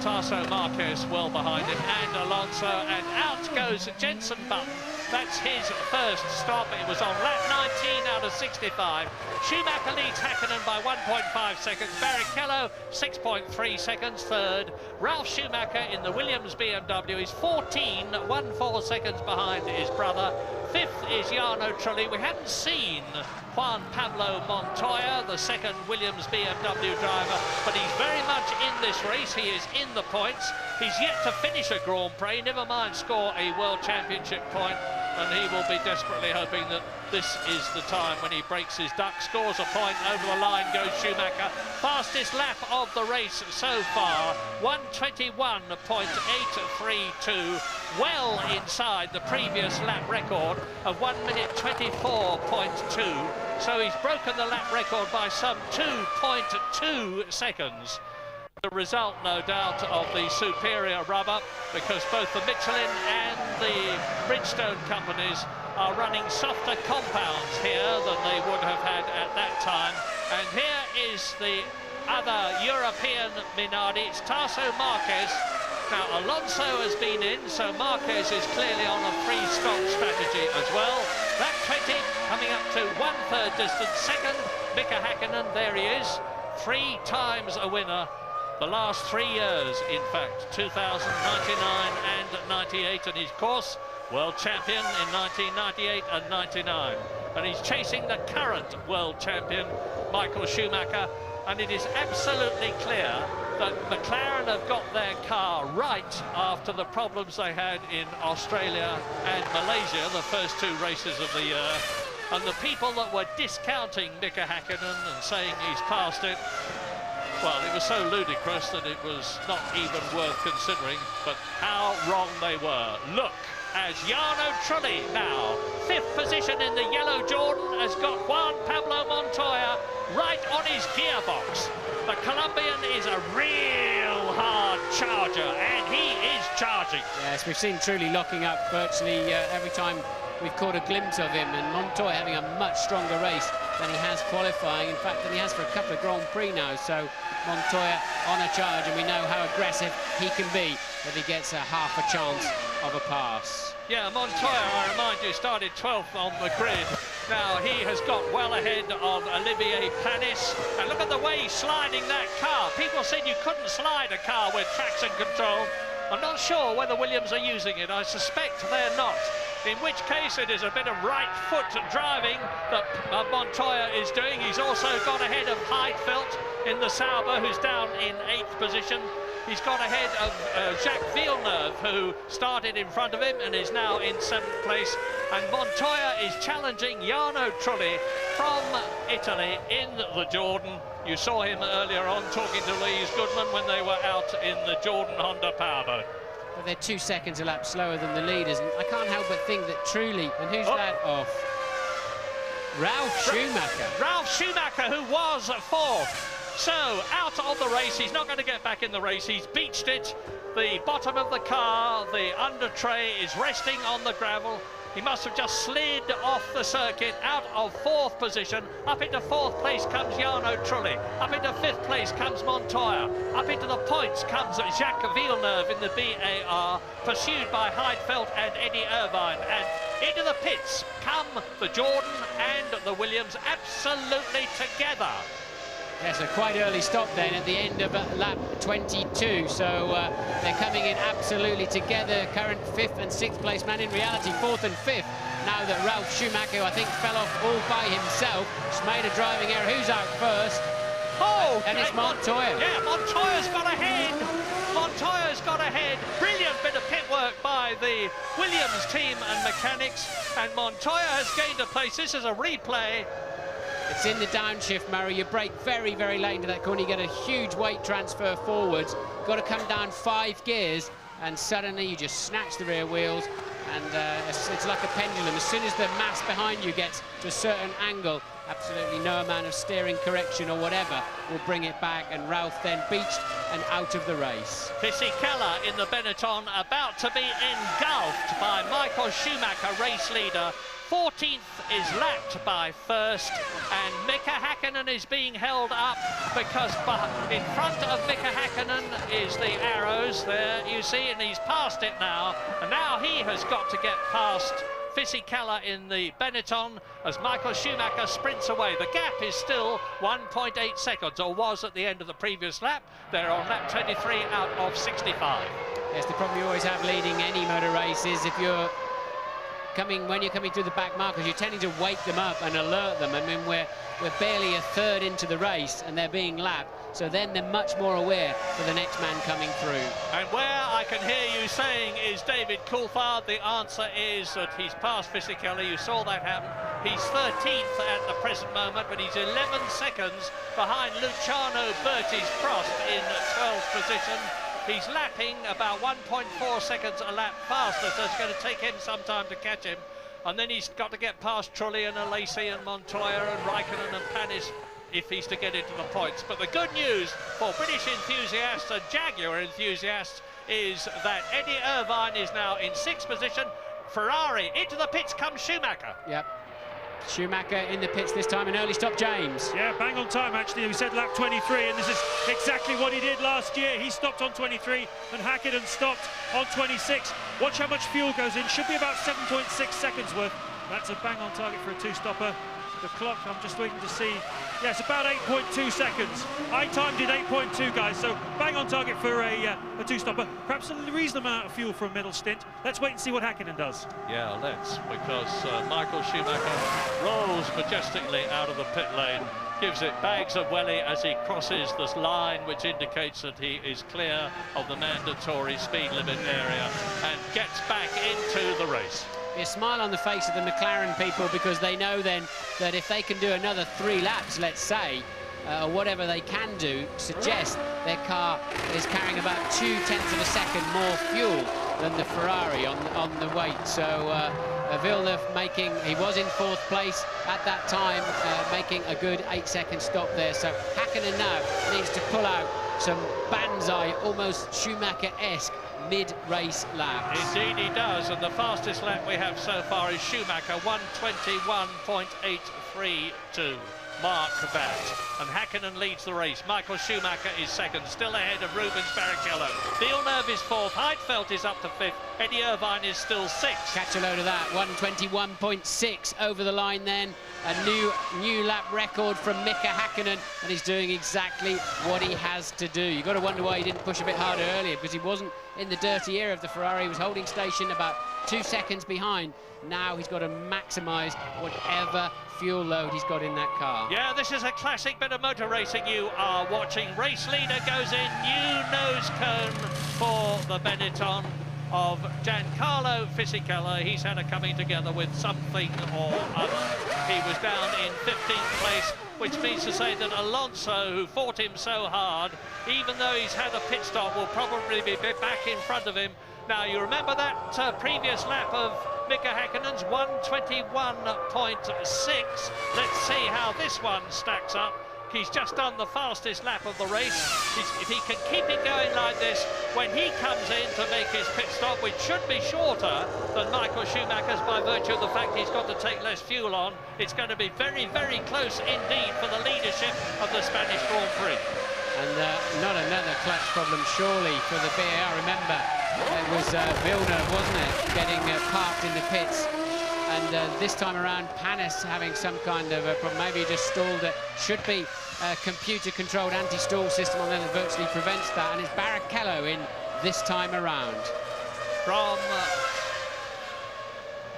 Tasso Marquez well behind him, and Alonso, and out goes Jenson Button. That's his first stop. It was on lap 19 out of 65. Schumacher leads Häkkinen by 1.5 seconds. Barrichello 6.3 seconds third. Ralf Schumacher in the Williams BMW is 14.14 seconds behind his brother. Fifth is Jarno Trulli. We haven't seen Juan Pablo Montoya, the second Williams BMW driver, but he's very much in this race. He is in the points. He's yet to finish a Grand Prix, never mind score a World Championship point, and he will be desperately hoping that this is the time when he breaks his duck, scores a point, over the line goes Schumacher. Fastest lap of the race so far, 1:21.832, well inside the previous lap record of 1:24.2. So he's broken the lap record by some 2.2 seconds. The result, no doubt, of the superior rubber, because both the Michelin and the Bridgestone companies are running softer compounds here than they would have had at that time. And here is the other European Minardi. It's Tasso Marquez. Now Alonso has been in, so Marquez is clearly on a 3-stop strategy as well. Lap 20 coming up to 1/3 distance. Second, Mika Häkkinen, there he is, 3 times a winner. The last 3 years, in fact, 2000, 99 and 98, and his course, world champion in 1998 and 99. And he's chasing the current world champion, Michael Schumacher, and it is absolutely clear that McLaren have got their car right after the problems they had in Australia and Malaysia, the first 2 races of the year. And the people that were discounting Mika Häkkinen and saying he's passed it, well, it was so ludicrous that it was not even worth considering, but how wrong they were. Look, as Jarno Trulli now, 5th position in the yellow Jordan, has got Juan Pablo Montoya right on his gearbox. The Colombian is a real hard charger, and he is charging. Yes, we've seen Trulli locking up virtually every time we've caught a glimpse of him, and Montoya having a much stronger race than he has qualifying, in fact, than he has for a couple of Grand Prix now. So Montoya on a charge, and we know how aggressive he can be if he gets a half a chance of a pass. Yeah, Montoya, I remind you, started 12th on the grid. Now he has got well ahead of Olivier Panis, and look at the way he's sliding that car. People said you couldn't slide a car with traction control. I'm not sure whether Williams are using it. I suspect they're not. In which case it is a bit of right foot driving that Montoya is doing. He's also got ahead of Heidfeld in the Sauber, who's down in 8th position. He's got ahead of Jacques Villeneuve, who started in front of him and is now in 7th place. And Montoya is challenging Jarno Trulli from Italy in the Jordan. You saw him earlier on talking to Louise Goodman when they were out in the Jordan Honda Powerboat. But they're 2 seconds a lap slower than the leaders, and I can't help but think that truly, and who's that off? Ralf Schumacher. Ralf Schumacher, who was 4th. So, out of the race, he's not going to get back in the race. He's beached it. The bottom of the car, the under tray is resting on the gravel. He must have just slid off the circuit out of 4th position. Up into 4th place comes Jarno Trulli. Up into 5th place comes Montoya. Up into the points comes Jacques Villeneuve in the BAR, pursued by Heidfeld and Eddie Irvine. And into the pits come the Jordan and the Williams absolutely together. Yes, a quite early stop then at the end of lap 22, so they're coming in absolutely together. Current 5th and 6th place man, in reality 4th and 5th, now that Ralf Schumacher, I think, fell off all by himself. Just made a driving error. Who's out first? Oh, and it's Montoya. Yeah, Montoya's got ahead. Montoya's got ahead. Brilliant bit of pit work by the Williams team and mechanics, and Montoya has gained a place. This is a replay. It's in the downshift, Murray. You brake very, very late into that corner. You get a huge weight transfer forwards. Got to come down 5 gears, and suddenly you just snatch the rear wheels, and it's like a pendulum. As soon as the mass behind you gets to a certain angle, absolutely no amount of steering correction or whatever will bring it back, and Ralf then beached and out of the race. Fisichella in the Benetton, about to be engulfed by Michael Schumacher, race leader. 14th is lapped by 1st, and Mika Häkkinen is being held up because in front of Mika Häkkinen is the arrows there, you see, and he's passed it now, and now he has got to get past Fisichella in the Benetton as Michael Schumacher sprints away. The gap is still 1.8 seconds, or was at the end of the previous lap. They're on lap 23 out of 65. Yes, the problem you always have leading any motor race is if you're when you're coming through the back markers, you're tending to wake them up and alert them. I mean, we're barely a third into the race and they're being lapped, so then they're much more aware for the next man coming through. And where I can hear you saying is David Coulthard, the answer is that he's passed Fisichella. You saw that happen. He's 13th at the present moment, but he's 11 seconds behind Luciano Bertis-Prost in 12th position. He's lapping about 1.4 seconds a lap faster, so it's going to take him some time to catch him. And then he's got to get past Trulli and Alesi and Montoya and Raikkonen and Panis if he's to get into the points. But the good news for British enthusiasts and Jaguar enthusiasts is that Eddie Irvine is now in 6th position. Ferrari, into the pits comes Schumacher. Yep. Schumacher in the pits this time, an early stop, James. Yeah, bang on time, actually. We said lap 23, and this is exactly what he did last year. He stopped on 23, and Häkkinen stopped on 26. Watch how much fuel goes in. Should be about 7.6 seconds worth. That's a bang on target for a two-stopper. The clock, I'm just waiting to see. Yeah, it's about 8.2 seconds. I timed it 8.2, guys, so bang on target for a two-stopper. Perhaps a reasonable amount of fuel for a middle stint. Let's wait and see what Häkkinen does. Yeah, let's, because Michael Schumacher rolls majestically out of the pit lane, gives it bags of welly as he crosses this line, which indicates that he is clear of the mandatory speed limit area, and gets back into the race. A smile on the face of the McLaren people, because they know then that if they can do another 3 laps, let's say, or whatever they can do, suggest their car is carrying about 0.2 of a second more fuel than the Ferrari on the weight. So Villeneuve he was in 4th place at that time, making a good 8-second stop there. So Häkkinen now needs to pull out some banzai, almost Schumacher-esque mid-race laps. Indeed he does, and the fastest lap we have so far is Schumacher, 1:21.832. Mark that. And Häkkinen leads the race. Michael Schumacher is 2nd, still ahead of Rubens Barrichello. Villeneuve is 4th, Heidfeld is up to 5th, Eddie Irvine is still 6th. Catch a load of that, 1:21.6 over the line then. A new lap record from Mika Häkkinen, and he's doing exactly what he has to do. You've got to wonder why he didn't push a bit harder earlier, because he wasn't in the dirty era of the Ferrari. He was holding station about 2 seconds behind. Now he's got to maximise whatever fuel load he's got in that car. Yeah, this is a classic bit of motor racing you are watching. Race leader goes in, new nose cone for the Benetton of Giancarlo Fisichella. He's had a coming together with something or other. he was down in 15th place, which means to say that Alonso, who fought him so hard, even though he's had a pit stop, will probably be back in front of him. Now, you remember that previous lap of Mika Häkkinen's 1:21.6. Let's see how this one stacks up. He's just done the fastest lap of the race. If he can keep it going like this, when he comes in to make his pit stop, which should be shorter than Michael Schumacher's by virtue of the fact he's got to take less fuel on, it's going to be very, very close indeed for the leadership of the Spanish Grand Prix. And not another clutch problem, surely, for the BAR. Remember, it was Villeneuve, wasn't it, getting parked in the pits. And this time around, Panis having some kind of a problem. Maybe he just stalled it. Should be a computer-controlled anti-stall system on there that virtually prevents that. And it's Barrichello in this time around. From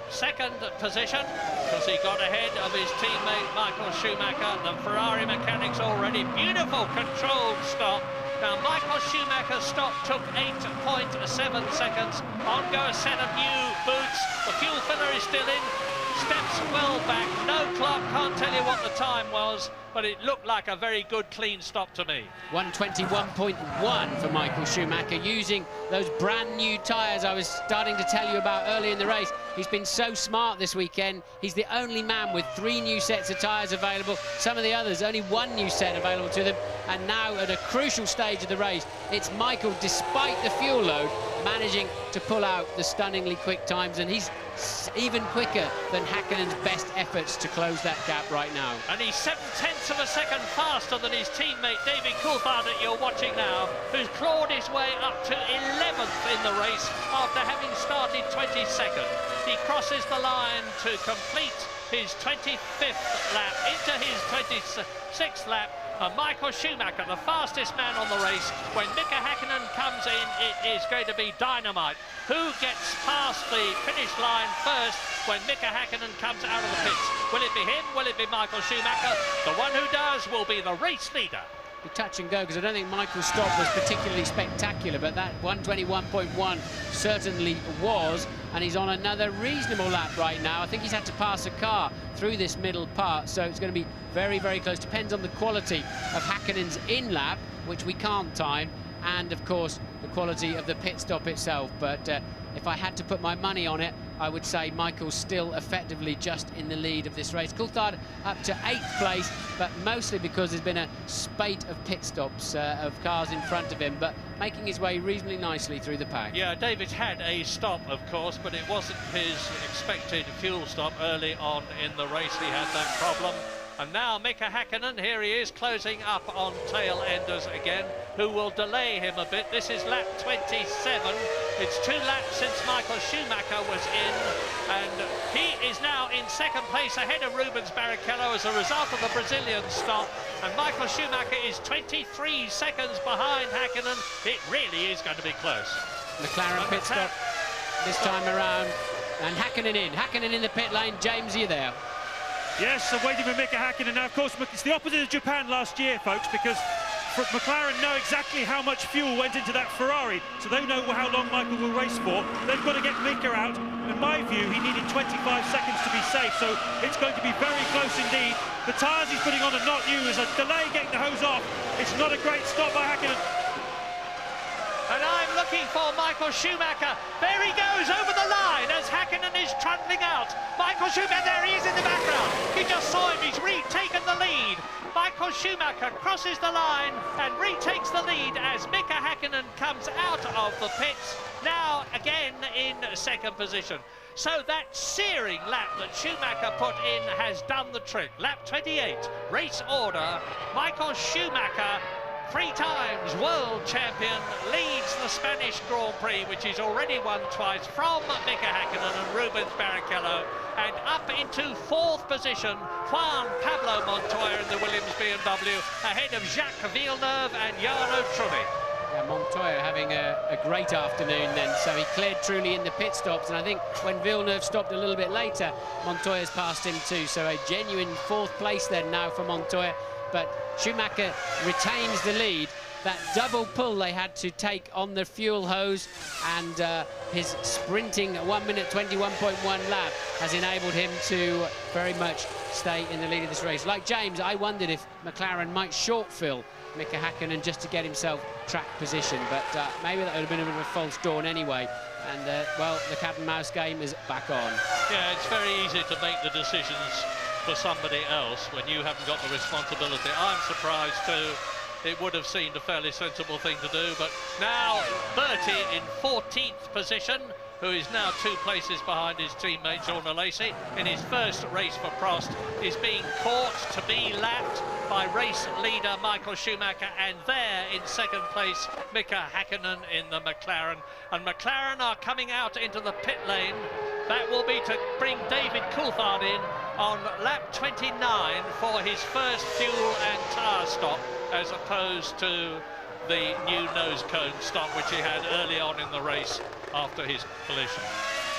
second position, because he got ahead of his teammate Michael Schumacher. The Ferrari mechanics already. Beautiful controlled stop. Now, Michael Schumacher's stop took 8.7 seconds. On go a set of new boots. The fuel filler is still in. Steps well back. No clock. Can't tell you what the time was, but it looked like a very good, clean stop to me. 1:21.1 for Michael Schumacher, using those brand new tyres I was starting to tell you about early in the race. He's been so smart this weekend. He's the only man with 3 new sets of tyres available. Some of the others, only 1 new set available to them. And now, at a crucial stage of the race, it's Michael, despite the fuel load, managing to pull out the stunningly quick times, and he's even quicker than Häkkinen's best efforts to close that gap right now. And he's 7/10 of a second faster than his teammate David Coulthard that you're watching now, who's clawed his way up to 11th in the race after having started 22nd. He crosses the line to complete his 25th lap into his 26th lap. And Michael Schumacher, the fastest man on the race. When Mika Häkkinen comes in, it is going to be dynamite. Who gets past the finish line first when Mika Häkkinen comes out of the pits? Will it be him? Will it be Michael Schumacher? The one who does will be the race leader. Be touch and go, because I don't think Michael's stop was particularly spectacular, but that 1:21.1 certainly was, and he's on another reasonable lap right now. I think he's had to pass a car through this middle part, so it's going to be very, very close. Depends on the quality of Häkkinen's in-lap, which we can't time, and of course the quality of the pit stop itself. But if I had to put my money on it, I would say Michael's still effectively just in the lead of this race. Coulthard up to 8th place, but mostly because there's been a spate of pit stops of cars in front of him, but making his way reasonably nicely through the pack. Yeah, David had a stop, of course, but it wasn't his expected fuel stop early on in the race. He had that problem. And now Mika Häkkinen, here he is, closing up on tail enders again, who will delay him a bit. This is lap 27. It's 2 laps since Michael Schumacher was in, and he is now in second place ahead of Rubens Barrichello as a result of the Brazilian stop. And Michael Schumacher is 23 seconds behind Häkkinen. It really is going to be close. McLaren pit stop this time around, and Häkkinen in the pit lane. James, are you there? Yes, I'm waiting for Mika Häkkinen. Now, of course, it's the opposite of Japan last year, folks, because McLaren know exactly how much fuel went into that Ferrari, so they know how long Michael will race for. They've got to get Mika out. In my view, he needed 25 seconds to be safe, so it's going to be very close indeed. The tyres he's putting on are not new. There's a delay getting the hose off. It's not a great stop by Häkkinen. And I'm looking for Michael Schumacher. There he goes over the line as Häkkinen is trundling out. Michael Schumacher, there he is in the background. You just saw him, he's retaken the lead. Michael Schumacher crosses the line and retakes the lead as Mika Häkkinen comes out of the pits. Now again in second position. So that searing lap that Schumacher put in has done the trick. Lap 28, race order. Michael Schumacher, 3 times world champion, leads the Spanish Grand Prix, which he's already won twice, from Mika Häkkinen and Rubens Barrichello. And up into 4th position, Juan Pablo Montoya in the Williams BMW, ahead of Jacques Villeneuve and Jarno Trulli. Yeah, Montoya having a great afternoon then, so he cleared Trulli in the pit stops, and I think when Villeneuve stopped a little bit later, Montoya's passed him too, so a genuine 4th place then now for Montoya. But Schumacher retains the lead. That double pull they had to take on the fuel hose, and his sprinting 1:21.1 lap has enabled him to very much stay in the lead of this race. Like James, I wondered if McLaren might short-fill Mika Häkkinen just to get himself track position, but maybe that would have been a bit of a false dawn anyway. And, well, the cat and mouse game is back on. Yeah, it's very easy to make the decisions for somebody else when you haven't got the responsibility. I'm surprised too. It would have seemed a fairly sensible thing to do, but now Bertie in 14th position, who is now 2 places behind his teammate Jean Lacey in his first race for Prost, is being caught to be lapped by race leader Michael Schumacher, and there in 2nd place Mika Häkkinen in the McLaren. And McLaren are coming out into the pit lane. That will be to bring David Coulthard in on lap 29 for his first fuel and tyre stop, as opposed to the new nose cone stop which he had early on in the race after his collision.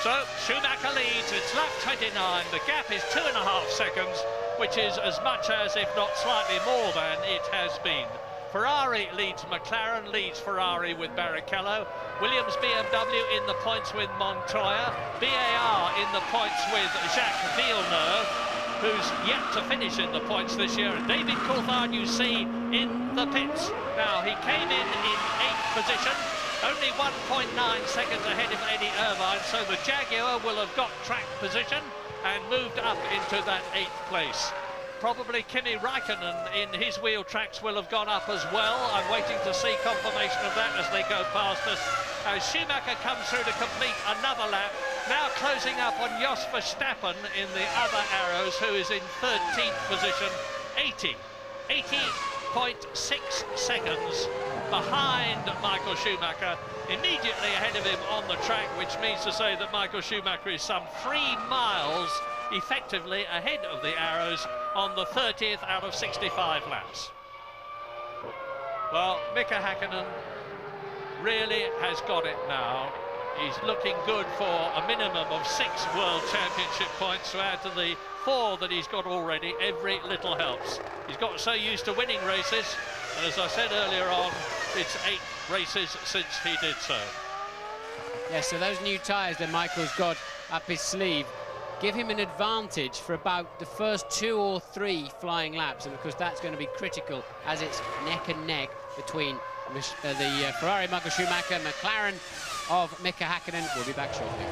So Schumacher leads, it's lap 29, the gap is 2.5 seconds, which is as much as, if not slightly more than, it has been. Ferrari leads McLaren, leads Ferrari with Barrichello, Williams BMW in the points with Montoya, BAR in the points with Jacques Villeneuve, who's yet to finish in the points this year, and David Coulthard you see in the pits. Now he came in 8th position, only 1.9 seconds ahead of Eddie Irvine, so the Jaguar will have got track position and moved up into that 8th place. Probably Kimi Räikkönen in his wheel tracks will have gone up as well. I'm waiting to see confirmation of that as they go past us. As Schumacher comes through to complete another lap, now closing up on Jos Verstappen in the other arrows, who is in 13th position, 80.6 seconds behind Michael Schumacher, immediately ahead of him on the track, which means to say that Michael Schumacher is some 3 miles effectively ahead of the arrows on the 30th out of 65 laps. Well, Mika Häkkinen really has got it now. He's looking good for a minimum of 6 World Championship points to add to the 4 that he's got already. Every little helps. He's got so used to winning races, and as I said earlier on, it's 8 races since he did so. Yeah, so those new tyres that Michael's got up his sleeve give him an advantage for about the first 2 or 3 flying laps, and of course that's going to be critical as it's neck and neck between the Ferrari Michael Schumacher, McLaren of Mika Häkkinen. We'll be back shortly.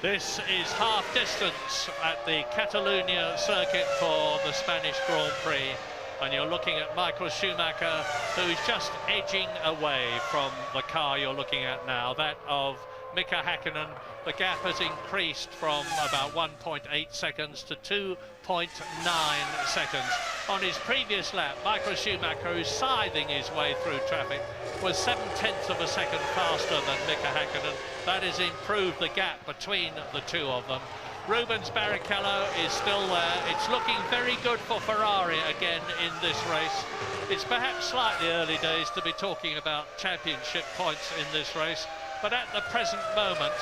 This is half distance at the Catalunya circuit for the Spanish Grand Prix. and you're looking at Michael Schumacher, who's just edging away from the car you're looking at now, that of Mika Häkkinen. The gap has increased from about 1.8 seconds to 2.9 seconds. On his previous lap, Michael Schumacher, who's scything his way through traffic, was 0.7 of a second faster than Mika Häkkinen. That has improved the gap between the two of them. Rubens Barrichello is still there. It's looking very good for Ferrari again in this race. It's perhaps slightly early days to be talking about championship points in this race, but at the present moment,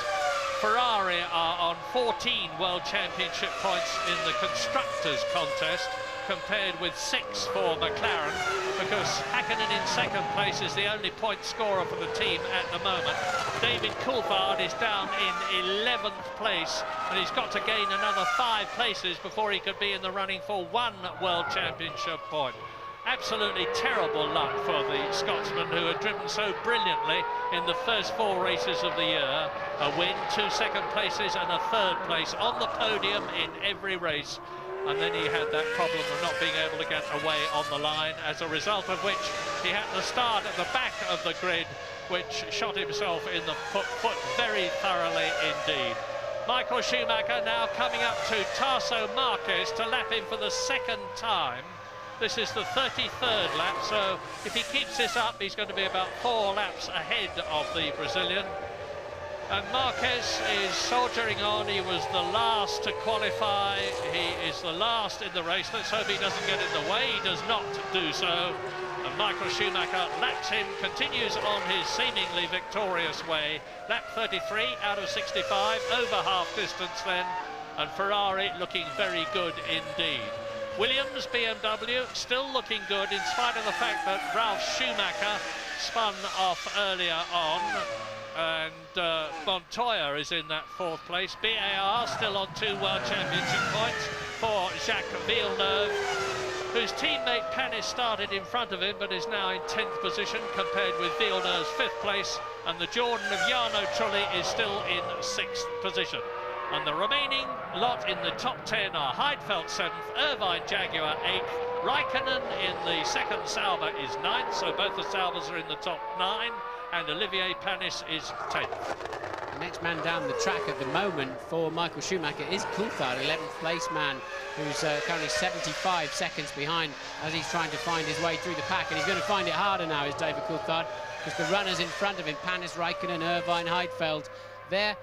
Ferrari are on 14 World Championship points in the Constructors' contest, compared with 6 for McLaren, because Häkkinen in second place is the only point scorer for the team at the moment. David Coulthard is down in 11th place, and he's got to gain another 5 places before he could be in the running for 1 World Championship point. Absolutely terrible luck for the Scotsman, who had driven so brilliantly in the first 4 races of the year. A win, 2 second places and a 3rd place on the podium in every race. And then he had that problem of not being able to get away on the line, as a result of which he had to start at the back of the grid, which shot himself in the foot very thoroughly indeed. Michael Schumacher now coming up to Tarso Marquez to lap him for the 2nd time. This is the 33rd lap, so if he keeps this up, he's going to be about 4 laps ahead of the Brazilian. And Marquez is soldiering on. He was the last to qualify. He is the last in the race. Let's hope he doesn't get in the way. He does not do so. And Michael Schumacher laps him, continues on his seemingly victorious way. Lap 33 out of 65, over half distance then. And Ferrari looking very good indeed. Williams BMW still looking good in spite of the fact that Ralf Schumacher spun off earlier on, and Montoya is in that 4th place. BAR still on 2 World Championship points for Jacques Villeneuve, whose teammate Panis started in front of him but is now in 10th position compared with Villeneuve's 5th place, and the Jordan of Jarno Trulli is still in 6th position. And the remaining lot in the top 10 are Heidfeld 7th, Irvine Jaguar 8th, Raikkonen in the 2nd Sauber is 9th, so both the Saubers are in the top 9, and Olivier Panis is 10th. The next man down the track at the moment for Michael Schumacher is Coulthard, 11th place man, who's currently 75 seconds behind as he's trying to find his way through the pack, and he's going to find it harder now, is David Coulthard, because the runners in front of him, Panis, Raikkonen, Irvine, Heidfeld, they're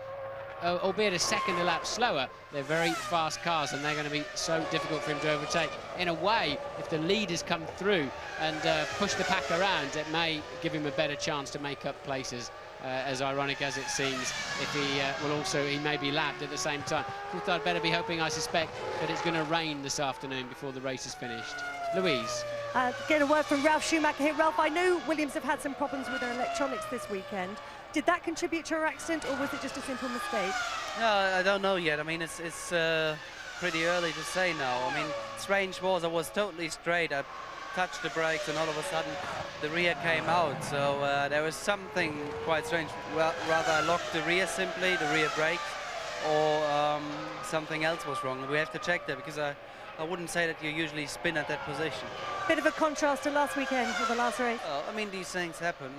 albeit a second a lap slower, they're very fast cars, and they're going to be so difficult for him to overtake. In a way, if the leaders come through and push the pack around, it may give him a better chance to make up places, as ironic as it seems, if he may be lapped at the same time. Coulthard better be hoping, I suspect, that it's going to rain this afternoon before the race is finished. Louise. Get a word from Ralf Schumacher here. Ralf, I know Williams have had some problems with their electronics this weekend. Did that contribute to her accident, or was it just a simple mistake? No, I don't know yet. I mean, it's pretty early to say now. I mean, strange was I was totally straight. I touched the brakes, and all of a sudden the rear came out. So there was something quite strange. Well, rather I locked the rear simply, the rear brakes, or something else was wrong. We have to check that, because I wouldn't say that you usually spin at that position. Bit of a contrast to last weekend for the last race. I mean, these things happen.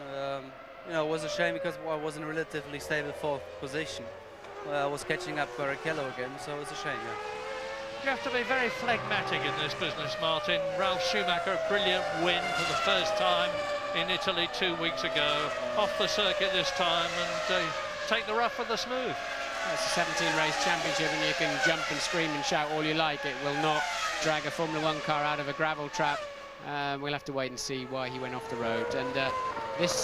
You know, it was a shame because I was in a relatively stable 4th position. I was catching up Barrichello again, so it was a shame, yeah. You have to be very phlegmatic in this business, Martin. Ralf Schumacher, a brilliant win for the first time in Italy 2 weeks ago. Off the circuit this time, and take the rough with the smooth. It's a 17-race championship, and you can jump and scream and shout all you like. It will not drag a Formula 1 car out of a gravel trap. We'll have to wait and see why he went off the road. And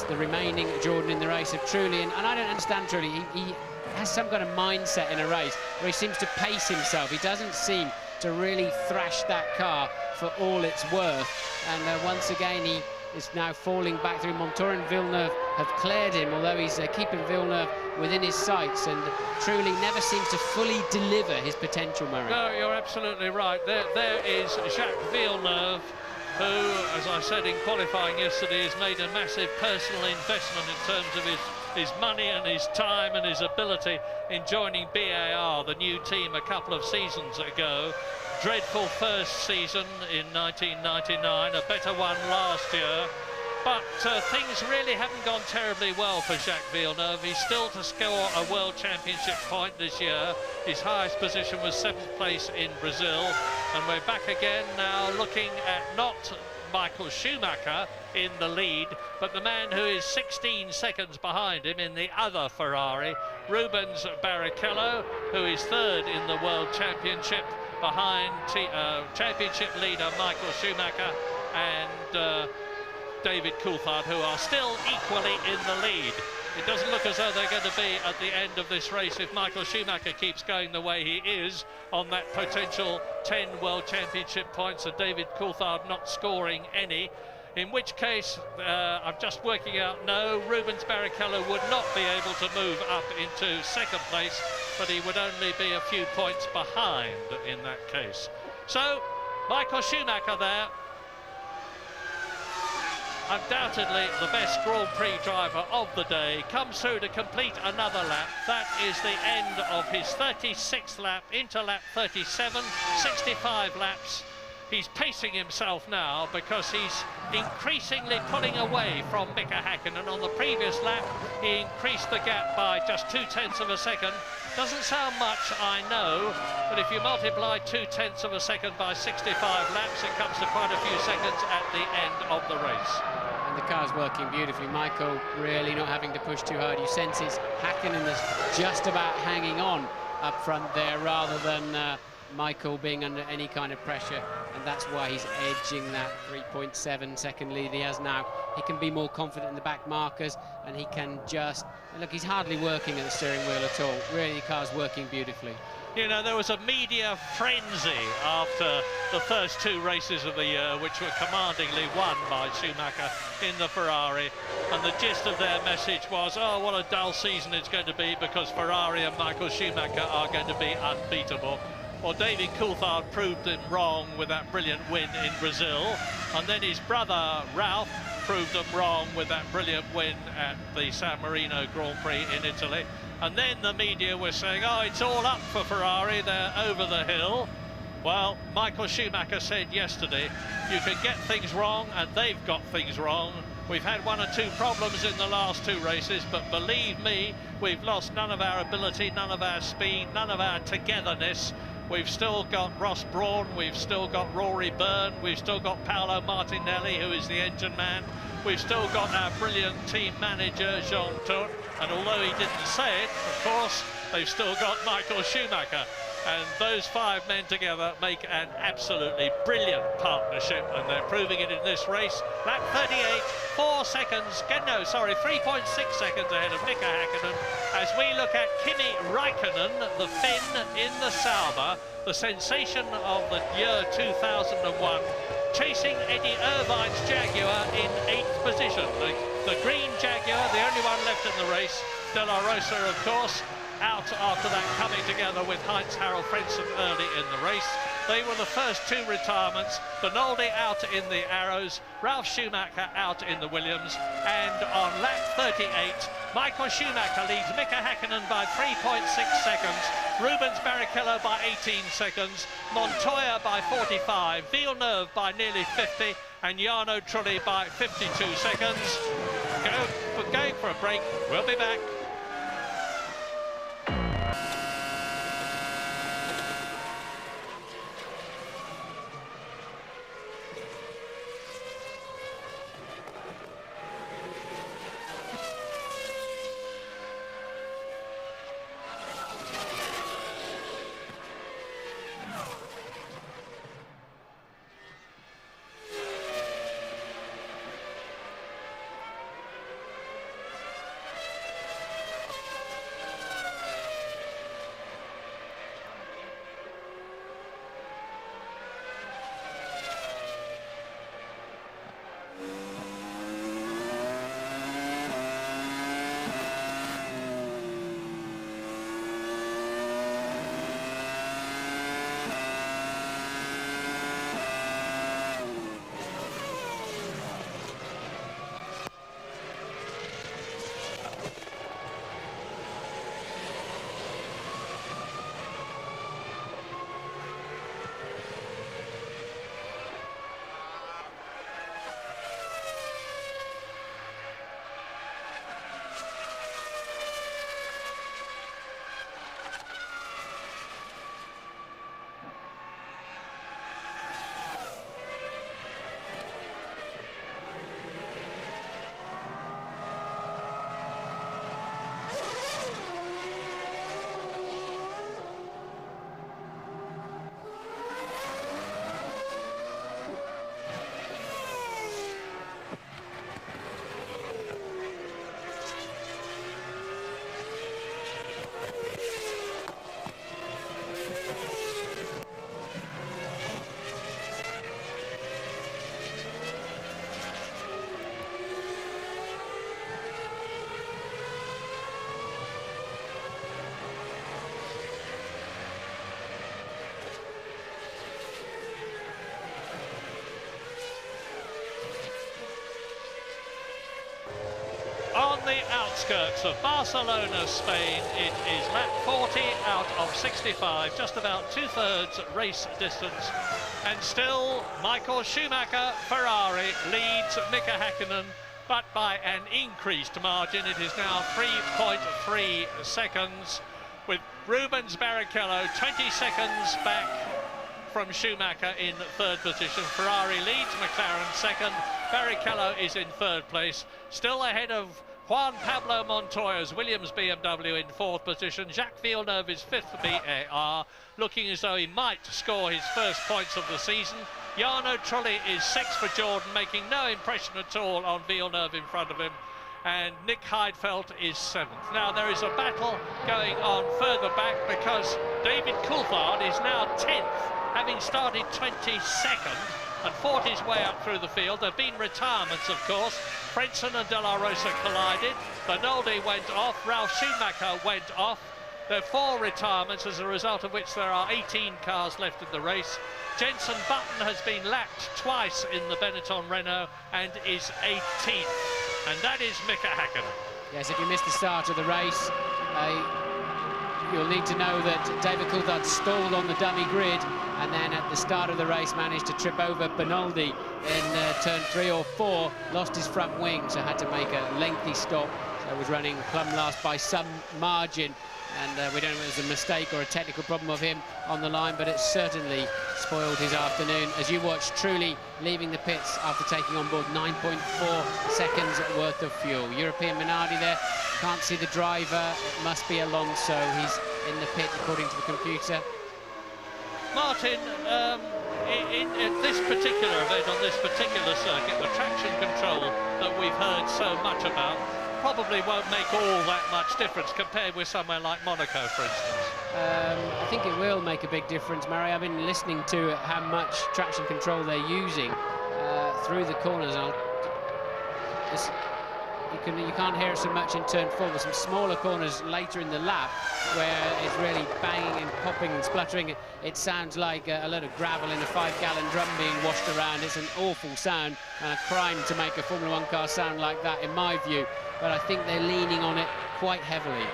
the remaining Jordan in the race of Trulli, and I don't understand Trulli. He has some kind of mindset in a race where he seems to pace himself. He doesn't seem to really thrash that car for all it's worth. And once again, he is now falling back through. Montoya and Villeneuve have cleared him, although he's keeping Villeneuve within his sights, and Trulli never seems to fully deliver his potential, Murray. No, you're absolutely right. There is Jacques Villeneuve, who, as I said in qualifying yesterday, has made a massive personal investment in terms of his money and his time and his ability in joining BAR, the new team, a couple of seasons ago. dreadful first season in 1999, a better one last year. But things really haven't gone terribly well for Jacques Villeneuve. He's still to score a World Championship point this year. His highest position was 7th place in Brazil. And we're back again now looking at not Michael Schumacher in the lead, but the man who is 16 seconds behind him in the other Ferrari, Rubens Barrichello, who is 3rd in the World Championship behind championship leader Michael Schumacher and David Coulthard, who are still equally in the lead. It doesn't look as though they're going to be at the end of this race if Michael Schumacher keeps going the way he is on that potential 10 World Championship points and David Coulthard not scoring any, in which case I'm just working out, no, Rubens Barrichello would not be able to move up into 2nd place, but he would only be a few points behind in that case. So Michael Schumacher there, undoubtedly the best Grand Prix driver of the day, comes through to complete another lap. That is the end of his 36th lap into lap 37, 65 laps. He's pacing himself now because he's increasingly pulling away from Mika Häkkinen. On the previous lap, he increased the gap by just 0.2 of a second. Doesn't sound much, I know, but if you multiply 0.2 of a second by 65 laps, it comes to quite a few seconds at the end of the race. And the car's working beautifully. Michael really not having to push too hard. You sense it's Häkkinen that's just about hanging on up front there rather than Michael being under any kind of pressure, and that's why he's edging that 3.7 second lead he has now. He can be more confident in the back markers, and he can just look, he's hardly working at the steering wheel at all. Really, the car's working beautifully. You know, there was a media frenzy after the first 2 races of the year, which were commandingly won by Schumacher in the Ferrari, and the gist of their message was, oh, what a dull season it's going to be because Ferrari and Michael Schumacher are going to be unbeatable. Well, David Coulthard proved him wrong with that brilliant win in Brazil, and then his brother Ralph proved them wrong with that brilliant win at the San Marino Grand Prix in Italy. And then the media was saying, oh, it's all up for Ferrari, they're over the hill. Well, Michael Schumacher said yesterday, you can get things wrong, and they've got things wrong. We've had 1 or 2 problems in the last 2 races, but believe me, we've lost none of our ability, none of our speed, none of our togetherness. We've still got Ross Brawn, we've still got Rory Byrne, we've still got Paolo Martinelli, who is the engine man. We've still got our brilliant team manager, Jean Todt, and although he didn't say it, of course, they've still got Michael Schumacher. And those 5 men together make an absolutely brilliant partnership, and they're proving it in this race. Lap 38, 4 seconds, 3.6 seconds ahead of Mika Häkkinen, as we look at Kimi Räikkönen, the Finn in the Sauber, the sensation of the year 2001, chasing Eddie Irvine's Jaguar in 8th position. The green Jaguar, the only one left in the race, De La Rosa, of course, out after that, coming together with Heinz-Harald Frentzen early in the race. They were the first 2 retirements. Benaldi out in the Arrows, Ralf Schumacher out in the Williams, and on lap 38, Michael Schumacher leads Mika Häkkinen by 3.6 seconds, Rubens Barrichello by 18 seconds, Montoya by 45, Villeneuve by nearly 50, and Jarno Trulli by 52 seconds. Going for a break, we'll be back. outskirts of Barcelona, Spain. It is lap 40 out of 65, just about 2/3 race distance. And still, Michael Schumacher, Ferrari, leads Mika Häkkinen, but by an increased margin. It is now 3.3 seconds, with Rubens Barrichello 20 seconds back from Schumacher in third position. Ferrari leads, McLaren second. Barrichello is in third place, still ahead of Juan Pablo Montoya's Williams BMW in fourth position. Jacques Villeneuve is fifth for BAR, looking as though he might score his first points of the season. Jarno Trulli is sixth for Jordan, making no impression at all on Villeneuve in front of him. And Nick Heidfeld is seventh. Now there is a battle going on further back, because David Coulthard is now 10th, having started 22nd and fought his way up through the field. There have been retirements, of course. Frentzen and De La Rosa collided. Bernoldi went off. Ralf Schumacher went off. There are 4 retirements, as a result of which there are 18 cars left in the race. Jenson Button has been lapped twice in the Benetton Renault and is 18th. And that is Mika Häkkinen. Yes, if you missed the start of the race, you'll need to know that David Coulthard stalled on the dummy grid, and then at the start of the race managed to trip over Bernoldi in turn 3 or 4, lost his front wing, so had to make a lengthy stop. So was running plumb last by some margin, and we don't know if it was a mistake or a technical problem of him on the line, but it certainly spoiled his afternoon. As you watch Trulli leaving the pits after taking on board 9.4 seconds worth of fuel. European Minardi there, can't see the driver, it must be Alonso, he's in the pit according to the computer. Martin, in this particular event, on this particular circuit, the traction control that we've heard so much about probably won't make all that much difference compared with somewhere like Monaco, for instance. I think it will make a big difference, Murray. I've been listening to how much traction control they're using through the corners. You can't hear it so much in turn 4. There's some smaller corners later in the lap where it's really banging and popping and spluttering. It sounds like a load of gravel in a 5-gallon drum being washed around. It's an awful sound and a crime to make a Formula 1 car sound like that, in my view. But I think they're leaning on it quite heavily.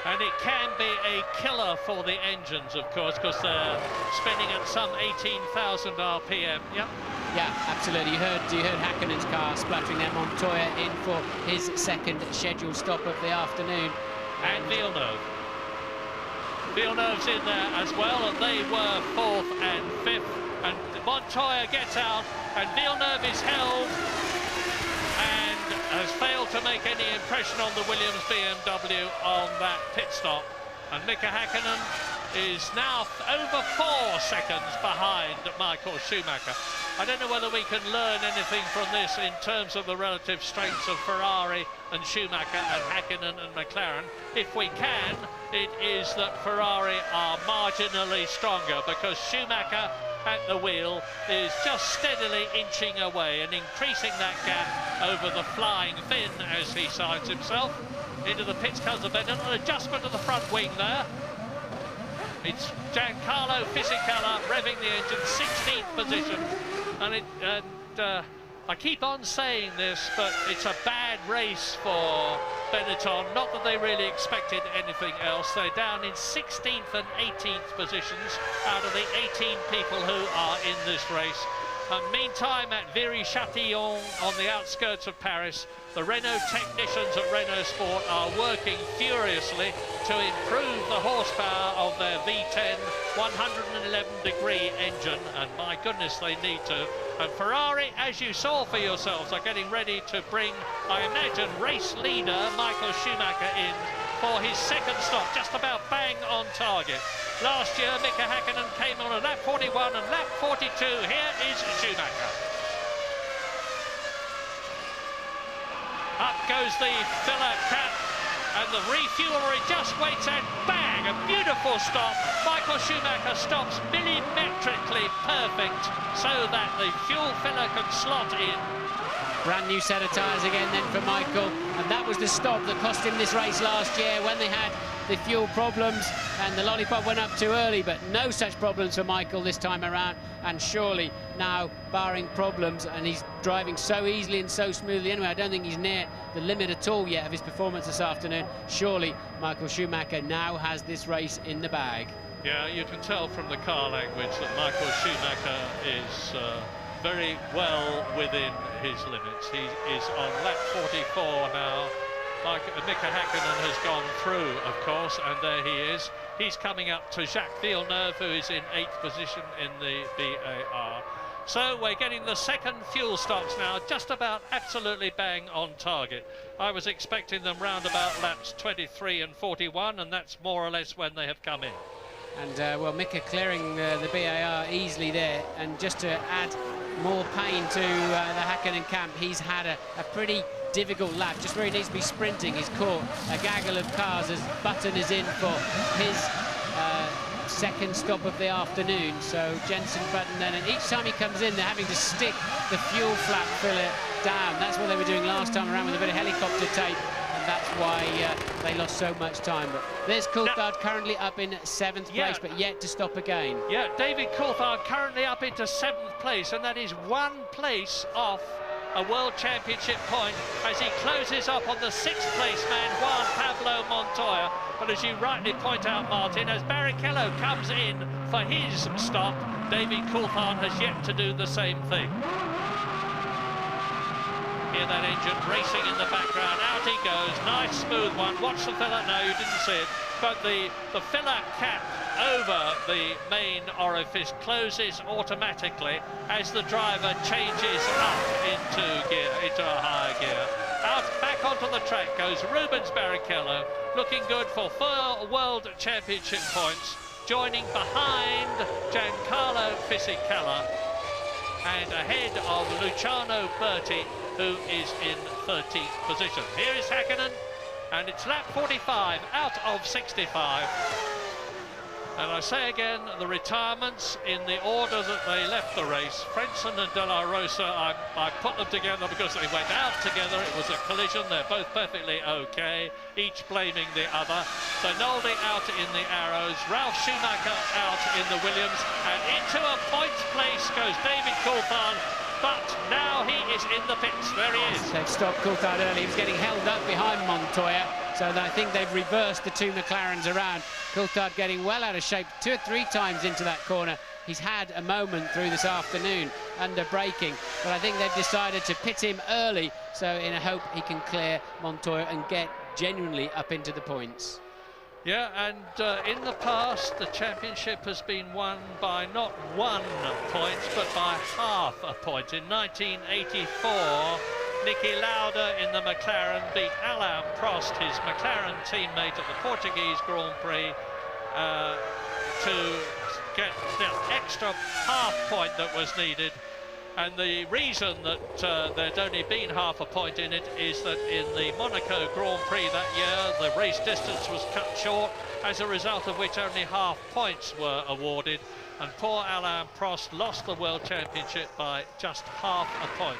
And it can be a killer for the engines, of course, because they're spinning at some 18,000 RPM. Yep. Yeah, absolutely. You heard Häkkinen's car splattering there. Montoya in for his second scheduled stop of the afternoon. And Villeneuve. Villeneuve's in there as well, and they were 4th and 5th. And Montoya gets out, and Villeneuve is held and has failed to make any impression on the Williams BMW on that pit stop. And Mika Häkkinen is now over 4 seconds behind Michael Schumacher. I don't know whether we can learn anything from this in terms of the relative strengths of Ferrari and Schumacher and Häkkinen and McLaren. If we can, it is that Ferrari are marginally stronger, because Schumacher at the wheel is just steadily inching away and increasing that gap over the flying Finn, as he signs himself. Into the pits comes the Bennett, an adjustment of the front wing there. It's Giancarlo Fisichella revving the engine, 16th position. And I keep on saying this, but it's a bad race for Benetton. Not that they really expected anything else. They're down in 16th and 18th positions out of the 18 people who are in this race. Meantime, at Viry-Châtillon, on the outskirts of Paris, the Renault technicians at Renault Sport are working furiously to improve the horsepower of their V10 111-degree engine, and my goodness, they need to. And Ferrari, as you saw for yourselves, are getting ready to bring, I imagine, race leader Michael Schumacher in for his second stop, just about bang on target. Last year, Mika Häkkinen came on at lap 41 and lap 42. Here is Schumacher. Up goes the filler cap, and the refueler just waits, and bang, a beautiful stop. Michael Schumacher stops millimetrically perfect so that the fuel filler can slot in. Brand new set of tyres again then for Michael, and that was the stop that cost him this race last year when they had the fuel problems and the lollipop went up too early, but no such problems for Michael this time around, and surely now, barring problems, and he's driving so easily and so smoothly anyway. I don't think he's near the limit at all yet of his performance this afternoon. Surely Michael Schumacher now has this race in the bag. Yeah, you can tell from the car language that Michael Schumacher is very well within his limits. He is on lap 44 now. Mika Häkkinen has gone through, of course, and there he is. He's coming up to Jacques Villeneuve, who is in 8th position in the BAR. So we're getting the second fuel stops now, just about absolutely bang on target. I was expecting them round about laps 23 and 41, and that's more or less when they have come in. And, well, Mika clearing the BAR easily there, and just to add more pain to the Häkkinen camp, he's had a pretty difficult lap, just where he needs to be sprinting. He's caught a gaggle of cars as Button is in for his second stop of the afternoon. So Jenson Button then, and each time he comes in, they're having to stick the fuel flap filler down. That's what they were doing last time around with a bit of helicopter tape, and that's why they lost so much time. But there's Coulthard currently up in 7th place, but yet to stop again. Yeah, David Coulthard currently up into 7th place, and that is 1 place off a World Championship point as he closes up on the 6th place man, Juan Pablo Montoya. But as you rightly point out, Martin, as Barrichello comes in for his stop, David Coulthard has yet to do the same thing. Hear that engine racing in the background. Out he goes. Nice, smooth one. Watch the filler. No, you didn't see it. But the filler cap over the main orifice closes automatically as the driver changes up into a higher gear. Out back onto the track goes Rubens Barrichello, looking good for 4 World Championship points, joining behind Giancarlo Fisichella and ahead of Luciano Berti, who is in 13th position. Here is Häkkinen, and it's lap 45 out of 65. And I say again, the retirements in the order that they left the race. Frentzen and De La Rosa, I put them together because they went out together. It was a collision. They're both perfectly okay, each blaming the other. So Nolde out in the Arrows, Ralf Schumacher out in the Williams, and into a points place goes David Coulthard. But now he is in the pits. There he is. They've stopped Coulthard early. He was getting held up behind Montoya. So I think they've reversed the 2 McLarens around. Coulthard getting well out of shape 2 or 3 times into that corner. He's had a moment through this afternoon under braking, but I think they've decided to pit him early, so in a hope he can clear Montoya and get genuinely up into the points. Yeah, and in the past, the championship has been won by not 1 point, but by half a point. In 1984, Niki Lauda in the McLaren beat Alain Prost, his McLaren teammate at the Portuguese Grand Prix, to get the extra half point that was needed. And the reason that there'd only been half a point in it is that in the Monaco Grand Prix that year, the race distance was cut short, as a result of which only half points were awarded. And poor Alain Prost lost the World Championship by just half a point.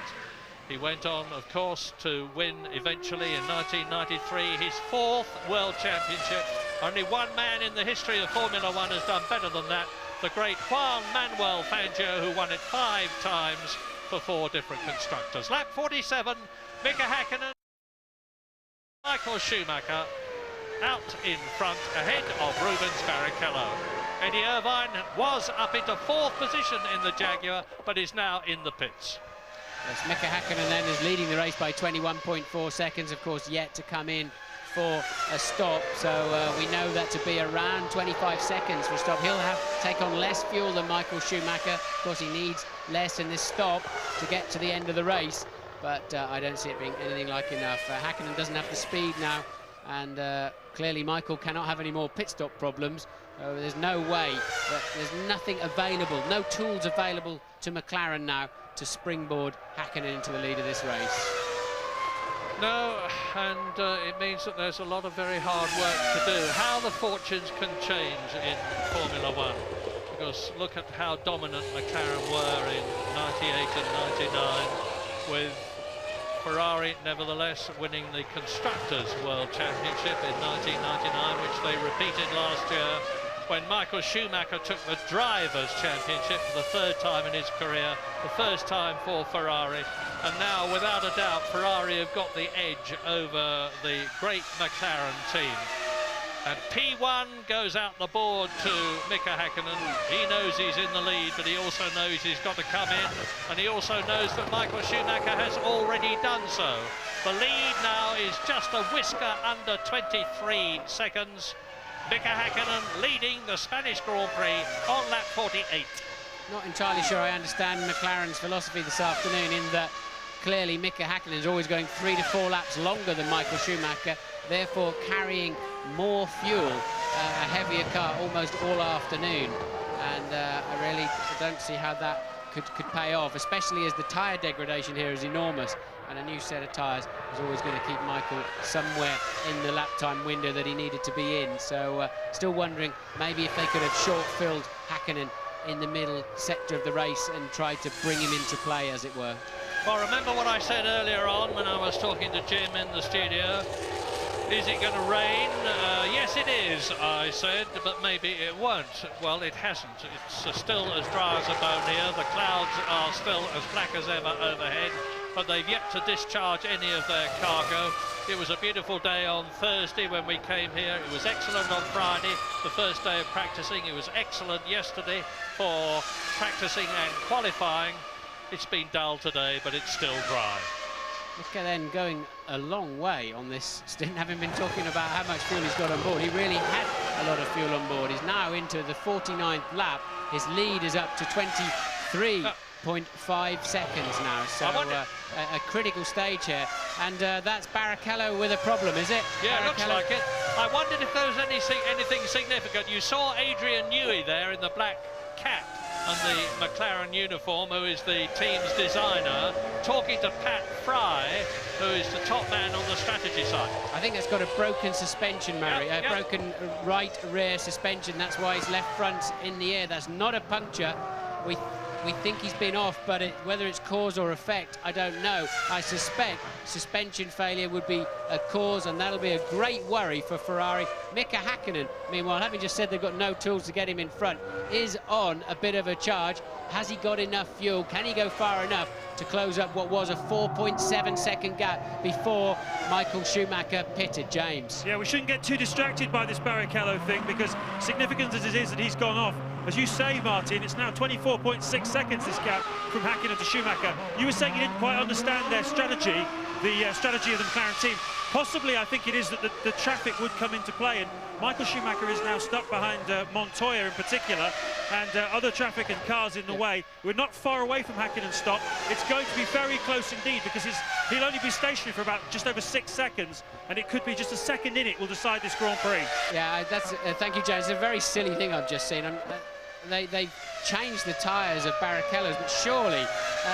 He went on, of course, to win eventually in 1993 his 4th World Championship. Only one man in the history of Formula One has done better than that. The great Juan Manuel Fangio, who won it 5 times for 4 different constructors. Lap 47, Mika Häkkinen, Michael Schumacher out in front ahead of Rubens Barrichello. Eddie Irvine was up into 4th position in the Jaguar, but is now in the pits. Yes, Mika Häkkinen then is leading the race by 21.4 seconds, of course, yet to come in for a stop, so we know that to be around 25 seconds for a stop. He'll have to take on less fuel than Michael Schumacher. Of course, he needs less in this stop to get to the end of the race, but I don't see it being anything like enough. Häkkinen doesn't have the speed now, and clearly Michael cannot have any more pit stop problems. There's no way, there's nothing available, no tools available to McLaren now to springboard Häkkinen into the lead of this race. No, and it means that there's a lot of very hard work to do. How the fortunes can change in Formula One, because look at how dominant McLaren were in 98 and 99, with Ferrari nevertheless winning the Constructors' World Championship in 1999, which they repeated last year. when Michael Schumacher took the Drivers' Championship for the 3rd time in his career, the 1st time for Ferrari, and now, without a doubt, Ferrari have got the edge over the great McLaren team. And P1 goes out the board to Mika Häkkinen. He knows he's in the lead, but he also knows he's got to come in, and he also knows that Michael Schumacher has already done so. The lead now is just a whisker under 23 seconds. Mika Häkkinen leading the Spanish Grand Prix on lap 48. Not entirely sure I understand McLaren's philosophy this afternoon, in that clearly Mika Häkkinen is always going 3 to 4 laps longer than Michael Schumacher, therefore carrying more fuel, a heavier car almost all afternoon. And I really don't see how that could pay off, especially as the tyre degradation here is enormous, and a new set of tyres is always going to keep Michael somewhere in the lap time window that he needed to be in. So still wondering maybe if they could have short-filled Häkkinen in the middle sector of the race and tried to bring him into play, as it were. Well, remember what I said earlier on when I was talking to Jim in the studio? Is it going to rain? Yes, it is, I said, but maybe it won't. Well, it hasn't. It's still as dry as a bone here. The clouds are still as black as ever overhead, but they've yet to discharge any of their cargo. It was a beautiful day on Thursday when we came here. It was excellent on Friday, the first day of practicing. It was excellent yesterday for practicing and qualifying. It's been dull today, but it's still dry. Mika then going a long way on this stint, having been talking about how much fuel he's got on board. He really had a lot of fuel on board. He's now into the 49th lap. His lead is up to 23.5 seconds now, so a critical stage here. And that's Barrichello with a problem, is it? Yeah, it looks like it. I wondered if there was anything significant. You saw Adrian Newey there in the black cap and the McLaren uniform, who is the team's designer, talking to Pat Fry, who is the top man on the strategy side. I think that's got a broken suspension, Mary, broken right rear suspension. That's why his left front's in the air. That's not a puncture. We think he's been off, but whether it's cause or effect, I don't know. I suspect suspension failure would be a cause, and that'll be a great worry for Ferrari. Mika Häkkinen, meanwhile, having just said they've got no tools to get him in front, is on a bit of a charge. Has he got enough fuel? Can he go far enough to close up what was a 4.7-second gap before Michael Schumacher pitted, James? Yeah, we shouldn't get too distracted by this Barrichello thing, because significant as it is that he's gone off, as you say, Martin, it's now 24.6 seconds, this gap from Häkkinen to Schumacher. You were saying you didn't quite understand their strategy, the strategy of the McLaren team. Possibly, I think it is that the traffic would come into play, and Michael Schumacher is now stuck behind Montoya in particular, and other traffic and cars in the way. We're not far away from Häkkinen's stop. It's going to be very close indeed, because he'll only be stationary for about just over 6 seconds, and it could be just a second in it will decide this Grand Prix. Yeah, that's thank you, James. It's a very silly thing I've just seen. They've changed the tyres of Barrichello's, but surely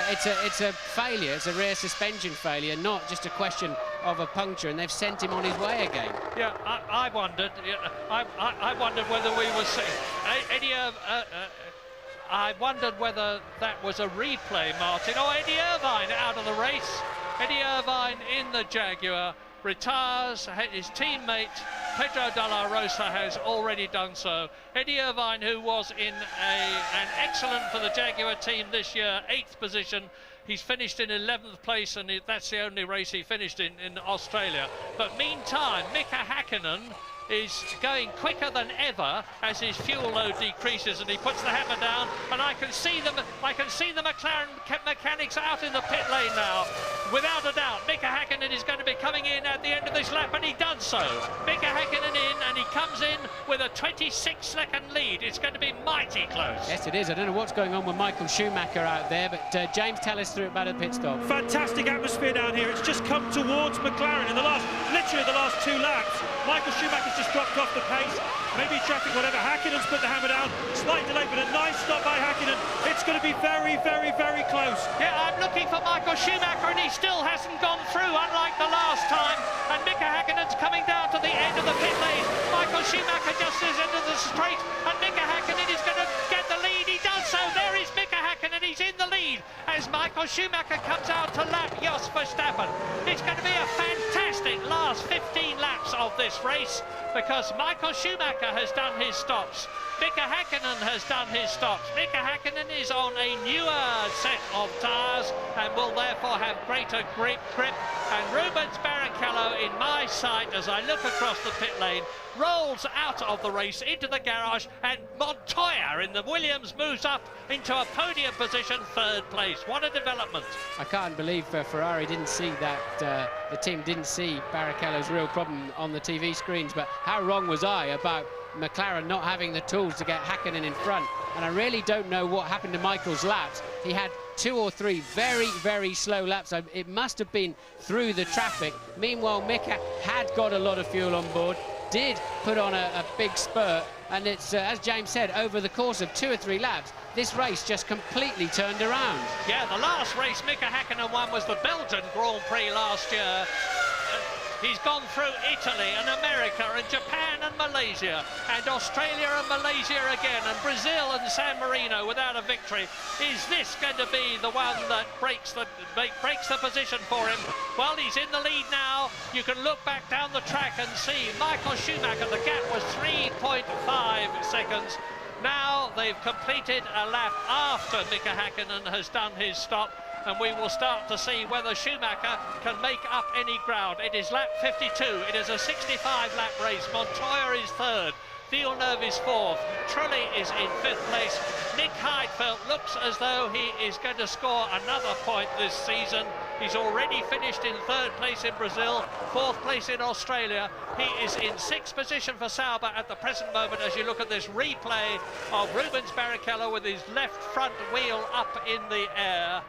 it's a failure. It's a rear suspension failure, not just a question of a puncture, and they've sent him on his way again. Yeah, I wondered. I wondered whether we were seeing Eddie. I wondered whether that was a replay, Martin. Oh, Eddie Irvine out of the race. Eddie Irvine in the Jaguar retires. His teammate Pedro Dalla Rosa has already done so. Eddie Irvine, who was in an excellent for the Jaguar team this year, 8th position. He's finished in 11th place, and that's the only race he finished in Australia. But meantime, Mika Häkkinen is going quicker than ever as his fuel load decreases, and he puts the hammer down, and I can see the McLaren mechanics out in the pit lane now. Without a doubt, Mika Häkkinen is going to be coming in at the end of this lap, and he does so. Mika Häkkinen in, and he comes in with a 26-second lead. It's going to be mighty close. Yes, it is. I don't know what's going on with Michael Schumacher out there, but James, tell us through about the pit stop. Fantastic atmosphere down here. It's just come towards McLaren in literally the last 2 laps. Michael Schumacher's just dropped off the pace. Maybe traffic, whatever. Häkkinen's put the hammer down. Slight delay, but a nice stop by Häkkinen. It's going to be very, very, very close. Yeah, I'm looking for Michael Schumacher, and he still hasn't gone through, unlike the last time. And Mika Häkkinen's coming down to the end of the pit lane. Michael Schumacher just is into the straight, and Mika Häkkinen is going to get the lead. He does so. There is Mika Häkkinen. He's in the lead as Michael Michael Schumacher comes out to lap Jos Verstappen. It's going to be a fantastic last 15 laps of this race because Michael Schumacher has done his stops. Mika Häkkinen has done his stops. Mika Häkkinen is on a newer set of tyres and will therefore have greater grip. And Rubens Barrichello in my sight as I look across the pit lane rolls out of the race into the garage, and Montoya in the Williams moves up into a podium position, 3rd place. What a development. I can't believe Ferrari didn't see that, the team didn't see Barrichello's real problem on the TV screens, but how wrong was I about McLaren not having the tools to get Häkkinen in front. And I really don't know what happened to Michael's laps. He had 2 or 3 very, very slow laps. It must have been through the traffic. Meanwhile, Mika had got a lot of fuel on board, did put on a big spurt, and it's, as James said, over the course of 2 or 3 laps, this race just completely turned around. Yeah, the last race Mika Häkkinen won was the Belgian Grand Prix last year. He's gone through Italy and America and Japan and Malaysia and Australia and Malaysia again and Brazil and San Marino without a victory. Is this going to be the one that breaks the position for him? Well, he's in the lead now. You can look back down the track and see Michael Schumacher. The gap was 3.5 seconds. Now they've completed a lap after Mika Häkkinen has done his stop, and we will start to see whether Schumacher can make up any ground. It is lap 52. It is a 65-lap race. Montoya is 3rd. Villeneuve is 4th. Trulli is in 5th place. Nick Heidfeld looks as though he is going to score another point this season. He's already finished in 3rd place in Brazil, 4th place in Australia. He is in 6th position for Sauber at the present moment as you look at this replay of Rubens Barrichello with his left front wheel up in the air.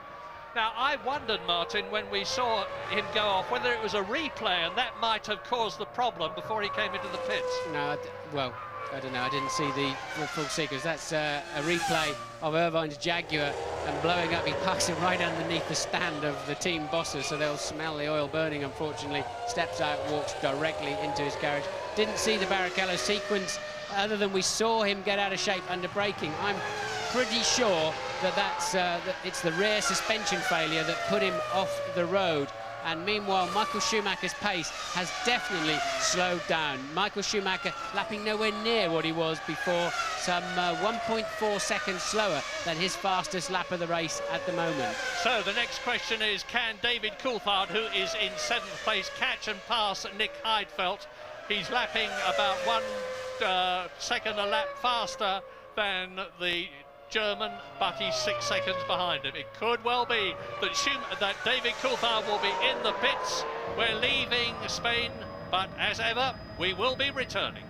Now, I wondered, Martin, when we saw him go off, whether it was a replay and that might have caused the problem before he came into the pits. No, well, I don't know. I didn't see the full sequence. That's a replay of Irvine's Jaguar and blowing up. He parks it right underneath the stand of the team bosses, so they'll smell the oil burning, unfortunately. Steps out, walks directly into his garage. Didn't see the Barrichello sequence, other than we saw him get out of shape under braking. I'm pretty sure that it's the rear suspension failure that put him off the road. And meanwhile, Michael Schumacher's pace has definitely slowed down. Michael Schumacher lapping nowhere near what he was before, some 1.4 seconds slower than his fastest lap of the race at the moment. So the next question is, can David Coulthard, who is in 7th place, catch and pass Nick Heidfeld? He's lapping about 1 second a lap faster than the German, but he's 6 seconds behind him. It could well be that David Coulthard will be in the pits. We're leaving Spain, but as ever, we will be returning.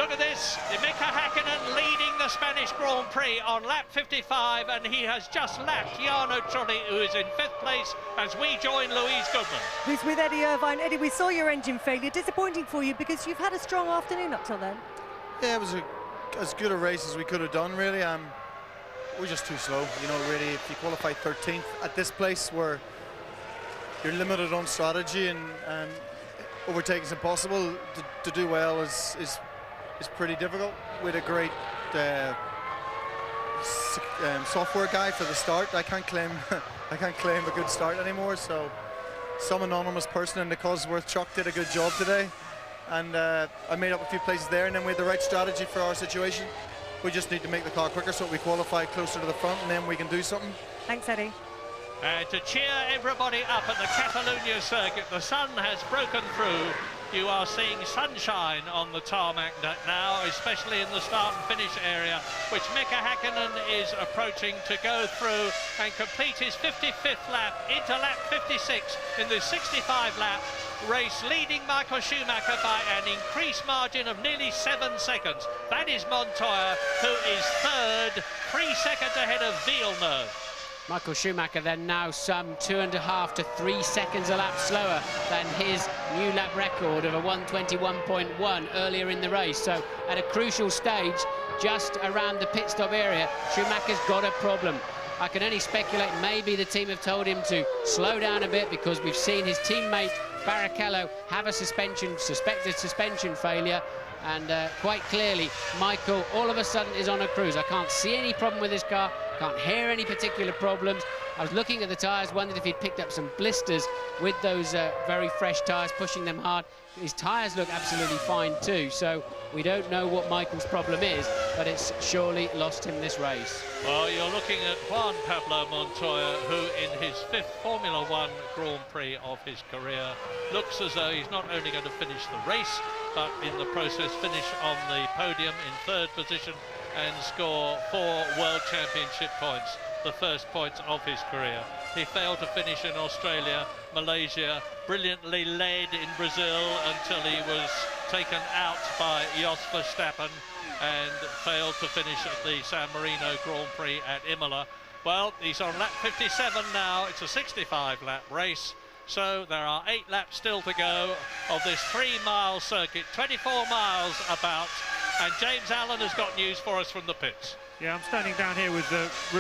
look at this. Mika Häkkinen leading the Spanish Grand Prix on lap 55, and he has just lapped Jarno Trulli, who is in 5th place, as we join Louise Goodman. Who's with Eddie Irvine. Eddie, we saw your engine failure. Disappointing for you because you've had a strong afternoon up till then. Yeah, it was as good a race as we could have done, really. We're just too slow, you know, really. If you qualify 13th at this place where you're limited on strategy and overtaking is impossible, to do well is pretty difficult. With a great software guy for the start, I can't claim a good start anymore. So some anonymous person in the Cosworth truck did a good job today, and I made up a few places there, and then we had the right strategy for our situation. We just need to make the car quicker so we qualify closer to the front, and then we can do something. Thanks, Eddie. And to cheer everybody up at the Catalunya circuit, the sun has broken through. You are seeing sunshine on the tarmac now, especially in the start and finish area, which Mika Häkkinen is approaching to go through and complete his 55th lap into lap 56 in the 65 lap race, leading Michael Schumacher by an increased margin of nearly 7 seconds. That is Montoya, who is 3rd, 3 seconds ahead of Villeneuve. Michael Schumacher then now some 2.5 to 3 seconds a lap slower than his new lap record of a 1:21.1 earlier in the race. So at a crucial stage, just around the pit stop area, Schumacher's got a problem. I can only speculate maybe the team have told him to slow down a bit because we've seen his teammate Barrichello have a suspected suspension failure. And quite clearly, Michael all of a sudden is on a cruise. I can't see any problem with his car, can't hear any particular problems. I was looking at the tyres, wondered if he'd picked up some blisters with those very fresh tyres, pushing them hard. His tyres look absolutely fine too, so we don't know what Michael's problem is, but it's surely lost him this race. Well, you're looking at Juan Pablo Montoya, who in his 5th Formula One Grand Prix of his career looks as though he's not only going to finish the race, but in the process finish on the podium in 3rd position and score 4 World Championship points, the first points of his career. He failed to finish in Australia, Malaysia, brilliantly led in Brazil until he was taken out by Jos Verstappen, and failed to finish at the San Marino Grand Prix at Imola. Well, he's on lap 57 now. It's a 65 lap race, so there are 8 laps still to go of this 3-mile circuit, 24 miles about, and James Allen has got news for us from the pits. Yeah, I'm standing down here with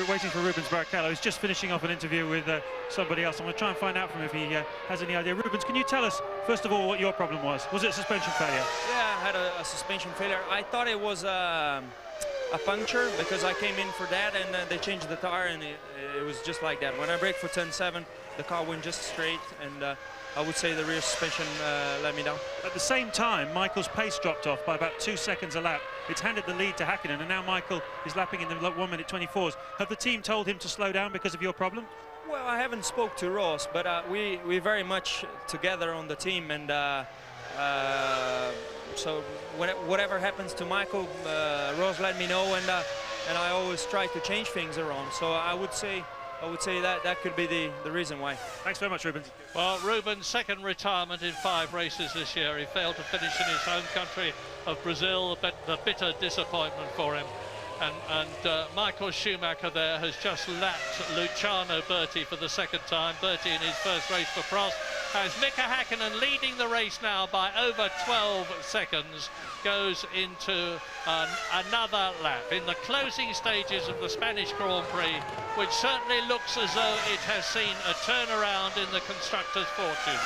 waiting for Rubens Barrichello. He's just finishing off an interview with somebody else. I'm going to try and find out from him if he has any idea. Rubens, can you tell us, first of all, what your problem was? Was it suspension failure? Yeah, I had a suspension failure. I thought it was a puncture because I came in for that, and they changed the tire, and it was just like that. When I braked for 10.7, the car went just straight, and I would say the rear suspension let me down. At the same time, Michael's pace dropped off by about 2 seconds a lap. It's handed the lead to Häkkinen, and now Michael is lapping in the 1:24s. Have the team told him to slow down because of your problem? Well, I haven't spoke to Ross, but we're very much together on the team, and so whatever happens to Michael, Ross let me know, and I always try to change things around. So I would say that could be the reason why. Thanks very much, Rubens. Well, Rubens' 2nd retirement in 5 races this year. He failed to finish in his home country of Brazil, but the bitter disappointment for him. And Michael Schumacher there has just lapped Luciano Berti for the 2nd time. Berti in his first race for Prost has Mika Häkkinen leading the race now by over 12 seconds. Goes into another lap in the closing stages of the Spanish Grand Prix, which certainly looks as though it has seen a turnaround in the constructors' fortune.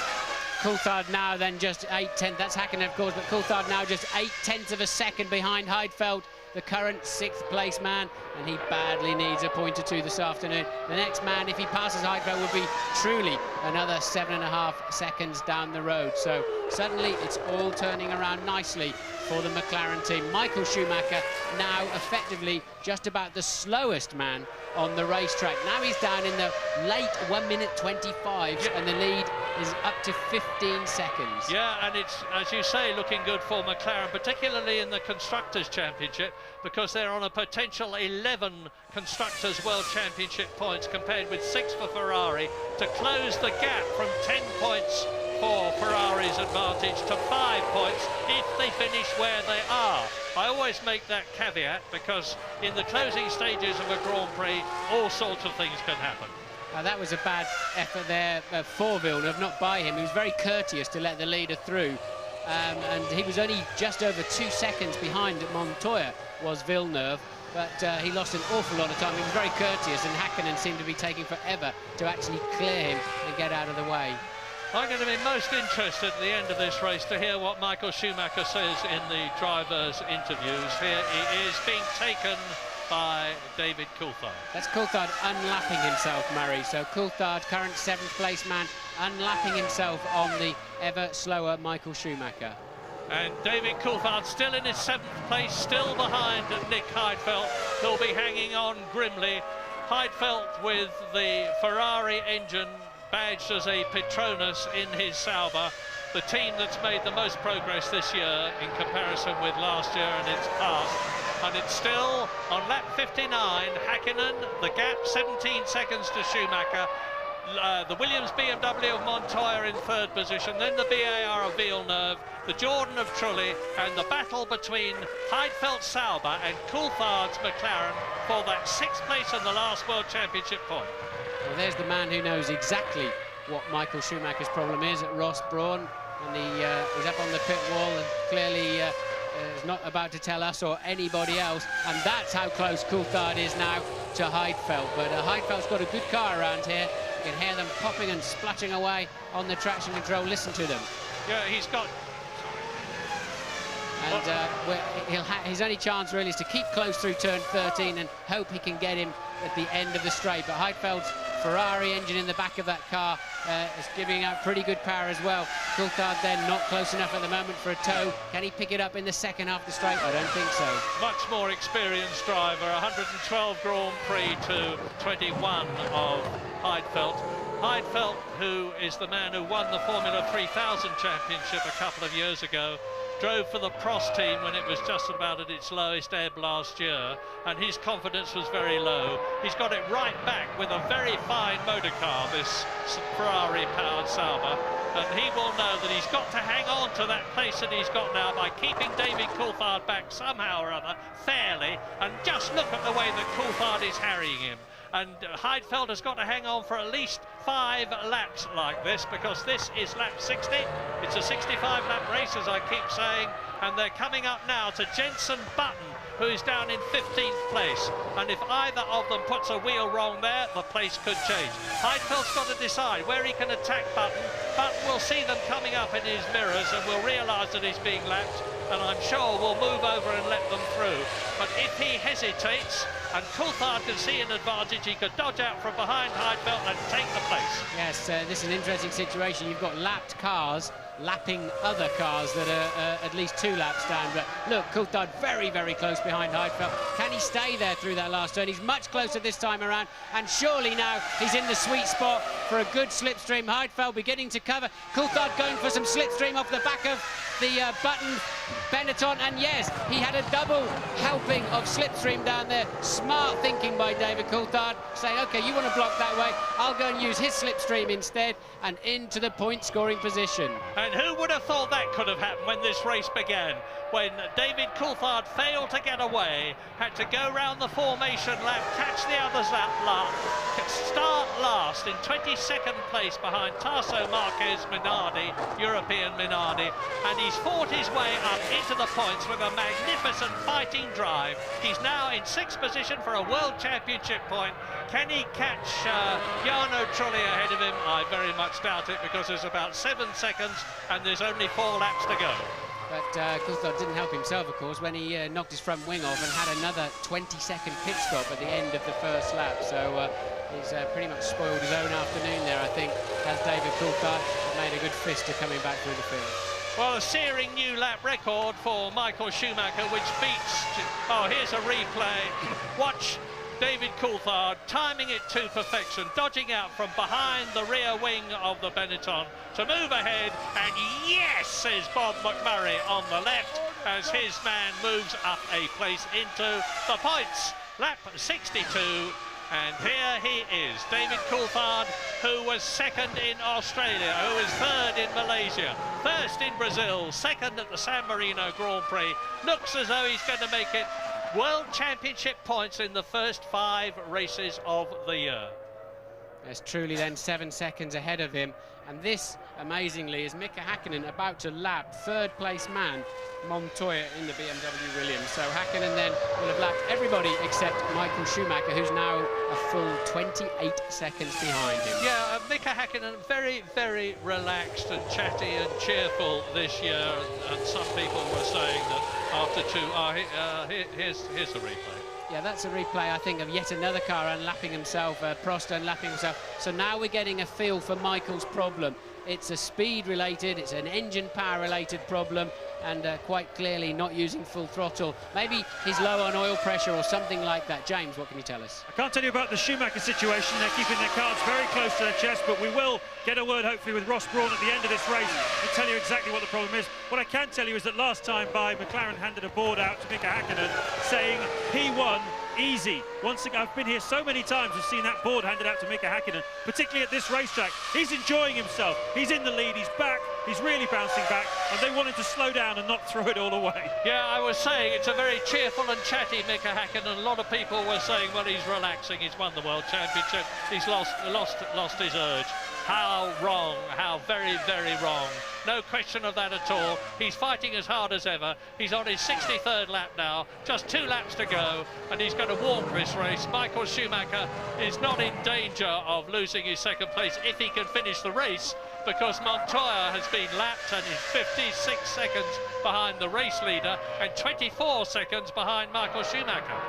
Coulthard now then just 8/10, that's Häkkinen of course, but Coulthard now just 0.8 of a second behind Heidfeld, the current 6th place man, and he badly needs a point or two this afternoon. The next man, if he passes Heidfeld, would be truly another 7.5 seconds down the road. So suddenly it's all turning around nicely for the McLaren team. Michael Schumacher now effectively just about the slowest man on the racetrack. Now he's down in the late 1:25, and the lead is up to 15 seconds. Yeah, and it's, as you say, looking good for McLaren, particularly in the Constructors' Championship, because they're on a potential 11 Constructors' World Championship points compared with 6 for Ferrari, to close the gap from 10 points for Ferrari's advantage to 5 points if they finish where they are. I always make that caveat because in the closing stages of a Grand Prix, all sorts of things can happen. That was a bad effort there for Villeneuve, not by him. He was very courteous to let the leader through. And he was only just over 2 seconds behind Montoya, was Villeneuve. But he lost an awful lot of time. He was very courteous, and Häkkinen seemed to be taking forever to actually clear him and get out of the way. I'm going to be most interested at the end of this race to hear what Michael Schumacher says in the drivers' interviews. Here he is being taken by David Coulthard. That's Coulthard unlapping himself, Murray. So Coulthard, current 7th place man, unlapping himself on the ever slower Michael Schumacher. And David Coulthard still in his 7th place, still behind Nick Heidfeld, who'll be hanging on grimly. Heidfeld with the Ferrari engine badged as a Petronas in his Sauber, the team that's made the most progress this year in comparison with last year and its past. And it's still on lap 59, Häkkinen, the gap 17 seconds to Schumacher. The Williams BMW of Montoya in 3rd position, then the BAR of Villeneuve, the Jordan of Trulli, and the battle between Heidfeld's Sauber and Coulthard's McLaren for that 6th place and the last World Championship point. Well, there's the man who knows exactly what Michael Schumacher's problem is at Ross Brawn, and he's up on the pit wall and clearly is not about to tell us or anybody else, and that's how close Coulthard is now to Heidfeld. But Heidfeld's got a good car around here. You can hear them popping and splashing away on the traction control. Listen to them. Yeah, he's got... And his only chance really is to keep close through turn 13 and hope he can get him at the end of the straight. But Heidfeld's Ferrari engine in the back of that car is giving out pretty good power as well. Coulthard then not close enough at the moment for a tow. Can he pick it up in the second half of the straight? I don't think so. Much more experienced driver, 112 Grand Prix to 21 of Heidfeld. Heidfeld, who is the man who won the Formula 3000 championship a couple of years ago, drove for the Prost team when it was just about at its lowest ebb last year, and his confidence was very low. He's got it right back with a very fine motor car, this Ferrari-powered Sauber, and he will know that he's got to hang on to that place that he's got now by keeping David Coulthard back somehow or other, fairly, and just look at the way that Coulthard is harrying him. And Heidfeld has got to hang on for at least 5 laps like this, because this is lap 60. It's a 65-lap race, as I keep saying, and they're coming up now to Jenson Button, who is down in 15th place. And if either of them puts a wheel wrong there, the place could change. Heidfeld's got to decide where he can attack Button. Button will see them coming up in his mirrors and will realise that he's being lapped, and I'm sure will move over and let them through. But if he hesitates, and Coulthard can see an advantage, he could dodge out from behind Heidfeld and take the place. Yes, this is an interesting situation. You've got lapped cars lapping other cars that are at least 2 laps down. But look, Coulthard very, very close behind Heidfeld. Can he stay there through that last turn? He's much closer this time around, and surely now he's in the sweet spot for a good slipstream. Heidfeld beginning to cover. Coulthard going for some slipstream off the back of the Button Benetton, and yes, he had a double helping of slipstream down there. Smart thinking by David Coulthard, saying, OK, you want to block that way, I'll go and use his slipstream instead, and into the point-scoring position. And who would have thought that could have happened when this race began? When David Coulthard failed to get away, had to go round the formation lap, catch the others lap, start last in 22nd place behind Tasso Marquez Minardi, European Minardi, and he's fought his way up into the points with a magnificent fighting drive. He's now in 6th position for a World Championship point. Can he catch Jarno Trulli ahead of him? I very much doubt it, because there's about 7 seconds and there's only 4 laps to go. But Coulthard didn't help himself, of course, when he knocked his front wing off and had another 20-second pit stop at the end of the first lap. So he's pretty much spoiled his own afternoon there, I think, as David Coulthard made a good fist of coming back through the field. Well, a searing new lap record for Michael Schumacher, which beats... Oh, here's a replay. Watch David Coulthard timing it to perfection, dodging out from behind the rear wing of the Benetton to move ahead, and yes, says Bob McMurray on the left, as his man moves up a place into the points. Lap 62, And here he is, David Coulthard, who was second in Australia, who is third in Malaysia, first in Brazil, second at the San Marino Grand Prix. Looks as though he's going to make it World Championship points in the first 5 races of the year. There's truly then 7 seconds ahead of him. And this, amazingly, is Mika Häkkinen about to lap third-place man Montoya in the BMW Williams. So Häkkinen then will have lapped everybody except Michael Schumacher, who's now a full 28 seconds behind him. Yeah, Mika Häkkinen very, very relaxed and chatty and cheerful this year. And some people were saying that after 2... here's the replay. Yeah, that's a replay, I think, of yet another car unlapping himself, Prost unlapping himself. So now we're getting a feel for Michael's problem. It's a speed-related, it's an engine power-related problem, and quite clearly not using full throttle. Maybe he's low on oil pressure or something like that. James, what can you tell us? I can't tell you about the Schumacher situation. They're keeping their cards very close to their chest, but we will get a word, hopefully, with Ross Brawn at the end of this race and tell you exactly what the problem is. What I can tell you is that last time McLaren handed a board out to Mika Häkkinen saying he won easy. Once again, I've been here so many times and seen that board handed out to Mika Häkkinen, particularly at this racetrack. He's enjoying himself. He's in the lead, he's back, he's really bouncing back, and they want him to slow down and not throw it all away. Yeah, I was saying it's a very cheerful and chatty Mika Häkkinen. A lot of people were saying, well, he's relaxing, he's won the World Championship, he's lost his urge. How wrong, how very, very wrong. No question of that at all. He's fighting as hard as ever. He's on his 63rd lap now, just 2 laps to go, and he's going to walk this race. Michael Schumacher is not in danger of losing his second place if he can finish the race, because Montoya has been lapped and is 56 seconds behind the race leader and 24 seconds behind Michael Schumacher.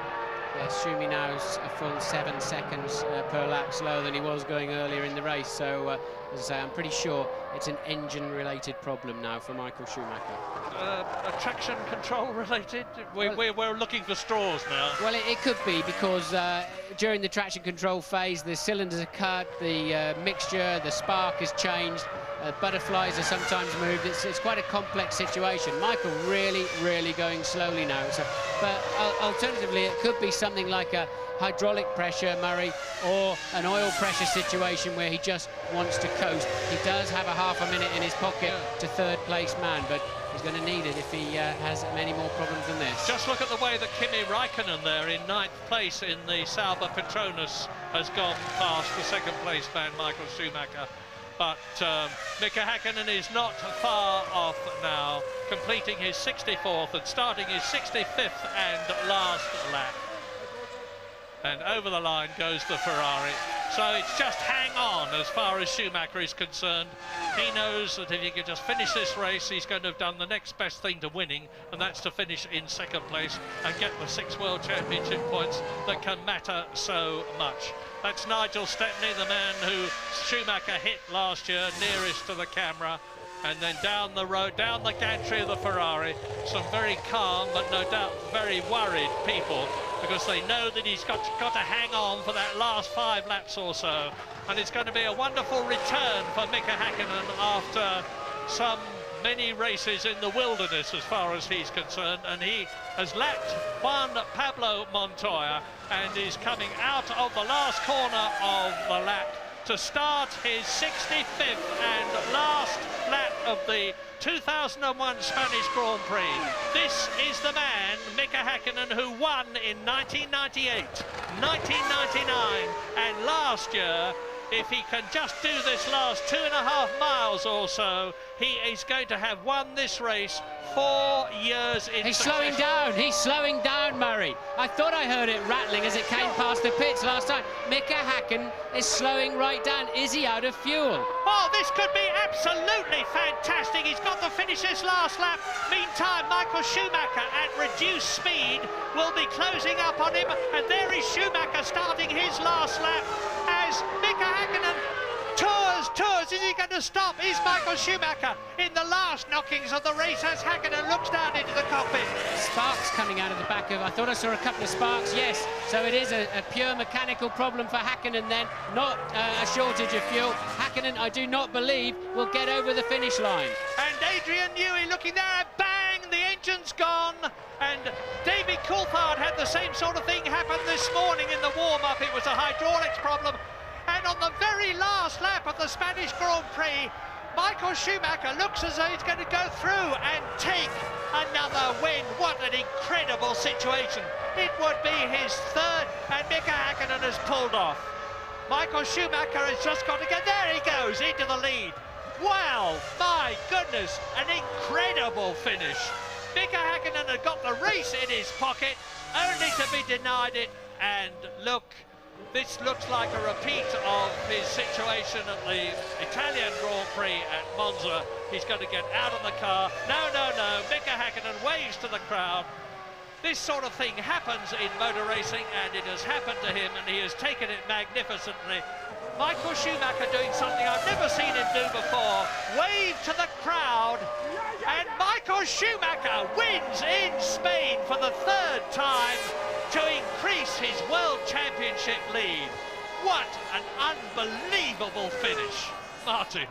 Yes, Schumi now's a full 7 seconds per lap slower than he was going earlier in the race. So, as I say, I'm pretty sure it's an engine-related problem now for Michael Schumacher. Traction control related? We're looking for straws now. Well, it could be, because during the traction control phase, the cylinders are cut, the mixture, the spark has changed. Butterflies are sometimes moved. It's quite a complex situation. Michael really going slowly now. So, but alternatively, it could be something like a hydraulic pressure, Murray, or an oil pressure situation where he just wants to coast. He does have a half a minute in his pocket to third place man, but he's going to need it if he has many more problems than this. Just look at the way that Kimi Räikkönen there in 9th place in the Sauber Petronas has gone past the second place man, Michael Schumacher. But Mika Häkkinen is not far off now, completing his 64th and starting his 65th and last lap. And over the line goes the Ferrari. So it's just hang on as far as Schumacher is concerned. He knows that if he can just finish this race, he's going to have done the next best thing to winning, and that's to finish in second place and get the 6 World Championship points that can matter so much. That's Nigel Stepney, the man who Schumacher hit last year, nearest to the camera. And then down the road, down the gantry of the Ferrari, some very calm but no doubt very worried people, because they know that he's got to hang on for that last 5 laps or so. And it's going to be a wonderful return for Mika Häkkinen after some many races in the wilderness as far as he's concerned, and he has lapped Juan Pablo Montoya and is coming out of the last corner of the lap to start his 65th and last lap of the 2001 Spanish Grand Prix. This is the man, Mika Häkkinen, who won in 1998, 1999, and last year. If he can just do this last 2.5 miles or so, he is going to have won this race 4 years in He's succession. slowing down, Murray. I thought I heard it rattling as it came past the pits last time. Mika Häkkinen is slowing right down. Is he out of fuel? Oh, this could be absolutely fantastic. He's got to finish this last lap. Meantime, Michael Schumacher at reduced speed will be closing up on him, and there is Schumacher starting his last lap as Mika Häkkinen tours. Is he going to stop? Is Michael Schumacher in the last knockings of the race as Häkkinen looks down into the cockpit? Sparks coming out of the back of... I thought I saw a couple of sparks, yes. So it is a pure mechanical problem for Häkkinen then, not a shortage of fuel. Häkkinen, I do not believe, will get over the finish line. And Adrian Newey looking there, and bang, the engine engine's gone, and David Coulthard had the same sort of thing happen this morning in the warm-up. It was a hydraulics problem, and on the very last lap of the Spanish Grand Prix, Michael Schumacher looks as though he's going to go through and take another win. What an incredible situation. It would be his third, and Mika Häkkinen has pulled off. Michael Schumacher has just got to get there. He goes into the lead. Wow, my goodness, an incredible finish. Mika Häkkinen had got the race in his pocket, only to be denied it. And look, this looks like a repeat of his situation at the Italian Grand Prix at Monza. He's going to get out of the car. No, Mika Häkkinen waves to the crowd. This sort of thing happens in motor racing, and it has happened to him, and he has taken it magnificently. Michael Schumacher doing something I've never seen him do before. Wave to the crowd, and Michael Schumacher wins in Spain for the third time to increase his World Championship lead. What an unbelievable finish. Martin.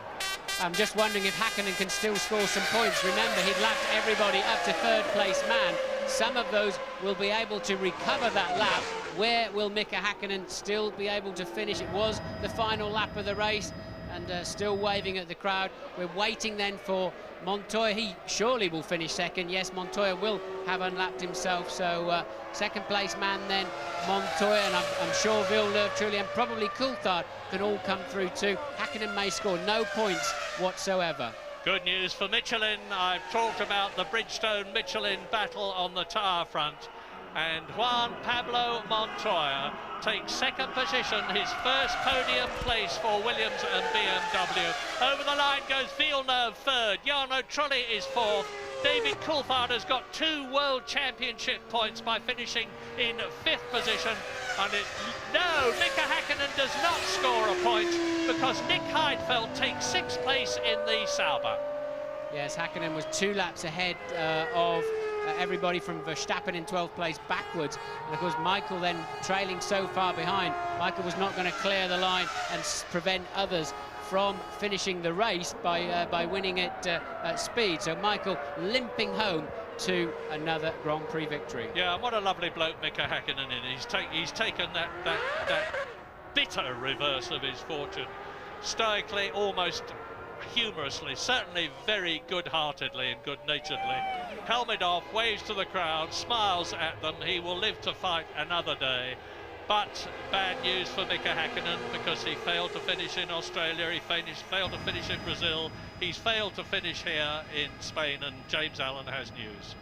I'm just wondering if Häkkinen can still score some points. Remember, he'd lapped everybody up to third place man. Some of those will be able to recover that lap. Where will Mika Häkkinen still be able to finish? It was the final lap of the race, and still waving at the crowd. We're waiting then for Montoya. He surely will finish second. Yes, Montoya will have unlapped himself. So second place man then Montoya, and I'm sure Villeneuve, Trulli, and probably Coulthard can all come through too. Häkkinen may score no points whatsoever. Good news for Michelin. I've talked about the Bridgestone-Michelin battle on the tyre front. And Juan Pablo Montoya takes second position, his first podium place for Williams and BMW. Over the line goes Villeneuve third, Jarno Trulli is fourth. David Coulthard has got 2 World Championship points by finishing in 5th position. And no, Mika Häkkinen does not score a point because Nick Heidfeld takes 6th place in the Sauber. Yes, Häkkinen was 2 laps ahead of everybody from Verstappen in 12th place backwards, and of course Michael then trailing so far behind. Michael was not going to clear the line and prevent others from finishing the race by winning it at speed. So Michael limping home to another Grand Prix victory. Yeah, what a lovely bloke Mika Häkkinen is. He's taken that bitter reverse of his fortune stoically, almost humorously, certainly very good-heartedly and good-naturedly. Helmet off, waves to the crowd, smiles at them. He will live to fight another day. But bad news for Mika Häkkinen because he failed to finish in Australia, he failed to finish in Brazil, he's failed to finish here in Spain, and James Allen has news.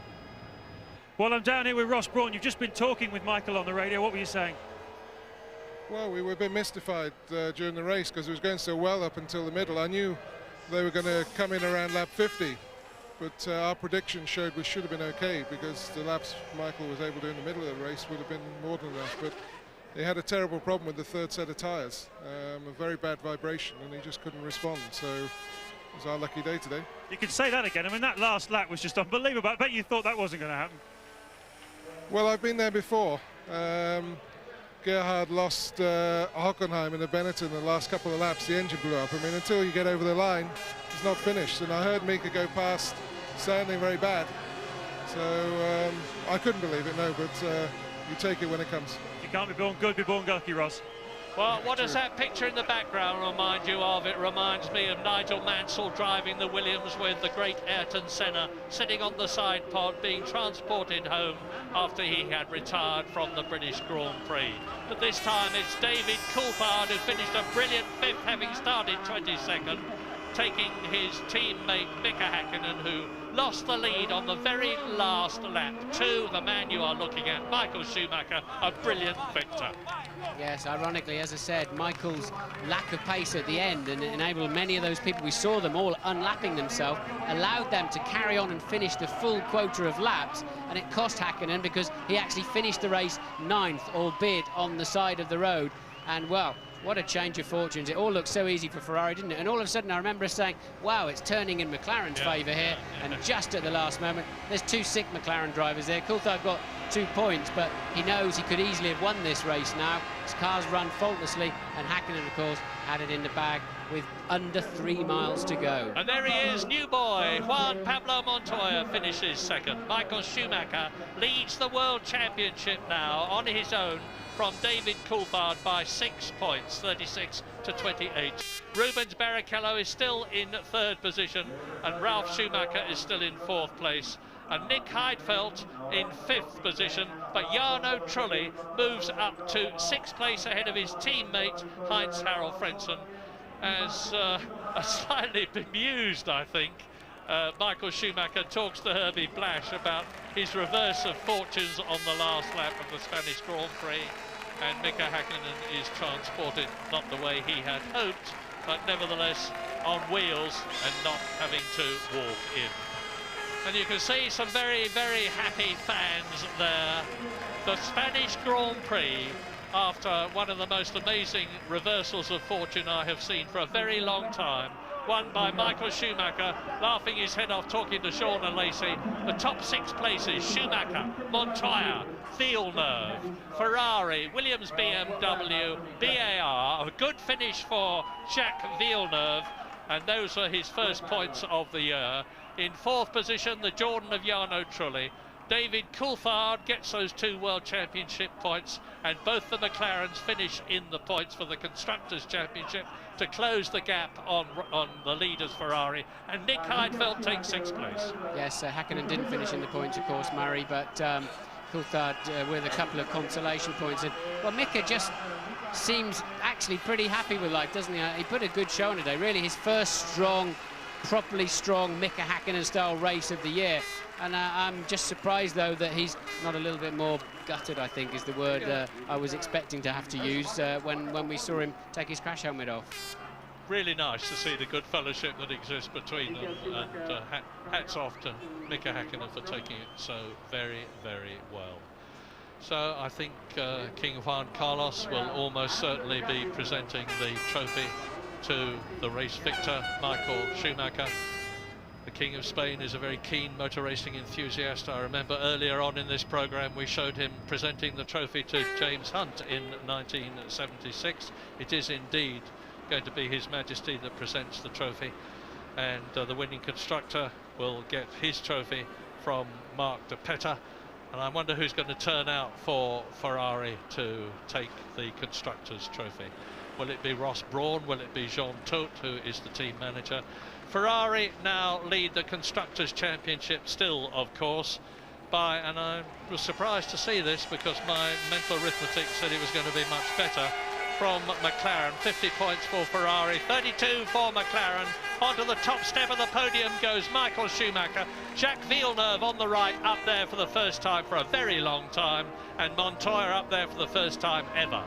Well, I'm down here with Ross Brawn. You've just been talking with Michael on the radio. What were you saying? Well, we were a bit mystified during the race because it was going so well up until the middle. I knew they were going to come in around lap 50, but our prediction showed we should have been okay because the laps Michael was able to do in the middle of the race would have been more than enough. But he had a terrible problem with the third set of tyres, a very bad vibration, and he just couldn't respond. So it was our lucky day today. You could say that again. I mean, that last lap was just unbelievable. I bet you thought that wasn't going to happen. Well, I've been there before. Gerhard lost Hockenheim in the Benetton in the last couple of laps. The engine blew up. I mean, until you get over the line, it's not finished. And I heard Mika go past, sounding very bad. So I couldn't believe it, no, but you take it when it comes. You can't be born good, be born lucky, Ross. Well, what does that picture in the background remind you of? It reminds me of Nigel Mansell driving the Williams with the great Ayrton Senna sitting on the side pod being transported home after he had retired from the British Grand Prix. But this time it's David Coulthard who finished a brilliant 5th, having started 22nd, taking his teammate Mika Häkkinen, who lost the lead on the very last lap to the man you are looking at, Michael Schumacher, a brilliant victor. Yes, ironically, as I said, Michael's lack of pace at the end and enabled many of those people, we saw them all unlapping themselves, allowed them to carry on and finish the full quota of laps, and it cost Häkkinen because he actually finished the race 9th, albeit on the side of the road. And well, what a change of fortunes. It all looked so easy for Ferrari, didn't it? And all of a sudden I remember us saying, wow, it's turning in McLaren's favour here. And just at the last moment, there's 2 sick McLaren drivers there. Coulthard got 2 points, but he knows he could easily have won this race now. His car's run faultlessly, and Hakkinen, of course, had it in the bag with under 3 miles to go. And there he is, new boy, Juan Pablo Montoya finishes second. Michael Schumacher leads the World Championship now on his own from David Coulthard by 6 points, 36 to 28. Rubens Barrichello is still in 3rd position, and Ralf Schumacher is still in 4th place. And Nick Heidfeld in 5th position, but Jarno Trulli moves up to 6th place ahead of his teammate Heinz-Harald Frentzen, as slightly bemused, I think, Michael Schumacher talks to Herbie Blash about his reverse of fortunes on the last lap of the Spanish Grand Prix, and Mika Hakkinen is transported not the way he had hoped, but nevertheless on wheels and not having to walk in. And you can see some very, very happy fans there. The Spanish Grand Prix, after one of the most amazing reversals of fortune I have seen for a very long time, won by Michael Schumacher, laughing his head off, talking to Sean and Lacey. The top 6 places: Schumacher, Montoya, Villeneuve, Ferrari, Williams, BMW, BAR. A good finish for Jacques Villeneuve, and those are his first points of the year. In 4th position, the Jordan of Jarno Trulli. David Coulthard gets those 2 World Championship points, and both the McLarens finish in the points for the Constructors' Championship to close the gap on the leaders Ferrari, and Nick Heidfeld takes 6th place. Yes, Hakkinen didn't finish in the points, of course, Murray, but Coulthard with a couple of consolation points. And, well, Mika just seems actually pretty happy with life, doesn't he? He put a good show on today, really his first strong, properly strong Mika Hakkinen-style race of the year. And I'm just surprised, though, that he's not a little bit more gutted, I think, is the word I was expecting to have to use when we saw him take his crash helmet off. Really nice to see the good fellowship that exists between them, and hats off to Mika Hakkinen for taking it so very, very well. So I think King Juan Carlos will almost certainly be presenting the trophy to the race victor, Michael Schumacher. The King of Spain is a very keen motor racing enthusiast. I remember earlier on in this program we showed him presenting the trophy to James Hunt in 1976. It is indeed going to be His Majesty that presents the trophy, and the winning constructor will get his trophy from Marc de Petta. And I wonder who's going to turn out for Ferrari to take the Constructors' Trophy. Will it be Ross Brawn? Will it be Jean Todt, who is the team manager? Ferrari now lead the Constructors' Championship still, of course, by, and I was surprised to see this because my mental arithmetic said it was going to be much better, from McLaren. 50 points for Ferrari, 32 for McLaren. Onto the top step of the podium goes Michael Schumacher. Jacques Villeneuve on the right, up there for the first time for a very long time, and Montoya up there for the first time ever.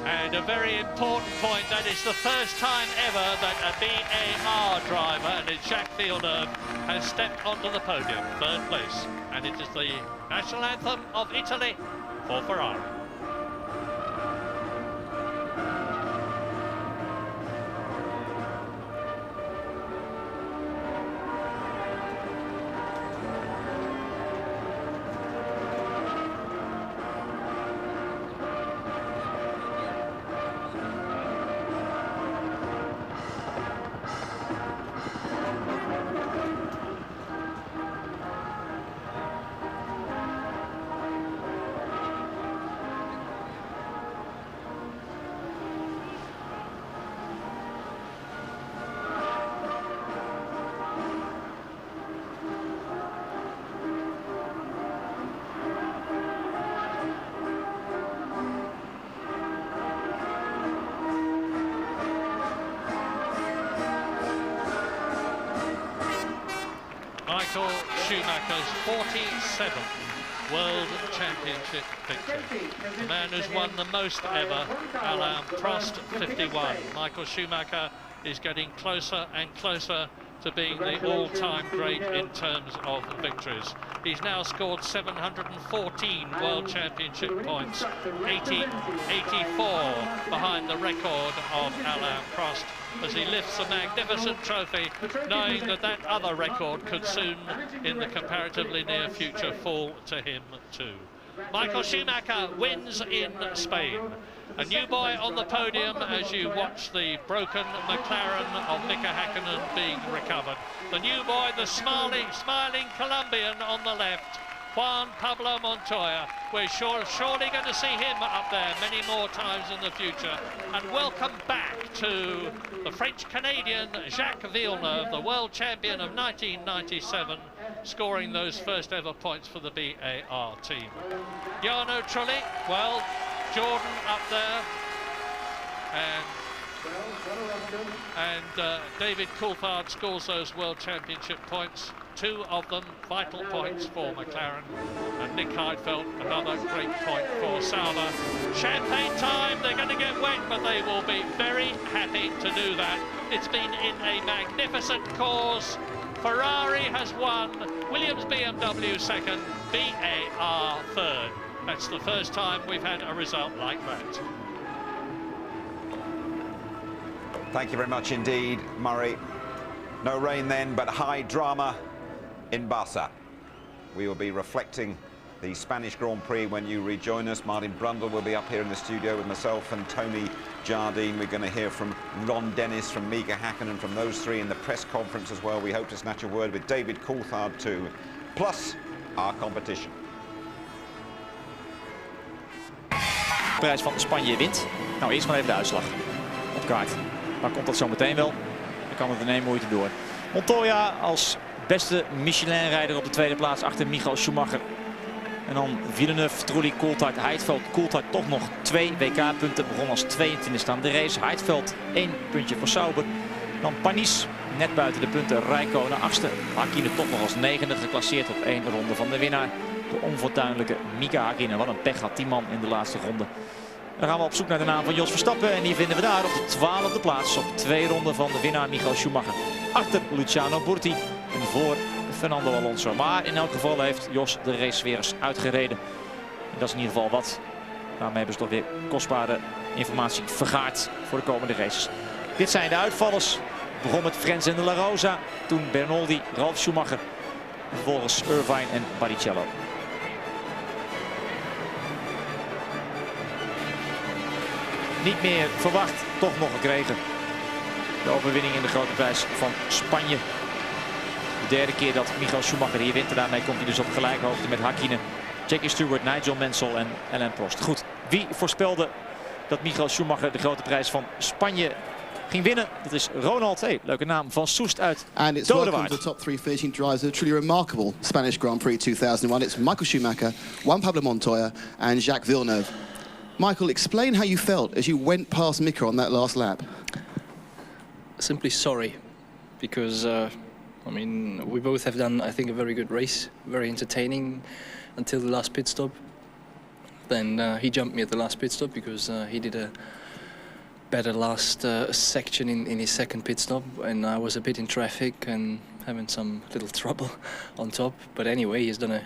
And a very important point, that is the first time ever that a BAR driver, and it's Jacques Villeneuve, has stepped onto the podium, 3rd place. And it is the national anthem of Italy for Ferrari. Michael Schumacher's 47th World Championship victory. The man who's won the most ever, Alain Prost, 51. Michael Schumacher is getting closer and closer to being the all-time great in terms of victories. He's now scored 714 World Championship points, 84 behind the record of Alain Prost, as he lifts a magnificent trophy, knowing that that other record could soon, in the comparatively near future, fall to him too. Michael Schumacher wins in Spain. A new boy on the podium as you watch the broken McLaren of Mika Häkkinen being recovered. The new boy, the smiling Colombian on the left, Juan Pablo Montoya. We're surely going to see him up there many more times in the future. And welcome back to the French-Canadian Jacques Villeneuve, the world champion of 1997, scoring those first ever points for the BAR team. Jarno Trulli, well, Jordan up there, and David Coulthard scores those World Championship points, 2 of them vital points for McLaren, and Nick Heidfeld, another great point for Sauber. Champagne time, they're going to get wet, but they will be very happy to do that. It's been in a magnificent cause. Ferrari has won, Williams BMW second, BAR third. That's the first time we've had a result like that. Thank you very much indeed, Murray. No rain then, but high drama in Barça. We will be reflecting the Spanish Grand Prix when you rejoin us. Martin Brundle will be up here in the studio with myself and Tony Jardine. We're going to hear from Ron Dennis, from Mika Häkkinen, from those three in the press conference as well. We hope to snatch a word with David Coulthard too, plus our competition. De prijs van Spanje wint. Nou, eerst maar even de uitslag op kaart. Maar komt dat zo meteen wel. Dan kan het in één moeite door. Montoya als beste Michelin-rijder op de tweede plaats achter Michael Schumacher. En dan Villeneuve, Trulli, Coulthard, Heidfeld. Coulthard toch nog 2 WK-punten. Begon als 22e aan de race. Heidfeld 1 puntje voor Sauber. Dan Panis net buiten de punten. Räikkönen 8e. Häkkinen toch nog als 9e geclasseerd op 1 ronde van de winnaar. De onfortuinlijke Mika Häkkinen. Wat een pech had die man in de laatste ronde. Dan gaan we op zoek naar de naam van Jos Verstappen. En die vinden we daar op de 12e plaats. Op 2 ronden van de winnaar Michael Schumacher. Achter Luciano Burti en voor Fernando Alonso. Maar in elk geval heeft Jos de race weer eens uitgereden. En dat is in ieder geval wat. Daarmee hebben ze toch weer kostbare informatie vergaard voor de komende races. Dit zijn de uitvallers. Het begon met Frenz en de La Rosa. Toen Bernoldi, Ralf Schumacher. En vervolgens Irvine en Barrichello. Niet meer verwacht, toch nog gekregen. De overwinning in de grote prijs van Spanje. De derde keer dat Michael Schumacher hier wint. En daarmee komt hij dus op gelijke hoogte met Häkkinen, Jackie Stewart, Nigel Mansell en Alain Prost. Goed, wie voorspelde dat Michael Schumacher de grote prijs van Spanje ging winnen? Dat is Ronald, leuke naam, van Soest uit And it's welcome to the top 3 finishing drivers of a truly remarkable Spanish Grand Prix 2001. It's Michael Schumacher, Juan Pablo Montoya and Jacques Villeneuve. Michael, explain how you felt as you went past Mika on that last lap. Simply sorry, because I mean, we both have done, I think, a very good race, very entertaining until the last pit stop. Then he jumped me at the last pit stop because he did a better last section in his second pit stop, and I was a bit in traffic and having some little trouble on top. But anyway, he's done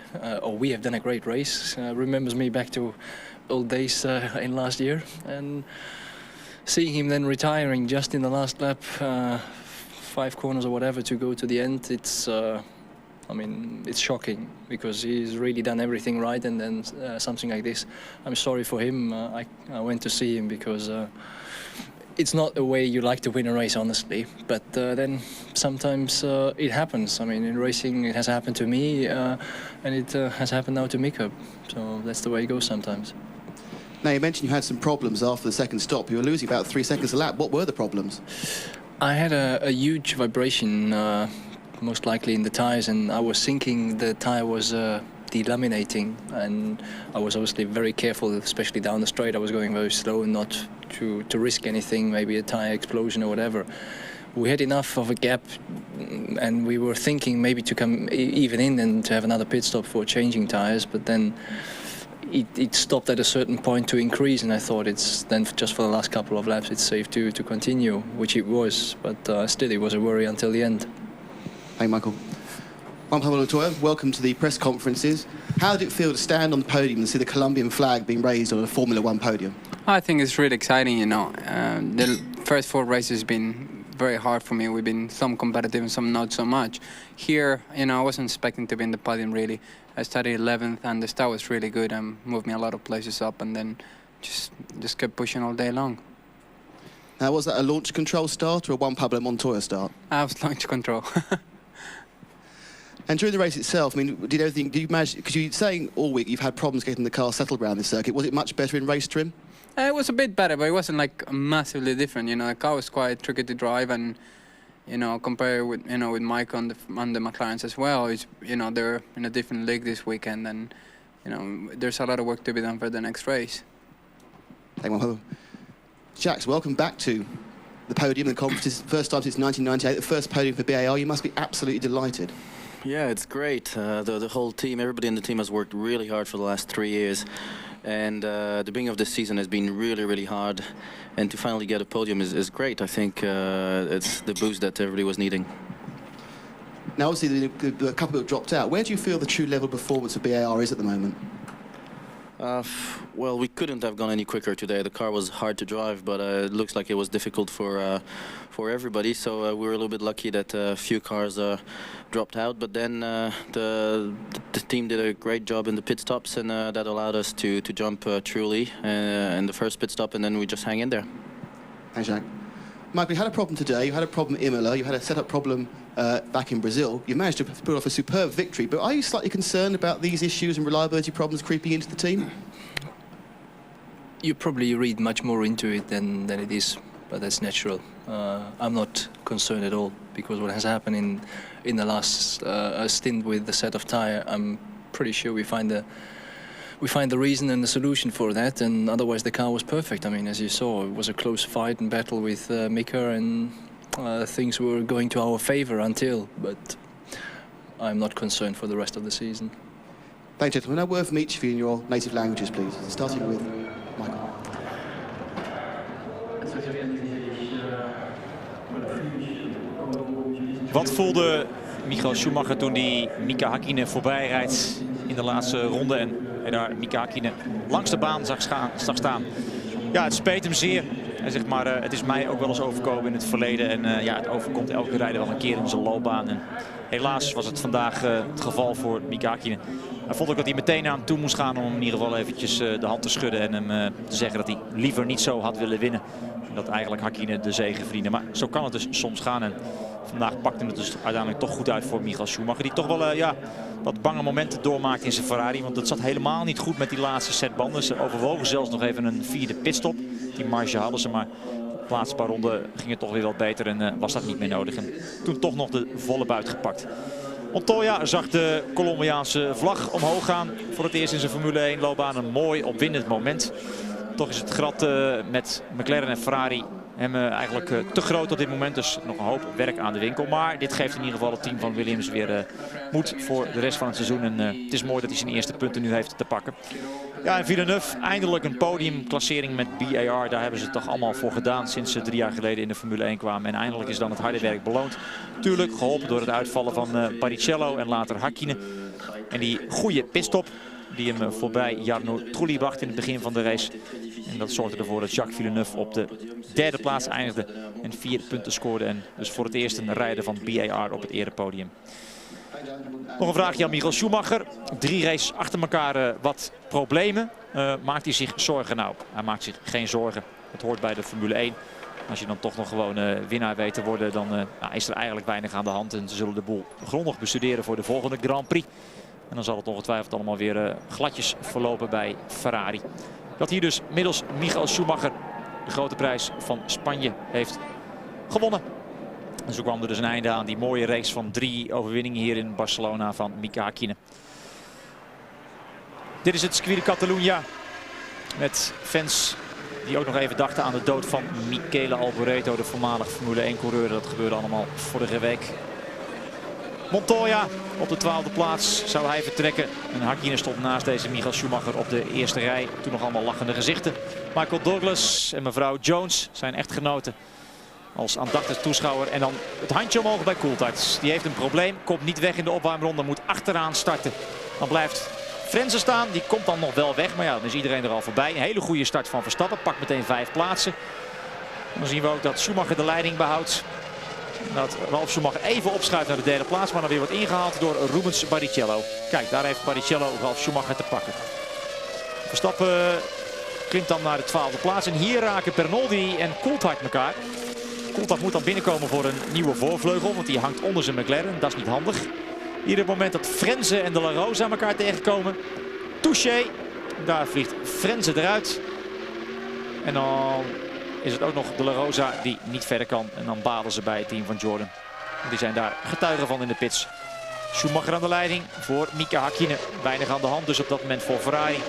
we have done a great race. Remembers me back to old days in last year, and seeing him then retiring just in the last lap, 5 corners or whatever to go to the end, it's I mean, it's shocking because he's really done everything right, and then something like this. I'm sorry for him. I went to see him because it's not a way you like to win a race, honestly, but then sometimes it happens. I mean, in racing it has happened to me, and it has happened now to Mika, so that's the way it goes sometimes. Now, you mentioned you had some problems after the second stop. You were losing about 3 seconds a lap. What were the problems? I had a huge vibration, most likely in the tyres, and I was thinking the tyre was delaminating, and I was obviously very careful, especially down the straight. I was going very slow and not to risk anything, maybe a tyre explosion or whatever. we had enough of a gap, and we were thinking maybe to come even in and to have another pit stop for changing tires, but then it stopped at a certain point to increase, and I thought it's then just for the last couple of laps it's safe to continue, which it was, but still it was a worry until the end. Hey Michael. Juan Pablo Montoya, welcome to the press conferences. How did it feel to stand on the podium and see the Colombian flag being raised on a Formula One podium? I think it's really exciting, you know. The first 4 races have been very hard for me. We've been some competitive and some not so much. Here, you know, I wasn't expecting to be in the podium really. I started 11th and the start was really good and moved me a lot of places up, and then just kept pushing all day long. Now, was that a launch control start or a Juan Pablo Montoya start? I was launch control. And during the race itself, I mean, did you manage, because you're saying all week you've had problems getting the car settled around this circuit, was it much better in race trim? It was a bit better, but it wasn't like massively different. You know, the car was quite tricky to drive, and you know, compared with with Mike on the McLarens as well, it's, you know, they're in a different league this weekend, and you know, there's a lot of work to be done for the next race. Thank you. Jacques, welcome back to the podium in the conferences. First time since 1998, the first podium for BAR. You must be absolutely delighted. Yeah, it's great. The whole team, everybody in the team has worked really hard for the last 3 years. And the beginning of this season has been really, really hard. And to finally get a podium is great. I think it's the boost that everybody was needing. Now, obviously, the couple that dropped out. Where do you feel the true level of performance of BAR is at the moment? Well, we couldn't have gone any quicker today. The car was hard to drive, but it looks like it was difficult for everybody. So we were a little bit lucky that a few cars dropped out. But then the team did a great job in the pit stops, and that allowed us to jump truly in the first pit stop, and then we just hang in there. Thanks, Jacques. Michael, you had a problem today. You had a problem in Imola. You had a setup problem back in Brazil. You managed to pull off a superb victory, but are you slightly concerned about these issues and reliability problems creeping into the team? You probably read much more into it than it is, but that's natural. I'm not concerned at all, because what has happened in the last stint with the set of tyre, I'm pretty sure we find the reason and the solution for that, and otherwise the car was perfect. I mean, as you saw, it was a close fight and battle with Mika, and things were going to our favor until, but I'm not concerned for the rest of the season. Thanks, gentlemen. Now, word from each of you in your native languages, please, starting with Michael. Wat voelde Michael Schumacher toen hij Mika Häkkinen voorbij rijdt in de laatste ronde en daar Mika Häkkinen langs de baan zag staan? Ja, het speet hem zeer. Hij zegt maar, het is mij ook wel eens overkomen in het verleden. En ja, het overkomt elke rijder wel een keer in zijn loopbaan. En helaas was het vandaag het geval voor Mika Häkkinen. Hij vond ook dat hij meteen aan hem toe moest gaan om hem in ieder geval eventjes de hand te schudden. En hem te zeggen dat hij liever niet zo had willen winnen. En dat eigenlijk Häkkinen de zege verdiende. Maar zo kan het dus soms gaan. En vandaag pakte het dus uiteindelijk toch goed uit voor Michael Schumacher. Die toch wel ja, wat bange momenten doormaakt in zijn Ferrari. Want het zat helemaal niet goed met die laatste set banden. Ze overwogen zelfs nog even een 4e pitstop. Die marge hadden ze, maar de laatste paar ronden ging het toch weer wat beter. En was dat niet meer nodig. En toen toch nog de volle buit gepakt. Montoya zag de Colombiaanse vlag omhoog gaan. Voor het eerst in zijn Formule 1 loopbaan een mooi opwindend moment. Toch is het gat met McLaren en Ferrari hem eigenlijk te groot op dit moment. Dus nog een hoop werk aan de winkel. Maar dit geeft in ieder geval het team van Williams weer moed voor de rest van het seizoen. En het is mooi dat hij zijn eerste punten nu heeft te pakken. Ja, en Villeneuve eindelijk een podiumklassering met BAR. Daar hebben ze het toch allemaal voor gedaan sinds ze 3 jaar geleden in de Formule 1 kwamen. En eindelijk is dan het harde werk beloond. Tuurlijk geholpen door het uitvallen van Barrichello en later Häkkinen. En die goede pitstop die hem voorbij Jarno Trulli bracht in het begin van de race. En dat zorgde ervoor dat Jacques Villeneuve op de 3e plaats eindigde en 4 punten scoorde. En dus voor het eerst een rijder van BAR op het erepodium. Nog een vraagje aan Michael Schumacher. 3 races achter elkaar wat problemen. Maakt hij zich zorgen? Nou, hij maakt zich geen zorgen. Het hoort bij de Formule 1. Als je dan toch nog gewoon winnaar weet te worden, dan is er eigenlijk weinig aan de hand. En ze zullen de boel grondig bestuderen voor de volgende Grand Prix. En dan zal het ongetwijfeld allemaal weer gladjes verlopen bij Ferrari. Dat hier dus middels Michael Schumacher de grote prijs van Spanje heeft gewonnen. En zo kwam er dus een einde aan die mooie race van 3 overwinningen hier in Barcelona van Mika Häkkinen. Dit is het circuit de Catalunya met fans die ook nog even dachten aan de dood van Michele Alboreto, de voormalig Formule 1-coureur. Dat gebeurde allemaal vorige week. Montoya op de 12e plaats zou hij vertrekken. En Hakkinen stond naast deze Michael Schumacher op de eerste rij. Toen nog allemaal lachende gezichten. Michael Douglas en mevrouw Jones zijn echtgenoten. Als aandachtig toeschouwer. En dan het handje omhoog bij Coulthard. Die heeft een probleem. Komt niet weg in de opwarmronde. Moet achteraan starten. Dan blijft Frenzen staan. Die komt dan nog wel weg. Maar ja, dan is iedereen er al voorbij. Een hele goede start van Verstappen. Pakt meteen 5 plaatsen. Dan zien we ook dat Schumacher de leiding behoudt. Dat Ralf Schumacher even opschuift naar de 3e plaats. Maar dan weer wordt ingehaald door Rubens Barrichello. Kijk, daar heeft Barrichello Ralf Schumacher te pakken. Verstappen klimt dan naar de 12e plaats. En hier raken Bernoldi en Coulthard elkaar. Coulthard moet dan binnenkomen voor een nieuwe voorvleugel. Want die hangt onder zijn McLaren. Dat is niet handig. Hier het moment dat Frenzen en de La Rosa elkaar tegenkomen. Touché. Daar vliegt Frenzen eruit. En dan is het ook nog de La Rosa die niet verder kan. En dan balen ze bij het team van Jordan. Die zijn daar getuigen van in de pits. Schumacher aan de leiding voor Mika Hakkinen. Weinig aan de hand dus op dat moment voor Ferrari.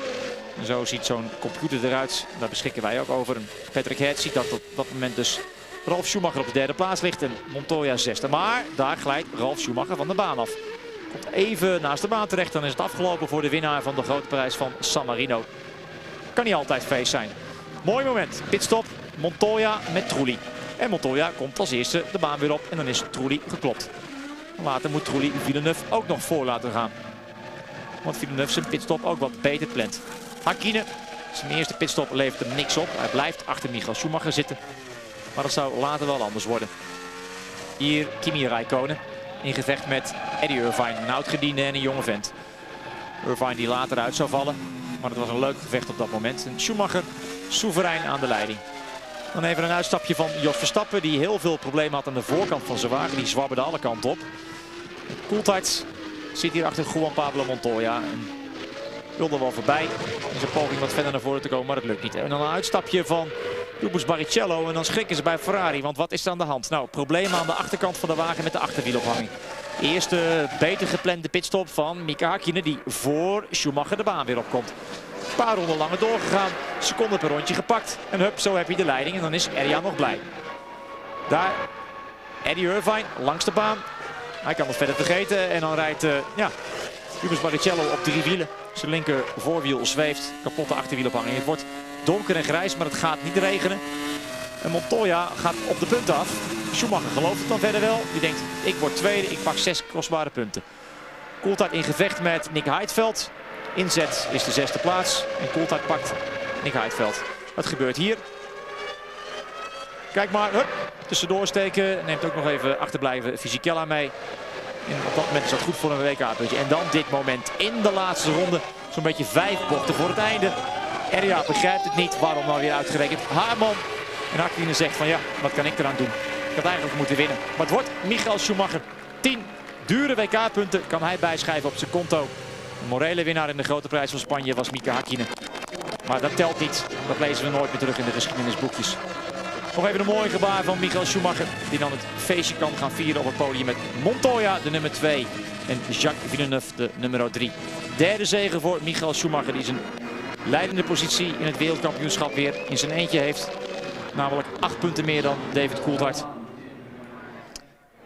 En zo ziet zo'n computer eruit. Daar beschikken wij ook over. En Patrick Head ziet dat op dat moment dus Ralf Schumacher op de 3e plaats ligt. En Montoya 6e. Maar daar glijdt Ralf Schumacher van de baan af. Komt even naast de baan terecht. Dan is het afgelopen voor de winnaar van de grote prijs van San Marino. Kan niet altijd feest zijn. Mooi moment. Pitstop. Montoya met Trulli. En Montoya komt als eerste de baan weer op. En dan is Trulli geklopt. Later moet Trulli Villeneuve ook nog voor laten gaan. Want Villeneuve zijn pitstop ook wat beter plant. Hakkinen, zijn eerste pitstop levert hem niks op. Hij blijft achter Michael Schumacher zitten. Maar dat zou later wel anders worden. Hier Kimi Räikkönen in gevecht met Eddie Irvine. Een oud-gediende en een jonge vent. Irvine die later uit zou vallen. Maar het was een leuk gevecht op dat moment. En Schumacher soeverein aan de leiding. Dan even een uitstapje van Jos Verstappen. Die heel veel problemen had aan de voorkant van zijn wagen. Die zwabberde alle kanten op. Coulthard zit hier achter Juan Pablo Montoya. En wilde wel voorbij. In zijn poging wat verder naar voren te komen. Maar dat lukt niet. En dan een uitstapje van Rubens Barrichello. En dan schrikken ze bij Ferrari. Want wat is er aan de hand? Nou, problemen aan de achterkant van de wagen met de achterwielophanging. Eerste beter geplande pitstop van Mika Hakkinen. Die voor Schumacher de baan weer opkomt. Een paar ronden langer doorgegaan. Seconden per rondje gepakt. En hup, zo heb je de leiding. En dan is Erja nog blij. Daar Eddie Irvine langs de baan. Hij kan het verder vergeten. En dan rijdt Rubens Barrichello op 3 wielen. Zijn linker voorwiel zweeft. Kapotte achterwielophanging. Het wordt donker en grijs, maar het gaat niet regenen. En Montoya gaat op de punten af. Schumacher gelooft het dan verder wel. Die denkt, ik word tweede, ik pak 6 kostbare punten. Coulthard in gevecht met Nick Heidfeld. Inzet is de 6e plaats. En Coulthard pakt Nick Heidfeld. Wat gebeurt hier? Kijk maar, hup, tussendoor steken. Neemt ook nog even achterblijven Fisichella mee. En op dat moment is dat goed voor een WK-puntje. En dan dit moment in de laatste ronde. Zo'n beetje 5 bochten voor het einde. Erja begrijpt het niet. Waarom nou weer uitgerekend? Haarman. En Hakkinen zegt van ja, wat kan ik eraan doen? Ik had eigenlijk moeten winnen. Maar het wordt Michael Schumacher. 10 dure WK-punten kan hij bijschrijven op zijn konto. De morele winnaar in de grote prijs van Spanje was Mika Hakkinen. Maar dat telt niet. Dat lezen we nooit meer terug in de geschiedenisboekjes. Nog even een mooi gebaar van Michael Schumacher. Die dan het feestje kan gaan vieren op het podium met Montoya, de nummer 2. En Jacques Villeneuve, de nummer 3. Derde zege voor Michael Schumacher. Die zijn leidende positie in het wereldkampioenschap weer in zijn eentje heeft. Namelijk 8 punten meer dan David Coulthard.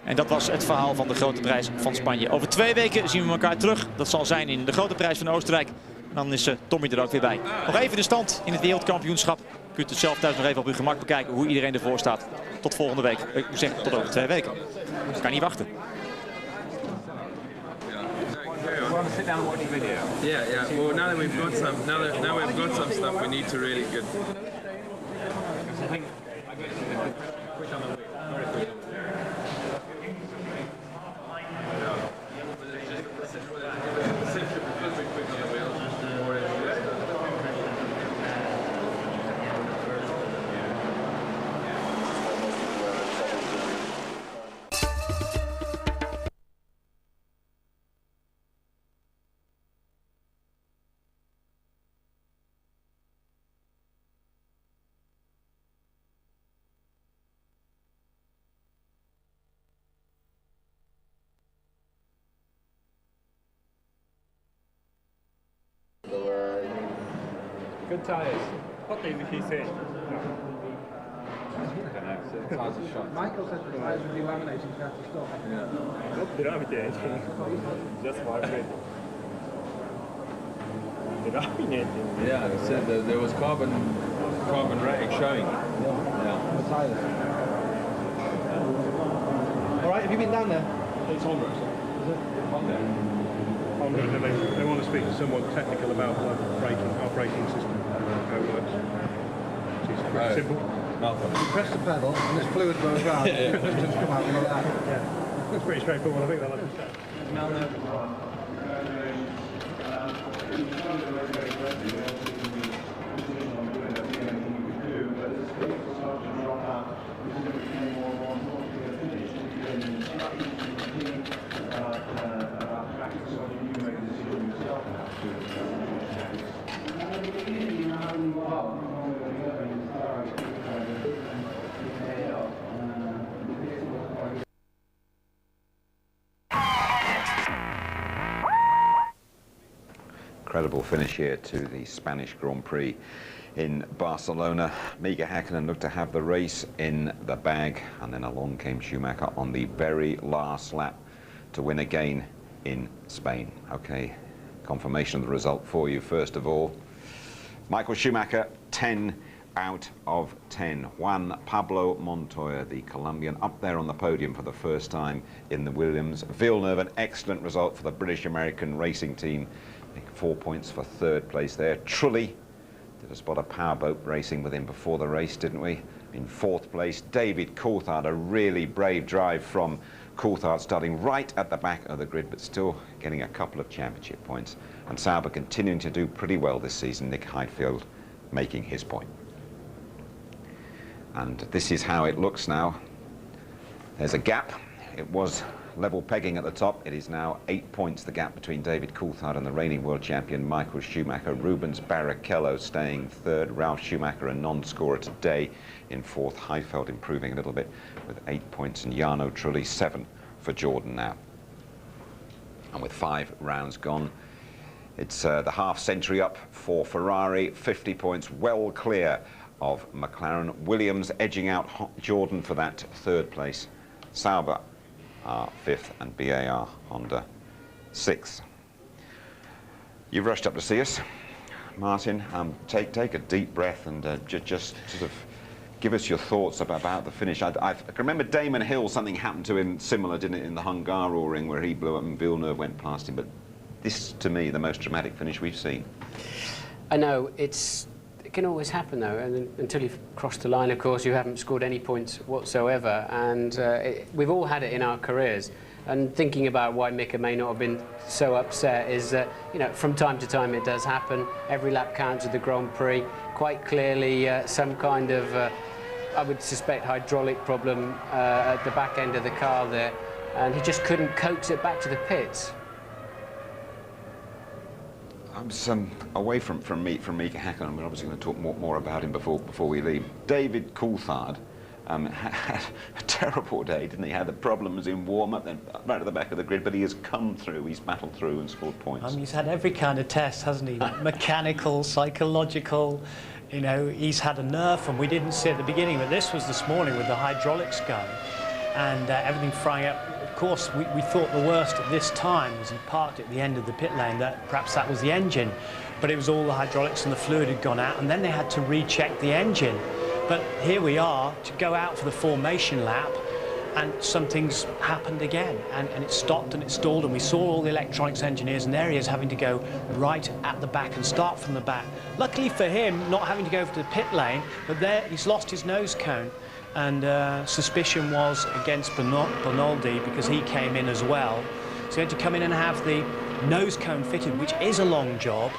En dat was het verhaal van de grote prijs van Spanje. Over 2 weken zien we elkaar terug. Dat zal zijn in de grote prijs van Oostenrijk. En dan is Tommy er ook weer bij. Nog even de stand in het wereldkampioenschap. U kunt het zelf thuis nog even op uw gemak bekijken hoe iedereen ervoor staat. Tot volgende week. Ik moet zeggen tot over 2 weken. Ik kan niet wachten. Want to sit down and watch the video? Yeah. Well, now that we've got some stuff, we need to really get. I think. Good tires. What did he say? Michael said the tyres would be laminated, you have to stop. Yeah. Not laminating, just marking. Laminating. Yeah, he said that there was carbon rag showing. Yeah. The tyres. All right, have you been down there? It's on road. Is it? On there. On road, they want to speak to someone technical about our braking system, how it works. It's pretty simple. You press the pedal and this fluid goes round. The pistons come out like that. Yeah. It's pretty straightforward. I think they'll understand. Incredible finish here to the Spanish Grand Prix in Barcelona. Mika Häkkinen looked to have the race in the bag, and then along came Schumacher on the very last lap to win again in Spain. Okay, confirmation of the result for you first of all. Michael Schumacher, 10 out of 10. Juan Pablo Montoya, the Colombian, up there on the podium for the first time in the Williams. Villeneuve, an excellent result for the British-American racing team. 4 points for third place there. Trulli did a spot of powerboat racing with him before the race, didn't we? In fourth place, David Coulthard, a really brave drive from Coulthard, starting right at the back of the grid, but still getting a couple of championship points. And Sauber continuing to do pretty well this season. Nick Heidfeld making his point. And this is how it looks now. There's a gap. It was level pegging at the top. It is now 8 points, the gap between David Coulthard and the reigning world champion Michael Schumacher. Rubens Barrichello staying third. Ralf Schumacher, a non-scorer today, in fourth. Heidfeld improving a little bit with 8 points, and Jarno Trulli 7 for Jordan now. And with 5 rounds gone, it's the half century up for Ferrari. 50 points, well clear of McLaren. Williams edging out Jordan for that third place. Sauber are 5th and BAR Honda 6th. You've rushed up to see us, Martin. Take a deep breath and just sort of give us your thoughts about the finish. I can remember Damon Hill, something happened to him similar, didn't it, in the Hungaroring, where he blew up and Villeneuve went past him. But this, to me, the most dramatic finish we've seen. I know, it can always happen though, and until you've crossed the line, of course, you haven't scored any points whatsoever, and we've all had it in our careers. And thinking about why Mika may not have been so upset is that, you know, from time to time it does happen. Every lap counts at the Grand Prix. Quite clearly some kind of, I would suspect, hydraulic problem at the back end of the car there, and he just couldn't coax it back to the pits. I'm away from Mika Häkkinen. We're obviously going to talk more about him before we leave. David Coulthard had a terrible day, didn't he? Had the problems in warm-up, then right at the back of the grid, but he has come through, he's battled through and scored points. He's had every kind of test, hasn't he? Mechanical, psychological, you know, he's had a nerve, and we didn't see at the beginning, but this was this morning with the hydraulics going and everything frying up. Of course, we thought the worst at this time as he parked at the end of the pit lane, that perhaps that was the engine, but it was all the hydraulics and the fluid had gone out, and then they had to recheck the engine. But here we are to go out for the formation lap, and something's happened again, and it stopped and it stalled, and we saw all the electronics engineers, and there he is having to go right at the back and start from the back. Luckily for him, not having to go over to the pit lane, but there he's lost his nose cone. And suspicion was against Bonaldi because he came in as well. So he had to come in and have the nose cone fitted, which is a long job.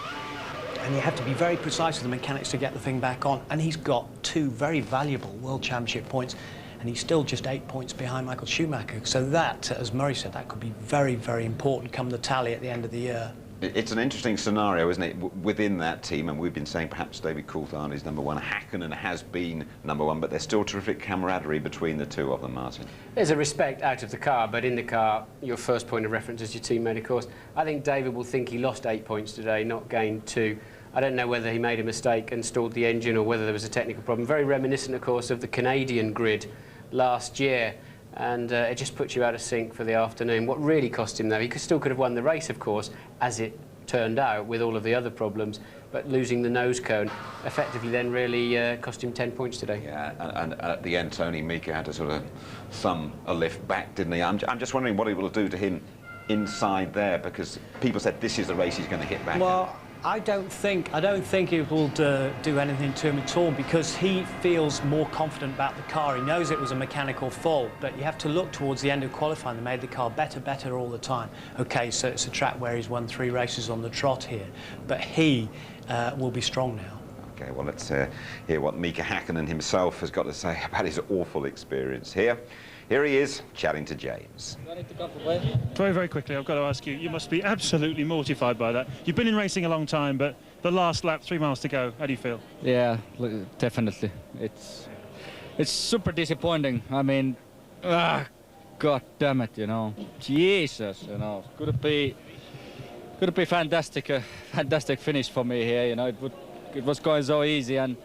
And you have to be very precise with the mechanics to get the thing back on. And he's got 2 very valuable World Championship points, and he's still just 8 points behind Michael Schumacher. So that, as Murray said, that could be very, very important come the tally at the end of the year. It's an interesting scenario, isn't it, within that team, and we've been saying perhaps David Coulthard is #1, Häkkinen has been #1, but there's still terrific camaraderie between the two of them, Martin. There's a respect out of the car, but in the car, your first point of reference is your teammate, of course. I think David will think he lost 8 points today, not gained 2. I don't know whether he made a mistake and stalled the engine or whether there was a technical problem. Very reminiscent, of course, of the Canadian grid last year. And it just puts you out of sync for the afternoon. What really cost him, though, he still could have won the race, of course, as it turned out, with all of the other problems. But losing the nose cone effectively then really cost him 10 points today. Yeah, and at the end, Tony, Mika had to sort of thumb a lift back, didn't he? I'm just wondering what it will do to him inside there, because people said this is the race he's going to hit back. Well, I don't think it will do anything to him at all, because he feels more confident about the car. He knows it was a mechanical fault, but you have to look towards the end of qualifying. They made the car better all the time. Okay, so it's a track where he's won 3 races on the trot here, but he will be strong now. Okay, well, let's hear what Mika Häkkinen himself has got to say about his awful experience here. Here he is, chatting to James. Very, very quickly, I've got to ask you, you must be absolutely mortified by that. You've been in racing a long time, but the last lap, 3 miles to go, how do you feel? Yeah, definitely. It's super disappointing. I mean, God damn it, you know. Jesus, you know. Could it be fantastic, fantastic finish for me here, you know. It was going so easy, and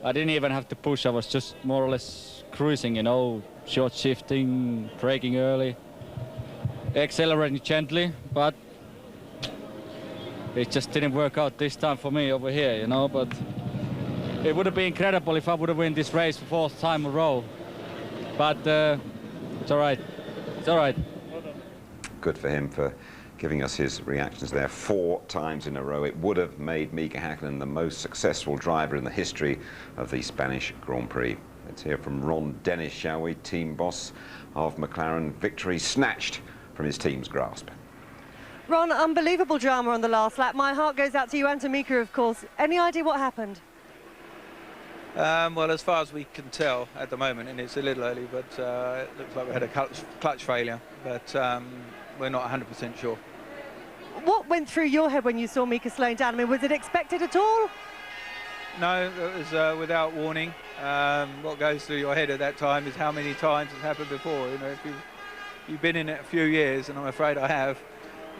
I didn't even have to push. I was just more or less cruising, you know, short shifting, braking early, accelerating gently, but it just didn't work out this time for me over here, you know. But it would have been incredible if I would have won this race for 4th time in a row. But it's all right. It's all right. Good for him for giving us his reactions there 4 times in a row. It would have made Mika Häkkinen the most successful driver in the history of the Spanish Grand Prix. Let's hear from Ron Dennis, shall we? Team boss of McLaren. Victory snatched from his team's grasp. Ron, unbelievable drama on the last lap. My heart goes out to you and to Mika, of course. Any idea what happened? Well, as far as we can tell at the moment, and it's a little early, but it looks like we had a clutch failure, but we're not 100% sure. What went through your head when you saw Mika slowing down? I mean, was it expected at all? No, it was without warning. What goes through your head at that time is how many times it's happened before. You know, if you've been in it a few years, and I'm afraid I have,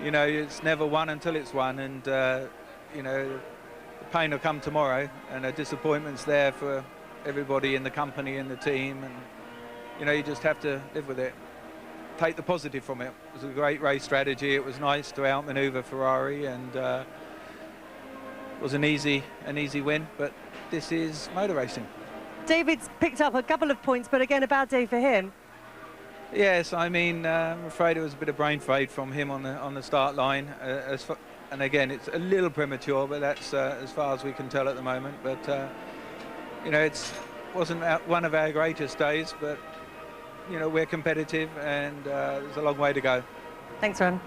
you know, it's never won until it's won, and you know, the pain will come tomorrow, and the disappointment's there for everybody in the company and the team, and you know, you just have to live with it. Take the positive from it. It was a great race strategy. It was nice to outmaneuver Ferrari, and it was an easy win, but this is motor racing. David's picked up a couple of points, but again, a bad day for him. Yes, I mean, I'm afraid it was a bit of brain fade from him on the start line. And again, it's a little premature, but that's as far as we can tell at the moment. But you know, it wasn't one of our greatest days, but you know, we're competitive, and there's a long way to go. Thanks, Ron.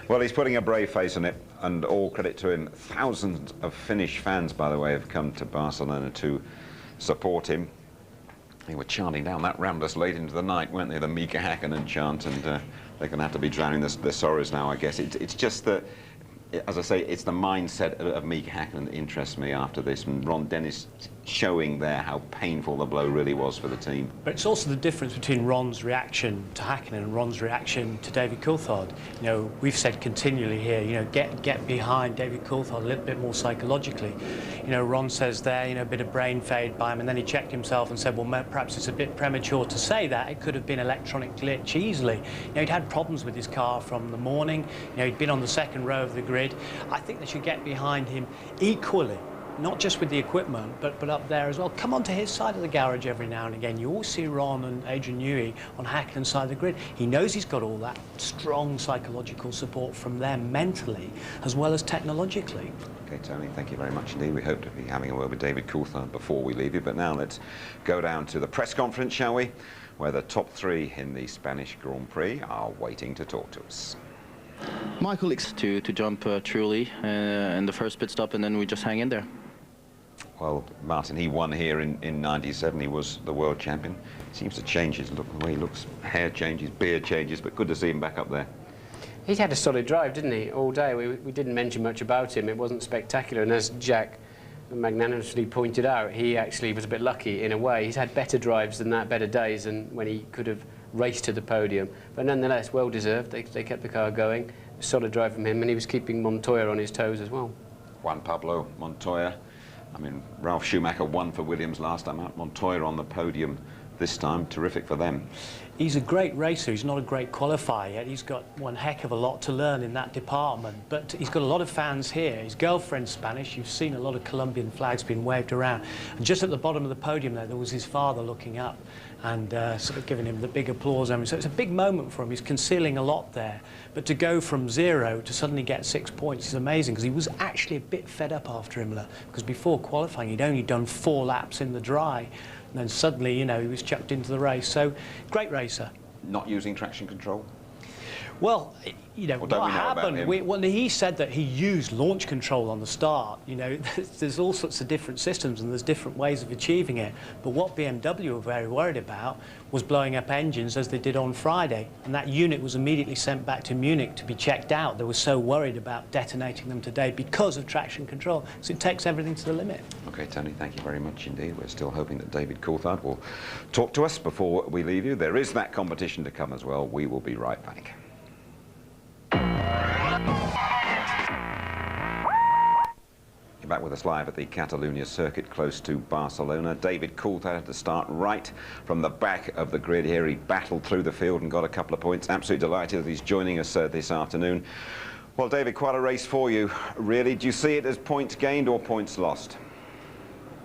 Well, he's putting a brave face on it, and all credit to him. Thousands of Finnish fans, by the way, have come to Barcelona to support him. They were chanting down that Ramblas late into the night, weren't they? The Mika Häkkinen chant, and they're going to have to be drowning their sorrows now, I guess. It's just that, as I say, it's the mindset of Mika Häkkinen that interests me after this, and Ron Dennis showing there how painful the blow really was for the team. But it's also the difference between Ron's reaction to Häkkinen and Ron's reaction to David Coulthard. You know, we've said continually here, you know, get behind David Coulthard a little bit more psychologically. You know, Ron says there, you know, a bit of brain fade by him, and then he checked himself and said, well, perhaps it's a bit premature to say that. It could have been electronic glitch easily. You know, he'd had problems with his car from the morning. You know, he'd been on the 2nd row of the grid. I think they should get behind him equally. Not just with the equipment, but up there as well. Come onto his side of the garage every now and again. You always see Ron and Adrian Newey on Häkkinen's side of the grid. He knows he's got all that strong psychological support from them mentally as well as technologically. Okay, Tony, thank you very much indeed. We hope to be having a word with David Coulthard before we leave you. But now let's go down to the press conference, shall we? Where the top 3 in the Spanish Grand Prix are waiting to talk to us. Michael, to jump truly in the first pit stop, and then we just hang in there. Well, Martin, he won here in 97. He was the world champion. Seems to change his look, the way he looks. Hair changes, beard changes, but good to see him back up there. He's had a solid drive, didn't he, all day. We didn't mention much about him. It wasn't spectacular, and as Jack magnanimously pointed out, he actually was a bit lucky in a way. He's had better drives than that, better days, and when he could have raced to the podium. But nonetheless, well deserved. They kept the car going. solid drive from him, and he was keeping Montoya on his toes as well. Juan Pablo Montoya. I mean, Ralph Schumacher won for Williams last time out. Montoya on the podium this time. Terrific for them. He's a great racer. He's not a great qualifier yet. He's got one heck of a lot to learn in that department. But he's got a lot of fans here. His girlfriend's Spanish. You've seen a lot of Colombian flags being waved around. And just at the bottom of the podium there was his father looking up and sort of giving him the big applause. I mean, so it's a big moment for him. He's concealing a lot there. But to go from 0 to suddenly get 6 points is amazing, because he was actually a bit fed up after Imola, because before qualifying he'd only done 4 laps in the dry. And then suddenly, you know, he was chucked into the race. So, great racer. Not using traction control? Well, you know, what happened, well, he said that he used launch control on the start. You know, there's all sorts of different systems and there's different ways of achieving it. But what BMW were very worried about was blowing up engines as they did on Friday. And that unit was immediately sent back to Munich to be checked out. They were so worried about detonating them today because of traction control. So it takes everything to the limit. OK, Tony, thank you very much indeed. We're still hoping that David Coulthard will talk to us before we leave you. There is that competition to come as well. We will be right back. You're back with us live at the Catalunya circuit close to Barcelona. David Coulthard had to start right from the back of the grid here. He battled through the field and got a couple of points. Absolutely delighted that he's joining us this afternoon. Well, David, quite a race for you, really. Do you see it as points gained or points lost?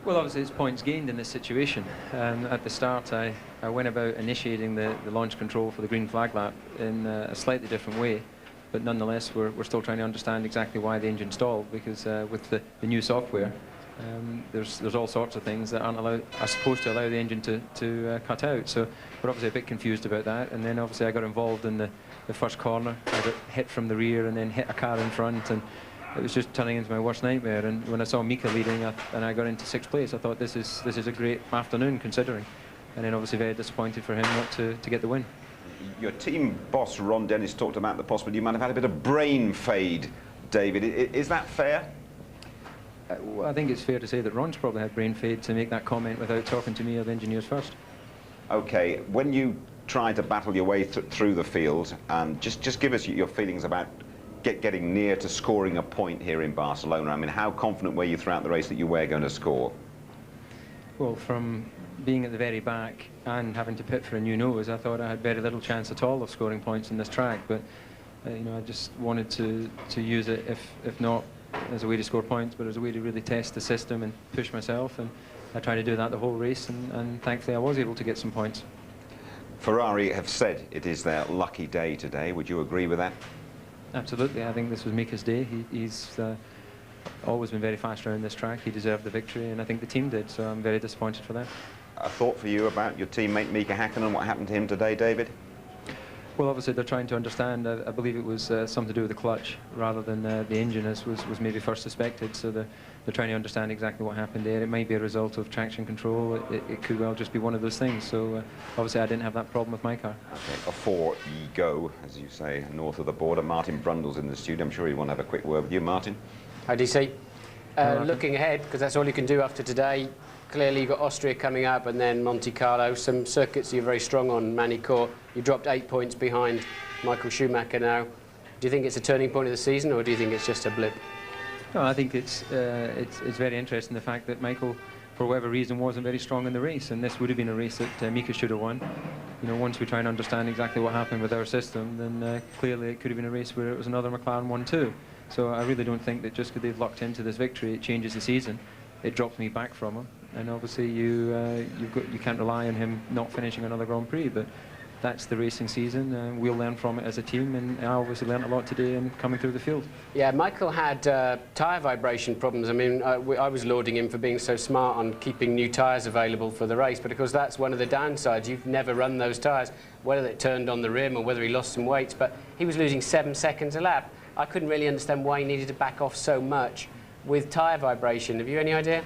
Well, obviously it's points gained in this situation. At the start, I went about initiating the launch control for the green flag lap in a slightly different way. But nonetheless, we're still trying to understand exactly why the engine stalled, because with the new software, there's all sorts of things that are supposed to allow the engine to cut out. So we're obviously a bit confused about that. And then obviously I got involved in the first corner. I got hit from the rear and then hit a car in front, and it was just turning into my worst nightmare. And when I saw Mika leading and I got into 6th place, I thought this is a great afternoon considering. And then obviously very disappointed for him not to get the win. Your team boss, Ron Dennis, talked about the possibility you might have had a bit of brain fade, David. Is that fair? Well, I think it's fair to say that Ron's probably had brain fade to make that comment without talking to me or the engineers first. OK, when you try to battle your way through the field, just give us your feelings about getting near to scoring a point here in Barcelona. I mean, how confident were you throughout the race that you were going to score? Well, from being at the very back and having to pit for a new nose, I thought I had very little chance at all of scoring points in this track. But you know, I just wanted to use it, if not as a way to score points, but as a way to really test the system and push myself. And I tried to do that the whole race, and thankfully I was able to get some points. Ferrari have said it is their lucky day today. Would you agree with that? Absolutely. I think this was Mika's day. He's always been very fast around this track. He deserved the victory, and I think the team did, so I'm very disappointed for that. A thought for you about your teammate Mika Häkkinen, what happened to him today, David? Well, obviously they're trying to understand. I believe it was something to do with the clutch rather than the engine, as was maybe first suspected. So they're trying to understand exactly what happened there. It might be a result of traction control. It could well just be one of those things. So obviously I didn't have that problem with my car. Okay, before you go, as you say, north of the border, Martin Brundle's in the studio. I'm sure he'd want to have a quick word with you, Martin. Hi, DC. Looking ahead, because that's all you can do after today. Clearly you've got Austria coming up and then Monte Carlo, some circuits you're very strong on. Manicourt, you dropped 8 points behind Michael Schumacher now. Do you think it's a turning point of the season, or do you think it's just a blip? No, I think it's very interesting, the fact that Michael, for whatever reason, wasn't very strong in the race, and this would have been a race that Mika should have won. You know, once we try and understand exactly what happened with our system, then clearly it could have been a race where it was another McLaren 1-2. So I really don't think that just because they've locked into this victory, it changes the season. It drops me back from him, and obviously you can't rely on him not finishing another Grand Prix, but that's the racing season. We'll learn from it as a team, and I obviously learned a lot today in coming through the field. Yeah, Michael had tyre vibration problems. I mean, I was lauding him for being so smart on keeping new tyres available for the race, but of course that's one of the downsides. You've never run those tyres, whether it turned on the rim or whether he lost some weights, but he was losing 7 seconds a lap. I couldn't really understand why he needed to back off so much with tyre vibration. Have you any idea?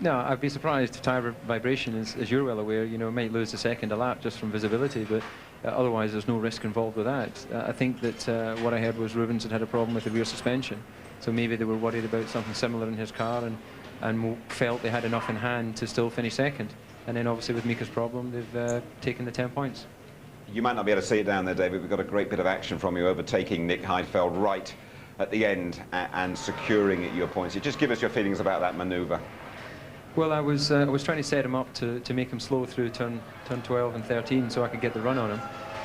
No, I'd be surprised if tyre vibration, as you're well aware, you know, might lose a second a lap just from visibility, but otherwise there's no risk involved with that. I think that what I heard was Rubens had a problem with the rear suspension, so maybe they were worried about something similar in his car and felt they had enough in hand to still finish second. And then obviously with Mika's problem, they've taken the 10 points. You might not be able to see it down there, David. We've got a great bit of action from you, overtaking Nick Heidfeld right at the end and securing your points. Just give us your feelings about that manoeuvre. Well, I was trying to set him up to make him slow through turn 12 and 13 so I could get the run on him.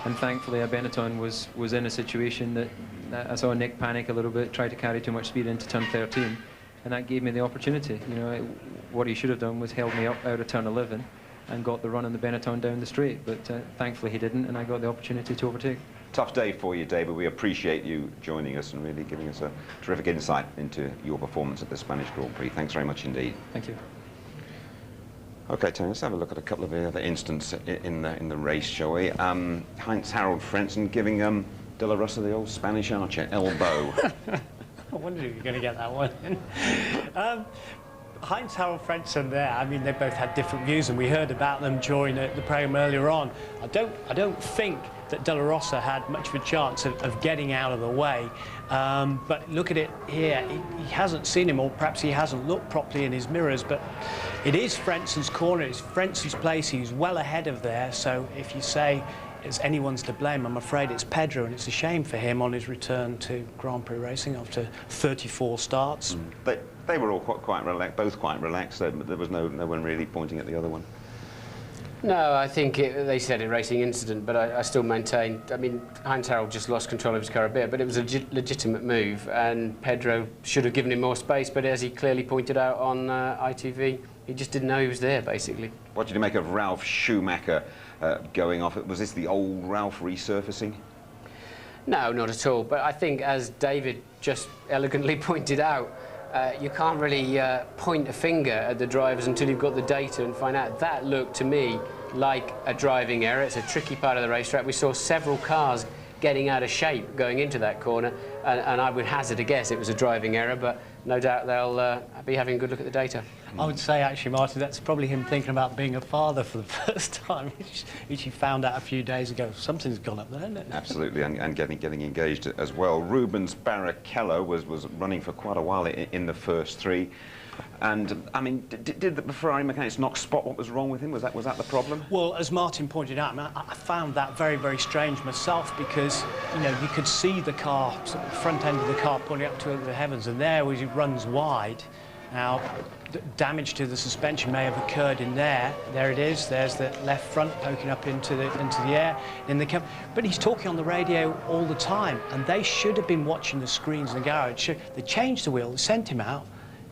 And thankfully, Benetton was in a situation that I saw Nick panic a little bit, try to carry too much speed into turn 13, and that gave me the opportunity. You know, what he should have done was held me up out of turn 11 and got the run on the Benetton down the straight, but thankfully he didn't, and I got the opportunity to overtake. Tough day for you, David. We appreciate you joining us and really giving us a terrific insight into your performance at the Spanish Grand Prix. Thanks very much indeed. Thank you. Okay, Tony, let's have a look at a couple of the other incidents in the race, shall we? Heinz-Harald Frentzen giving De La Rosa the old Spanish Archer elbow. I wondered if you were going to get that one in. Heinz-Harald Frentzen there, I mean, they both had different views, and we heard about them during the programme earlier on. I don't think that De La Rosa had much of a chance of getting out of the way. But look at it here, he hasn't seen him, or perhaps he hasn't looked properly in his mirrors, but it is Frentzen's corner, it's Frentzen's place, he's well ahead of there, so if you say it's anyone's to blame, I'm afraid it's Pedro, and it's a shame for him on his return to Grand Prix racing after 34 starts. They were all quite relaxed, both quite relaxed, there was no one really pointing at the other one. No, I think they said a racing incident, but I still maintain, I mean, Heinz-Harald just lost control of his car a bit, but it was a legitimate move, and Pedro should have given him more space, but as he clearly pointed out on ITV, he just didn't know he was there, basically. What did you make of Ralf Schumacher going off? Was this the old Ralf resurfacing? No, not at all, but I think, as David just elegantly pointed out, you can't really point a finger at the drivers until you've got the data and find out. That looked to me like a driving error. It's a tricky part of the racetrack. We saw several cars getting out of shape going into that corner, and I would hazard a guess it was a driving error, but no doubt they'll be having a good look at the data. I would say, actually, Martin, that's probably him thinking about being a father for the first time, which he found out a few days ago. Something's gone up there, isn't it? Absolutely, and getting engaged as well. Rubens Barrichello was running for quite a while in the first three. And, I mean, did the Ferrari mechanics not spot what was wrong with him? Was that the problem? Well, as Martin pointed out, I found that very, very strange myself, because, you know, you could see the car, sort of the front end of the car pointing up to the heavens, and there, as he runs wide, now, damage to the suspension may have occurred in there. There it is. There's the left front poking up into the air. But he's talking on the radio all the time, and they should have been watching the screens in the garage. They changed the wheel, they sent him out.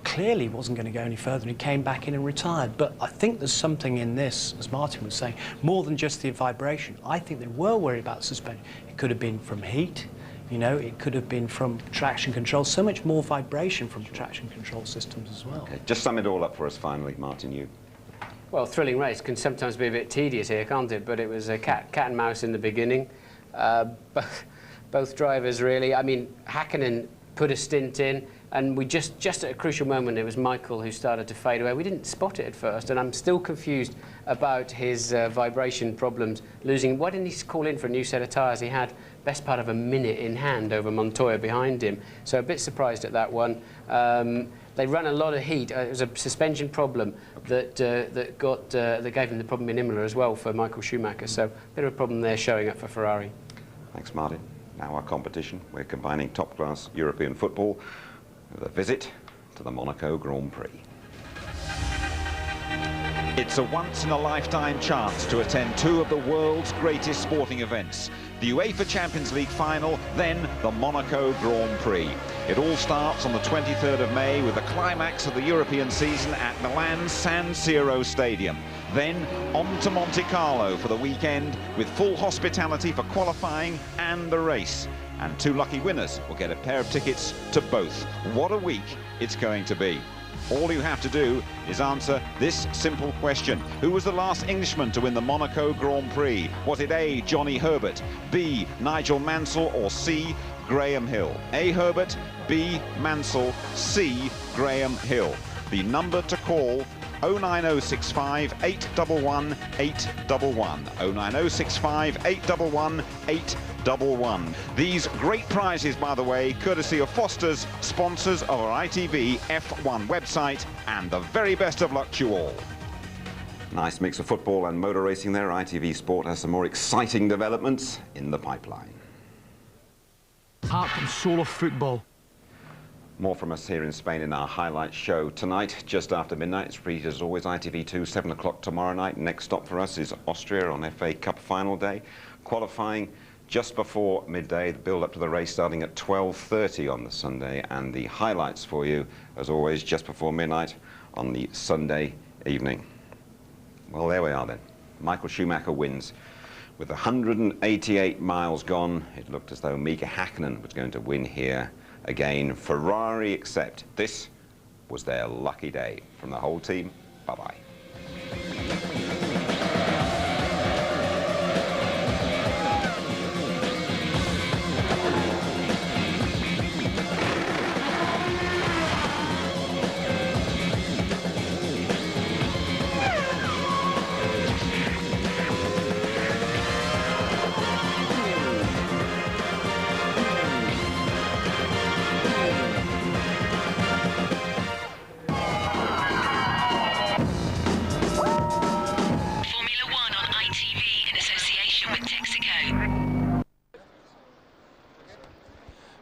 Clearly wasn't going to go any further, and he came back in and retired. But I think there's something in this, as Martin was saying, more than just the vibration. I think they were worried about suspension. It could have been from heat. You know, it could have been from traction control, so much more vibration from traction control systems as well. Okay, just sum it all up for us finally, Martin, you. Well, thrilling race can sometimes be a bit tedious here, can't it? But it was a cat and mouse in the beginning. Both drivers, really. I mean, Häkkinen put a stint in, and we just at a crucial moment, it was Michael who started to fade away. We didn't spot it at first, and I'm still confused about his vibration problems, losing. Why didn't he call in for a new set of tyres? He had best part of a minute in hand over Montoya behind him, so a bit surprised at that one. They ran a lot of heat. It was a suspension problem that gave him the problem in Imola as well for Michael Schumacher, so a bit of a problem there showing up for Ferrari. Thanks, Martin. Now our competition. We're combining top-class European football with a visit to the Monaco Grand Prix. It's a once-in-a-lifetime chance to attend two of the world's greatest sporting events. The UEFA Champions League final, then the Monaco Grand Prix. It all starts on the 23rd of May with the climax of the European season at Milan's San Siro Stadium. Then on to Monte Carlo for the weekend with full hospitality for qualifying and the race. And two lucky winners will get a pair of tickets to both. What a week it's going to be. All you have to do is answer this simple question. Who was the last Englishman to win the Monaco Grand Prix? Was it A, Johnny Herbert, B, Nigel Mansell, or C, Graham Hill? A, Herbert, B, Mansell, C, Graham Hill. The number to call, 09065 811 811. 09065 811 811. These great prizes, by the way, courtesy of Foster's, sponsors of our ITV F1 website, and the very best of luck to you all. Nice mix of football and motor racing there. ITV Sport has some more exciting developments in the pipeline. Heart and soul of football. More from us here in Spain in our highlight show tonight, just after midnight. It's free as always, ITV2, 7 o'clock tomorrow night. Next stop for us is Austria on FA Cup final day. Qualifying just before midday, the build up to the race starting at 12:30 on the Sunday, and the highlights for you, as always, just before midnight on the Sunday evening. Well, there we are then. Michael Schumacher wins. With 188 miles gone, it looked as though Mika Häkkinen was going to win here again. Ferrari accept. This was their lucky day. From the whole team, bye-bye.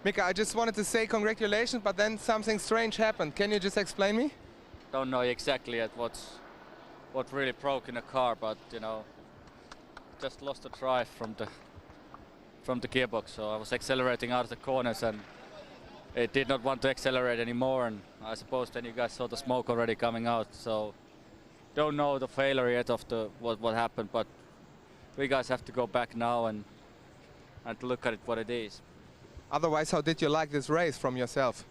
Mika, I just wanted to say congratulations, but then something strange happened. Can you just explain me? Don't know exactly at what really broke in the car, but you know, just lost the drive from the gearbox. So I was accelerating out of the corners and it did not want to accelerate anymore. And I suppose then you guys saw the smoke already coming out. So don't know the failure yet of what happened, but we guys have to go back now and look at it what it is. Otherwise, how did you like this race from yourself?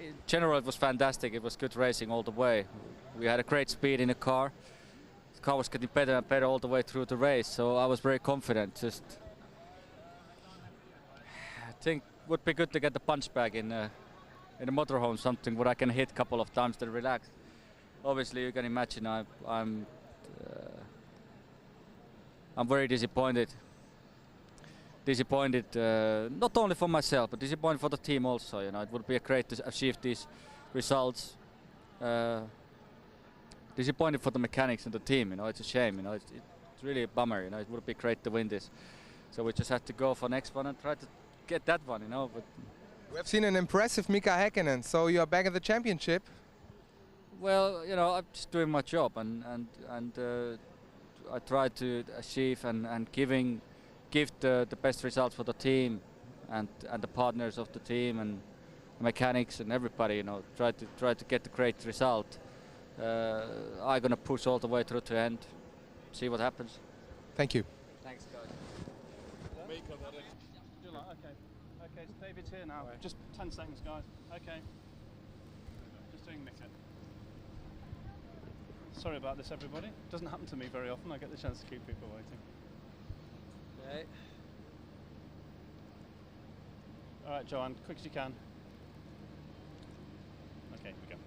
In general, it was fantastic. It was good racing all the way. We had a great speed in the car. The car was getting better and better all the way through the race, so I was very confident. Just, I think it would be good to get the punch bag in the motorhome, something where I can hit a couple of times to relax. Obviously, you can imagine I'm very disappointed. Not only for myself, but disappointed for the team also. You know, it would be great to achieve these results. Disappointed for the mechanics and the team. You know, it's a shame. You know, it's really a bummer. You know, it would be great to win this. So we just have to go for next one and try to get that one. You know, but we have seen an impressive Mika Häkkinen. So you are back at the championship. Well, you know, I'm just doing my job, and I try to achieve and give the best results for the team and the partners of the team and the mechanics and everybody. You know, try to get the great result. I'm gonna push all the way through to end. See what happens. Thank you. Thanks, guys. Okay, so David's here now. Just 10 seconds, guys. Okay. Just doing Mika. Sorry about this, everybody. It doesn't happen to me very often. I get the chance to keep people waiting. Okay. All right, Joanne, quick as you can. Okay, we go.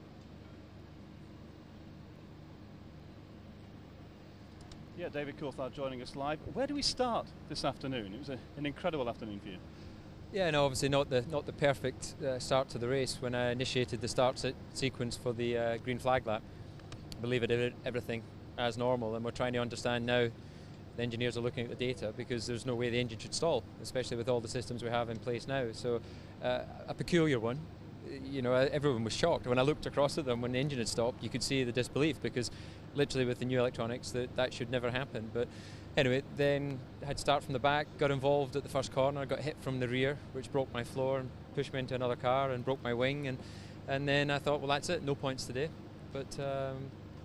Yeah, David Coulthard joining us live. Where do we start this afternoon? It was an incredible afternoon for you. Yeah, no, obviously not the perfect start to the race. When I initiated the start sequence for the green flag lap, I believe I did everything as normal, and we're trying to understand now. The engineers are looking at the data because there's no way the engine should stall, especially with all the systems we have in place now. So a peculiar one. You know, everyone was shocked. When I looked across at them when the engine had stopped, you could see the disbelief because literally with the new electronics that should never happen. But anyway, then I had to start from the back, got involved at the first corner, got hit from the rear, which broke my floor and pushed me into another car and broke my wing. And then I thought, well, that's it, no points today. But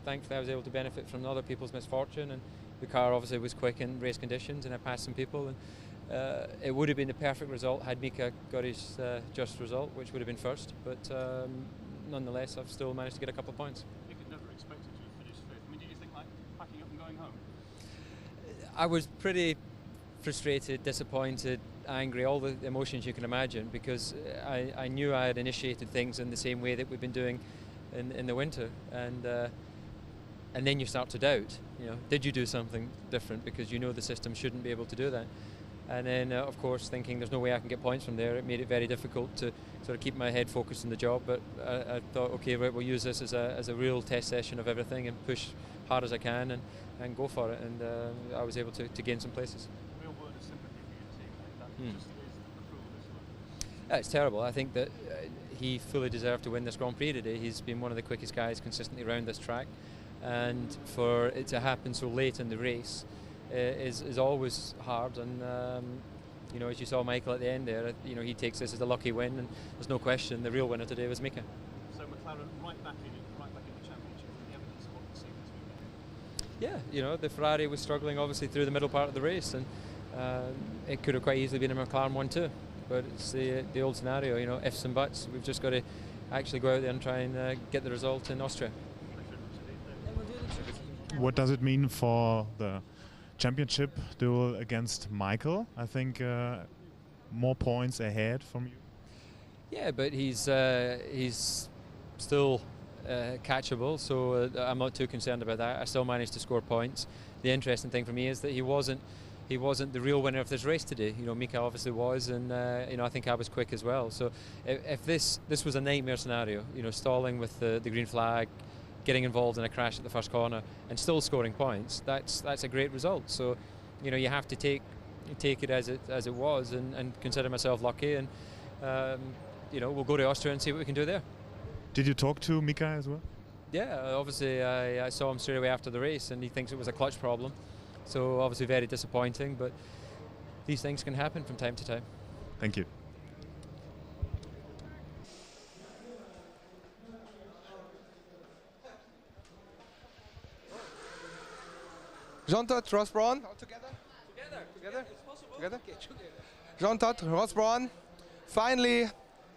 thankfully I was able to benefit from other people's misfortune, and the car obviously was quick in race conditions, and I passed some people. And it would have been the perfect result had Mika got his just result, which would have been first. But nonetheless, I've still managed to get a couple of points. You could never expect it to have finished fifth. I mean, did you think like packing up and going home? I was pretty frustrated, disappointed, angry, all the emotions you can imagine, because I knew I had initiated things in the same way that we've been doing in the winter, and then you start to doubt, you know, did you do something different, because you know the system shouldn't be able to do that. And then of course thinking there's no way I can get points from there, it made it very difficult to sort of keep my head focused on the job. But I thought, okay, right, we'll use this as a real test session of everything and push hard as I can, and go for it. And I was able to gain some places. Real word of sympathy for your team. That just is the cruel. Yeah, it's terrible. I think that he fully deserved to win this Grand Prix today. He's been one of the quickest guys consistently around this track, and for it to happen so late in the race is always hard. And you know, as you saw Michael at the end there, you know, he takes this as a lucky win, and there's no question the real winner today was Mika. So McLaren right back in the championship. The evidence of what we've seen this weekend. Yeah, you know, the Ferrari was struggling obviously through the middle part of the race, and it could have quite easily been a McLaren 1-2. But it's the old scenario, you know, ifs and buts. We've just got to actually go out there and try and get the result in Austria. What does it mean for the championship duel against Michael? I think more points ahead from you. Yeah, but he's still catchable, so I'm not too concerned about that. I still managed to score points. The interesting thing for me is that he wasn't the real winner of this race today. You know, Mika obviously was, and you know, I think I was quick as well. So if this was a nightmare scenario, you know, stalling with the green flag, getting involved in a crash at the first corner, and still scoring points, that's a great result. So, you know, you have to take it as it was, and consider myself lucky. And you know, we'll go to Austria and see what we can do there. Did you talk to Mika as well? Yeah, obviously I saw him straight away after the race, and he thinks it was a clutch problem. So obviously very disappointing, but these things can happen from time to time. Thank you. Jean Todt, Ross Brawn, all together? Together? Together? Jean Todt, Ross Brawn. Finally,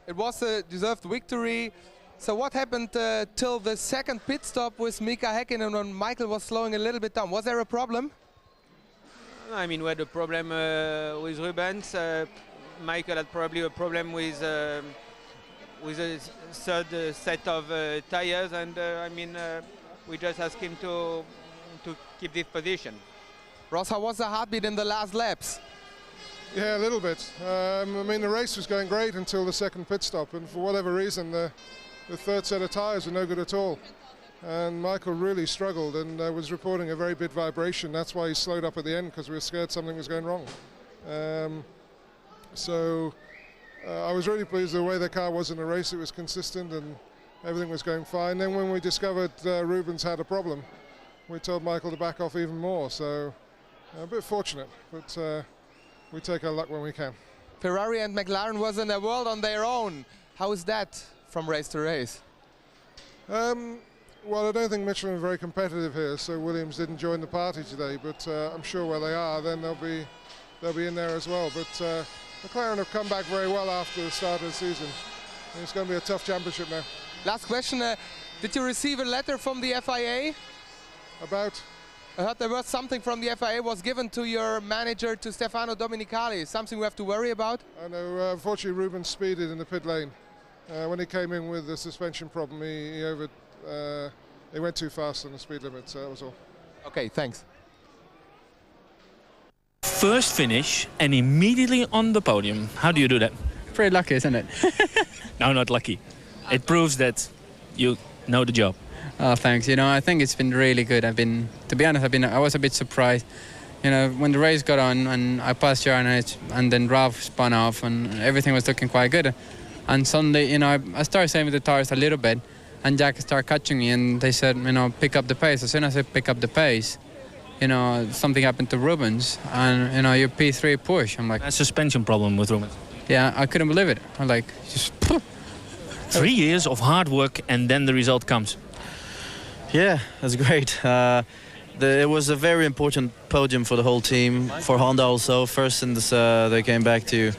it was a deserved victory. So what happened till the second pit stop with Mika Häkkinen when Michael was slowing a little bit down? Was there a problem? I mean, we had a problem with Rubens. Michael had probably a problem with a third set of tires, and I mean, we just asked him to keep this position. Ross, how was the heartbeat in the last laps? Yeah, a little bit. I mean, the race was going great until the second pit stop, and for whatever reason, the third set of tyres were no good at all. And Michael really struggled and was reporting a very big vibration. That's why he slowed up at the end, because we were scared something was going wrong. So I was really pleased with the way the car was in the race. It was consistent and everything was going fine. Then when we discovered Rubens had a problem, we told Michael to back off even more. So a bit fortunate, but we take our luck when we can. Ferrari and McLaren was in a world on their own. How is that from race to race? Well, I don't think Michelin are very competitive here, so Williams didn't join the party today, but I'm sure where they are, then they'll be in there as well. But McLaren have come back very well after the start of the season. And it's going to be a tough championship now. Last question, did you receive a letter from the FIA? About? I heard there was something from the FIA was given to your manager, to Stefano Domenicali. Something we have to worry about? I know, unfortunately Rubens speeded in the pit lane. When he came in with the suspension problem, he went too fast on the speed limit, so that was all. Okay, thanks. First finish and immediately on the podium. How do you do that? Pretty lucky, isn't it? No, not lucky. It proves that you know the job. Oh, thanks. You know, I think it's been really good. To be honest, I was a bit surprised. You know, when the race got on and I passed Jarno and then Ralph spun off and everything was looking quite good. And suddenly, you know, I started saving the tires a little bit, and Jack started catching me, and they said, you know, pick up the pace. As soon as I pick up the pace, you know, something happened to Rubens, and, you know, your P3 push. I'm like... A suspension problem with Rubens. Yeah, I couldn't believe it. I'm like, just... 3 years of hard work, and then the result comes. Yeah, that's great. It was a very important podium for the whole team, for Honda also. First since they came back to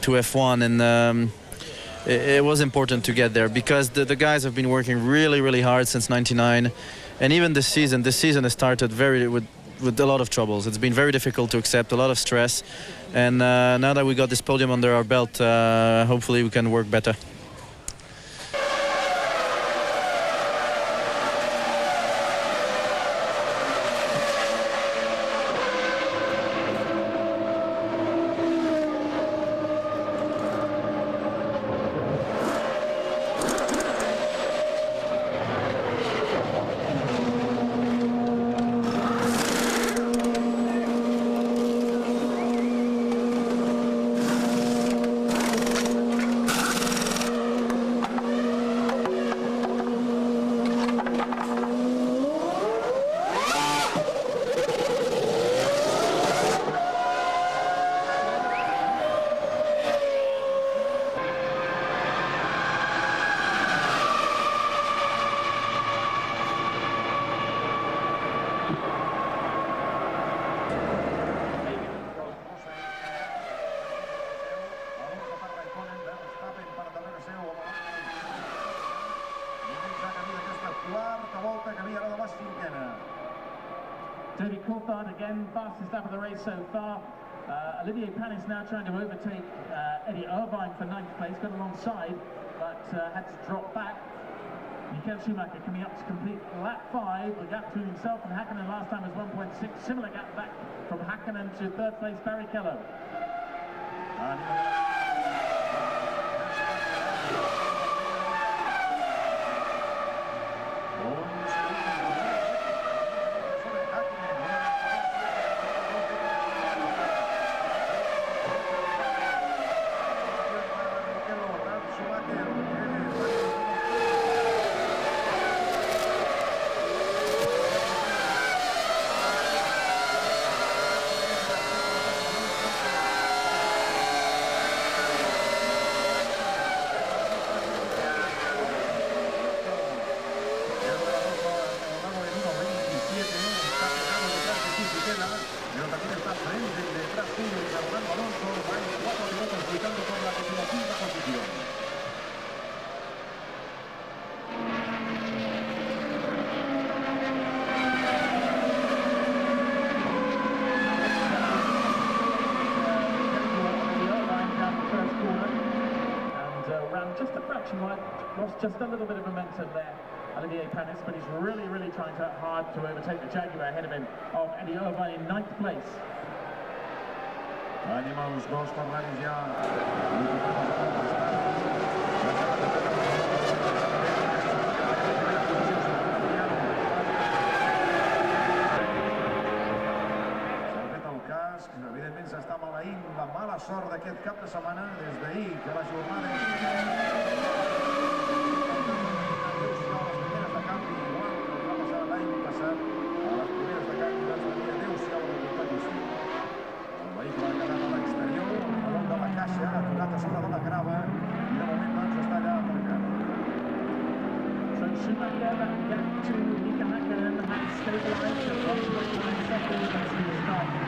F1, and it was important to get there because the guys have been working really, really hard since '99, and even this season has started with a lot of troubles. It's been very difficult to accept, a lot of stress, and now that we got this podium under our belt, hopefully we can work better. David Coulthard again, fastest lap of the race so far. Olivier Panis now trying to overtake Eddie Irvine for 9th place, got alongside, but had to drop back. Michael Schumacher coming up to complete lap 5. The gap between himself and Hakkinen last time was 1.6. Similar gap back from Hakkinen to 3rd place Barrichello. Just a fraction wide, lost just a little bit of momentum there, Olivier Panis, but he's really trying hard to overtake the Jaguar ahead of him, of Eddie Irvine in 9th place. Animals dos parlaris ja. Evidentment s'està maleint la mala sort d'aquest cap de setmana des d'ahir, que la jornada és de canvi igual que va passar l'any passat. A les primeres de canvi va venir adeu-siau a la competició. El vehicle ha quedat a l'exterior, a l'on de la caixa, ha tocat a sobre de la grava i de moment doncs està allà aparcat. So Schumacher, that gap to Mika Hakkinen has stabilised across the 9 seconds as he was starting.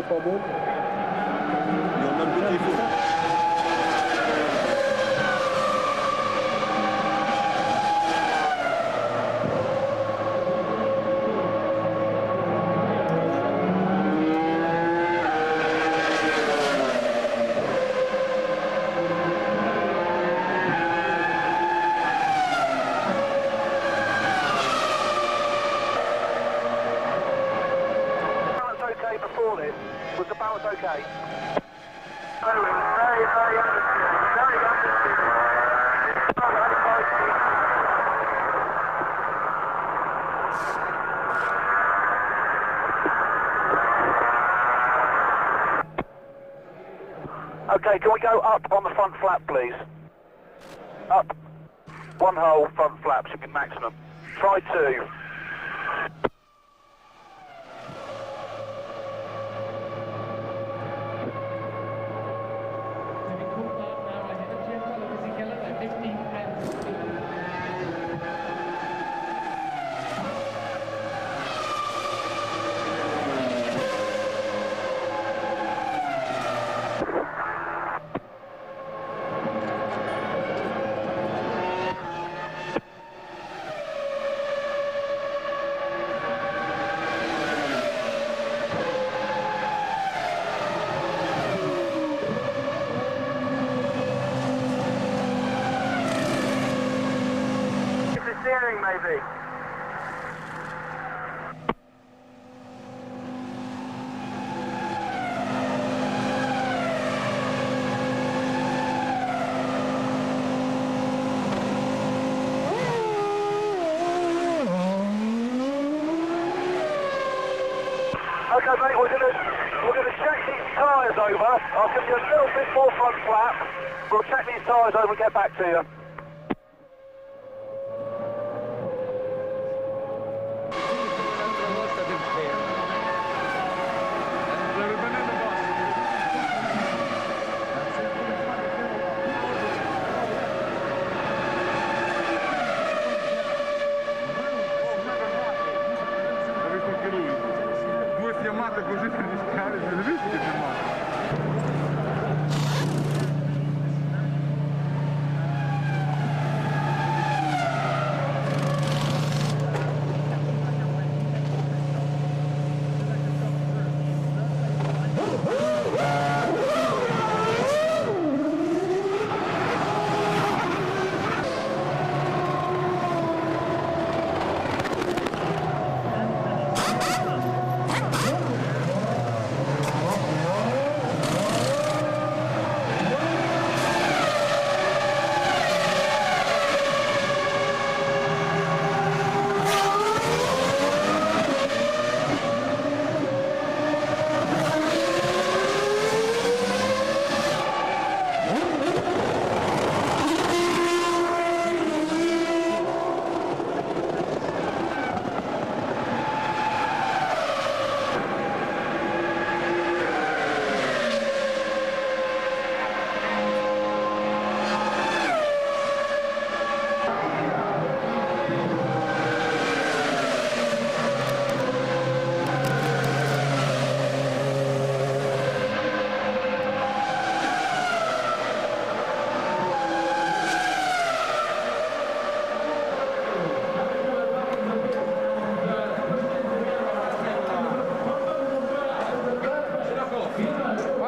Pas bon. Et on a le petit défaut. Was the balance okay? Okay, can we go up on the front flap, please? Up. 1 hole front flap should be maximum. Try 2. Maybe. Okay, mate, we're gonna check these tyres over. I'll give you a little bit more front flap. We'll check these tyres over and get back to you. guarda così per rischiare, se le vedi che fermata.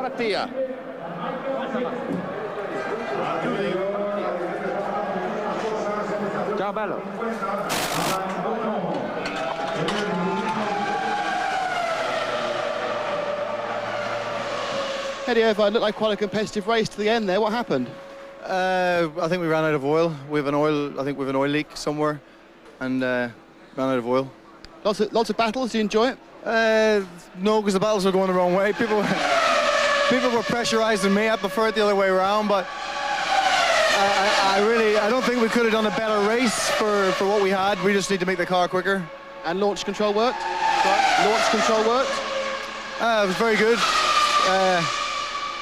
Mattia. Ciao bello. Eddie Irvine looked like quite a competitive race to the end there. What happened? I think we ran out of oil. We have an oil. I think we have an oil leak somewhere, and ran out of oil. Lots of battles. Do you enjoy it? No, because the battles were going the wrong way. People were pressurising me. I prefer it the other way around, but I don't think we could have done a better race for what we had. We just need to make the car quicker. And launch control worked? Sorry? Launch control worked? It was very good.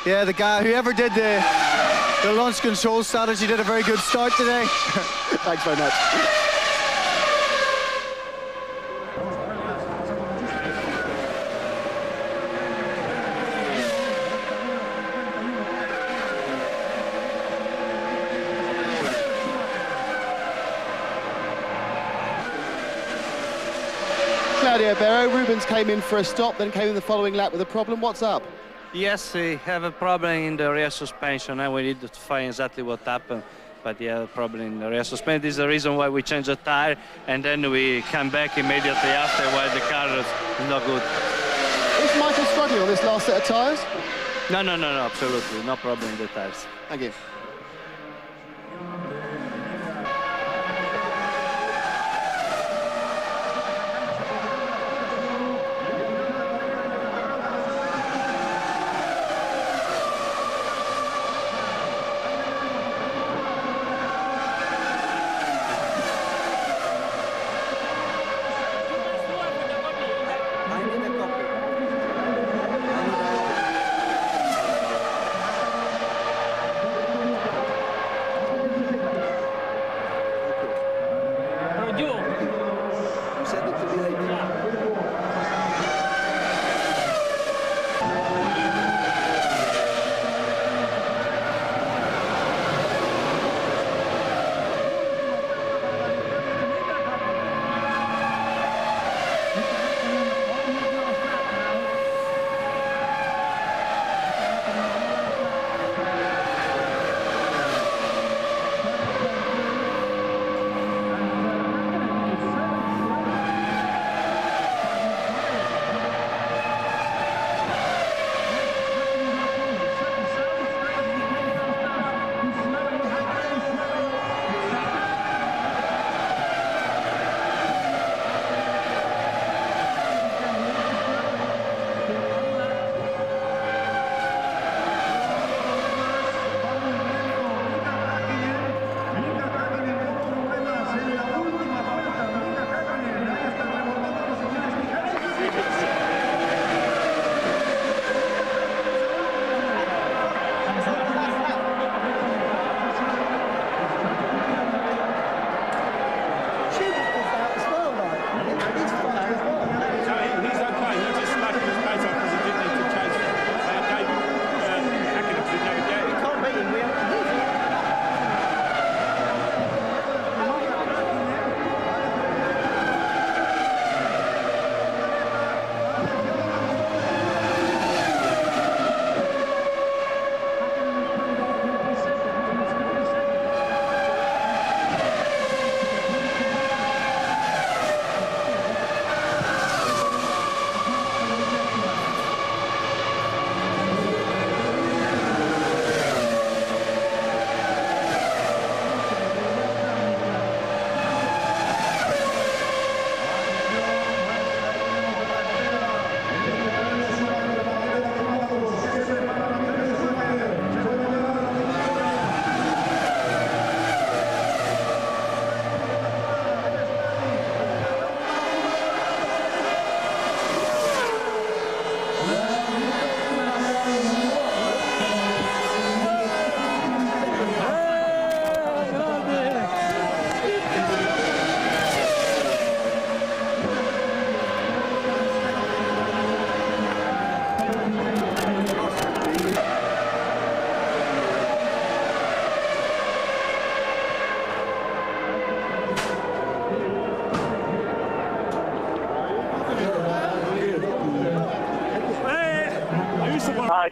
Yeah, the guy, whoever did the launch control strategy did a very good start today. Thanks very much. Claudio Barrow, Rubens came in for a stop, then came in the following lap with a problem. What's up? Yes, we have a problem in the rear suspension and we need to find exactly what happened. But yeah, the problem in the rear suspension this is the reason why we changed the tire and then we come back immediately after while the car is not good. Is Michael struggling on this last set of tyres? No, absolutely. No problem in the tires. Thank you.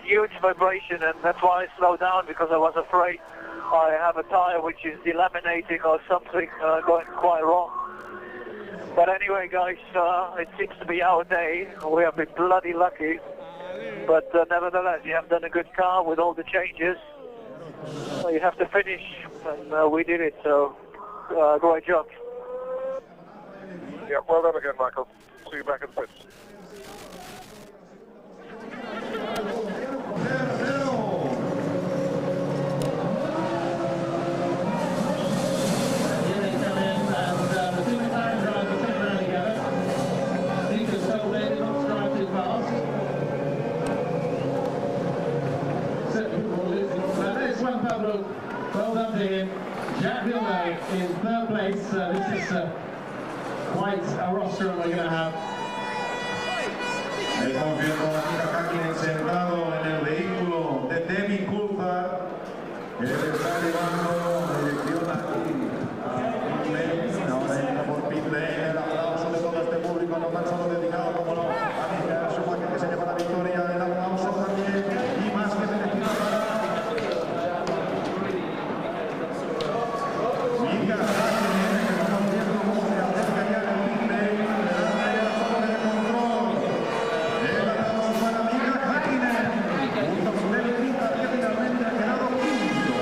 Huge vibration, and that's why I slowed down, because I was afraid I have a tire which is delaminating or something going quite wrong. But anyway, guys, it seems to be our day. We have been bloody lucky. But nevertheless, you have done a good car with all the changes. You have to finish, and we did it, so great job. Yeah, well done again, Michael. See you back in the pits. Well done to him. Jack Villeneuve in third place. This is quite a roster we're going to have. Estamos viendo a Mika Häkkinen sentado en el vehículo de Demi Coulthard. Él está llevando dirección aquí a Pitlane. Ahora entra por Pitlane. El aplauso de todo este público, no tan solo dedicado como no a Mika Schumacher, que se lleva la victoria. El aplauso también y más que se destina para Mika Häkkinen, que estamos viendo cómo se acerca ya el Pitlane. Le da ya la zona de control. El aplauso para Mika Häkkinen. Junto con Demi Coulthard, que finalmente ha quedado quinto.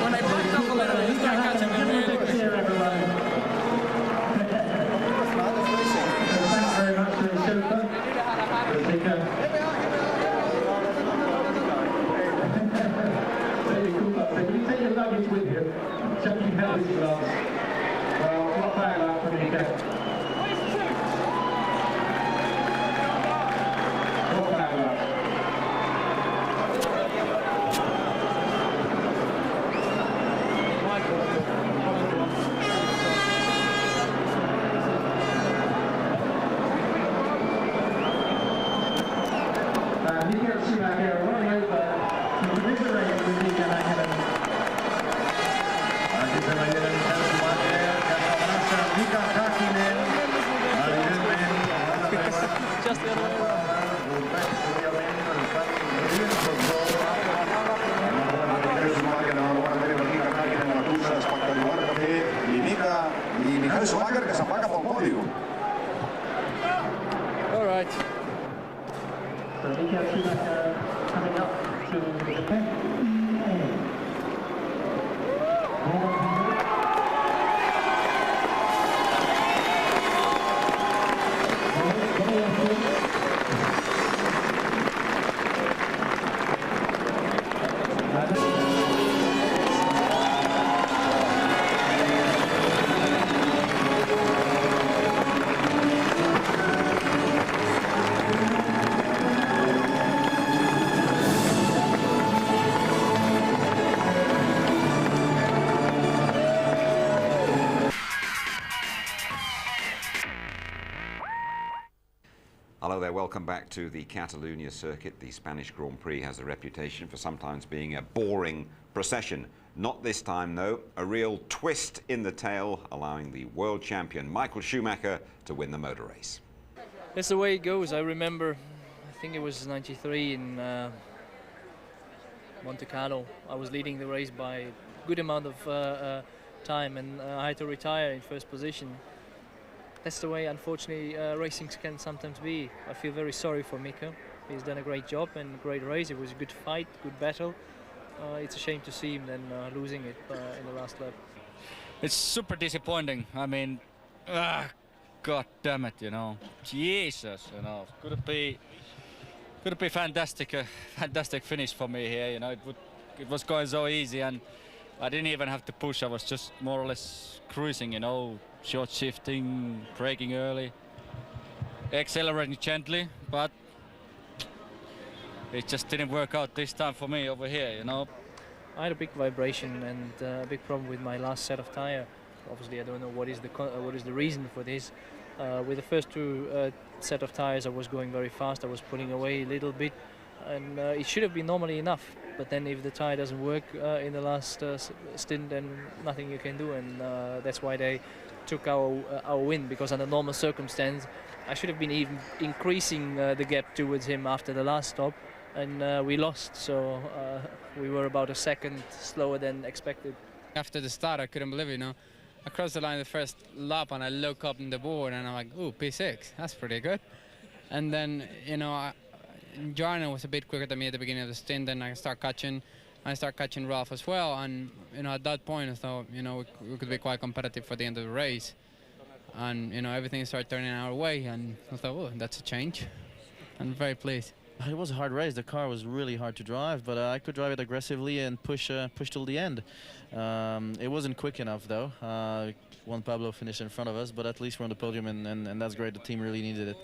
When I backed up a little bit, this guy catching me really quick. Here, everyone. Thanks very much to the chauffeur. Can you take your luggage with you? Chuck your head in gloves. Well, not bad luck for Mika. Not bad luck. Mika Schumacher running over to commiserate with Mika Häkkinen. Aquí se va a ir el Mika Schumacher, que abraza a Mika Häkkinen. Just the other way y Michael Schumacher, que se apaga por podio. All right. So Mika Schumacher coming up to the pen. Hello there, welcome back to the Catalunya circuit. The Spanish Grand Prix has a reputation for sometimes being a boring procession. Not this time though, a real twist in the tale, allowing the world champion Michael Schumacher to win the motor race. That's the way it goes. I remember, I think it was '93 in Monte Carlo. I was leading the race by a good amount of time, and I had to retire in first position. That's the way, unfortunately, racing can sometimes be. I feel very sorry for Mika. He's done a great job and a great race. It was a good fight, good battle. It's a shame to see him then losing it in the last lap. It's super disappointing. I mean, God damn it, you know, Jesus, you know, could it be fantastic, fantastic finish for me here. You know, it was going so easy, and I didn't even have to push. I was just more or less cruising, you know, short shifting, braking early, accelerating gently, but it just didn't work out this time for me over here, you know. I had a big vibration and a big problem with my last set of tire. Obviously, I don't know what is the reason for this. With the first two set of tires, I was going very fast. I was pulling away a little bit, and it should have been normally enough. But then, if the tire doesn't work in the last stint, then nothing you can do, and that's why they took our win, because under normal circumstances I should have been even increasing the gap towards him after the last stop, and we lost, so we were about a second slower than expected. After the start, I couldn't believe it, you know. I crossed the line the first lap and I look up on the board and I'm like, ooh, P6, that's pretty good. And then, you know, Jarno was a bit quicker than me at the beginning of the stint, then I start catching Ralph as well, and, you know, at that point I thought, you know, we could be quite competitive for the end of the race. And, you know, everything started turning our way, and I thought, oh, that's a change. I'm very pleased. It was a hard race. The car was really hard to drive, but I could drive it aggressively and push till the end. It wasn't quick enough, though. Juan Pablo finished in front of us, but at least we're on the podium, and that's great. The team really needed it.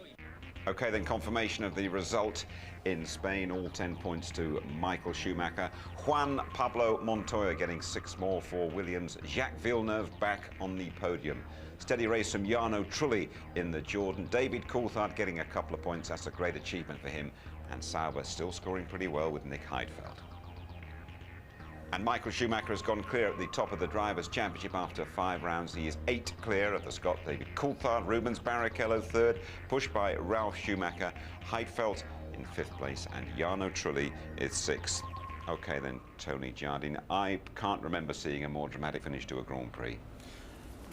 Okay, then confirmation of the result in Spain, all 10 points to Michael Schumacher. Juan Pablo Montoya getting 6 more for Williams. Jacques Villeneuve back on the podium. Steady race from Jarno Trulli in the Jordan. David Coulthard getting a couple of points. That's a great achievement for him. And Sauber still scoring pretty well with Nick Heidfeld. And Michael Schumacher has gone clear at the top of the Drivers' Championship after 5 rounds. He is 8 clear of the Scot. David Coulthard, Rubens Barrichello 3rd, pushed by Ralf Schumacher. Heidfeld in 5th place, and Jarno Trulli is 6th. Okay then, Tony Jardine, I can't remember seeing a more dramatic finish to a Grand Prix.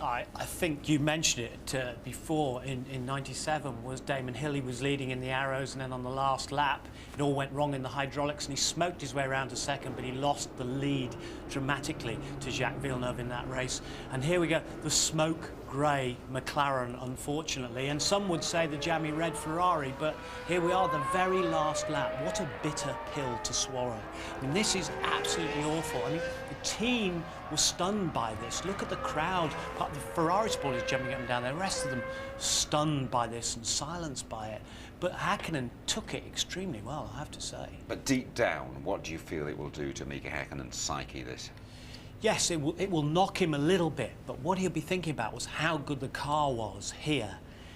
I think you mentioned it before in 97 was Damon Hill. He was leading in the Arrows, and then on the last lap it all went wrong in the hydraulics and he smoked his way around to second, but he lost the lead dramatically to Jacques Villeneuve in that race. And here we go, the smoke grey McLaren, unfortunately, and some would say the jammy red Ferrari, but here we are, the very last lap. What a bitter pill to swallow. I mean, this is absolutely awful. I mean, the team was stunned by this. Look at the crowd. Part of the Ferrari supporters jumping up and down. The rest of them stunned by this and silenced by it. But Häkkinen took it extremely well, I have to say. But deep down, what do you feel it will do to Mika Häkkinen's psyche, this? Yes, it will knock him a little bit, but what he'll be thinking about was how good the car was here,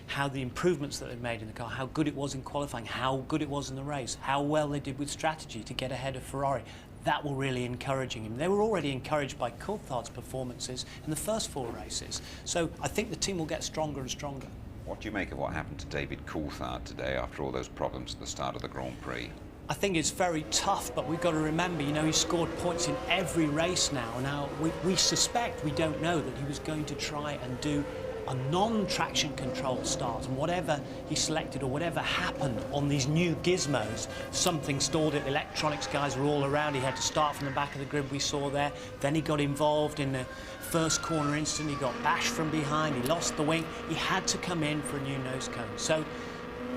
how the improvements that they've made in the car, how good it was in qualifying, how good it was in the race, how well they did with strategy to get ahead of Ferrari. That will really encouraging him. They were already encouraged by Coulthard's performances in the first 4 races, so I think the team will get stronger and stronger. What do you make of what happened to David Coulthard today after all those problems at the start of the Grand Prix? I think it's very tough, but we've got to remember, you know, he scored points in every race now. Now, we suspect, we don't know, that he was going to try and do a non-traction control start, and whatever he selected or whatever happened on these new gizmos, something stalled it. The electronics guys were all around. He had to start from the back of the grid we saw there. Then he got involved in the first corner instant. He got bashed from behind. He lost the wing. He had to come in for a new nose cone. So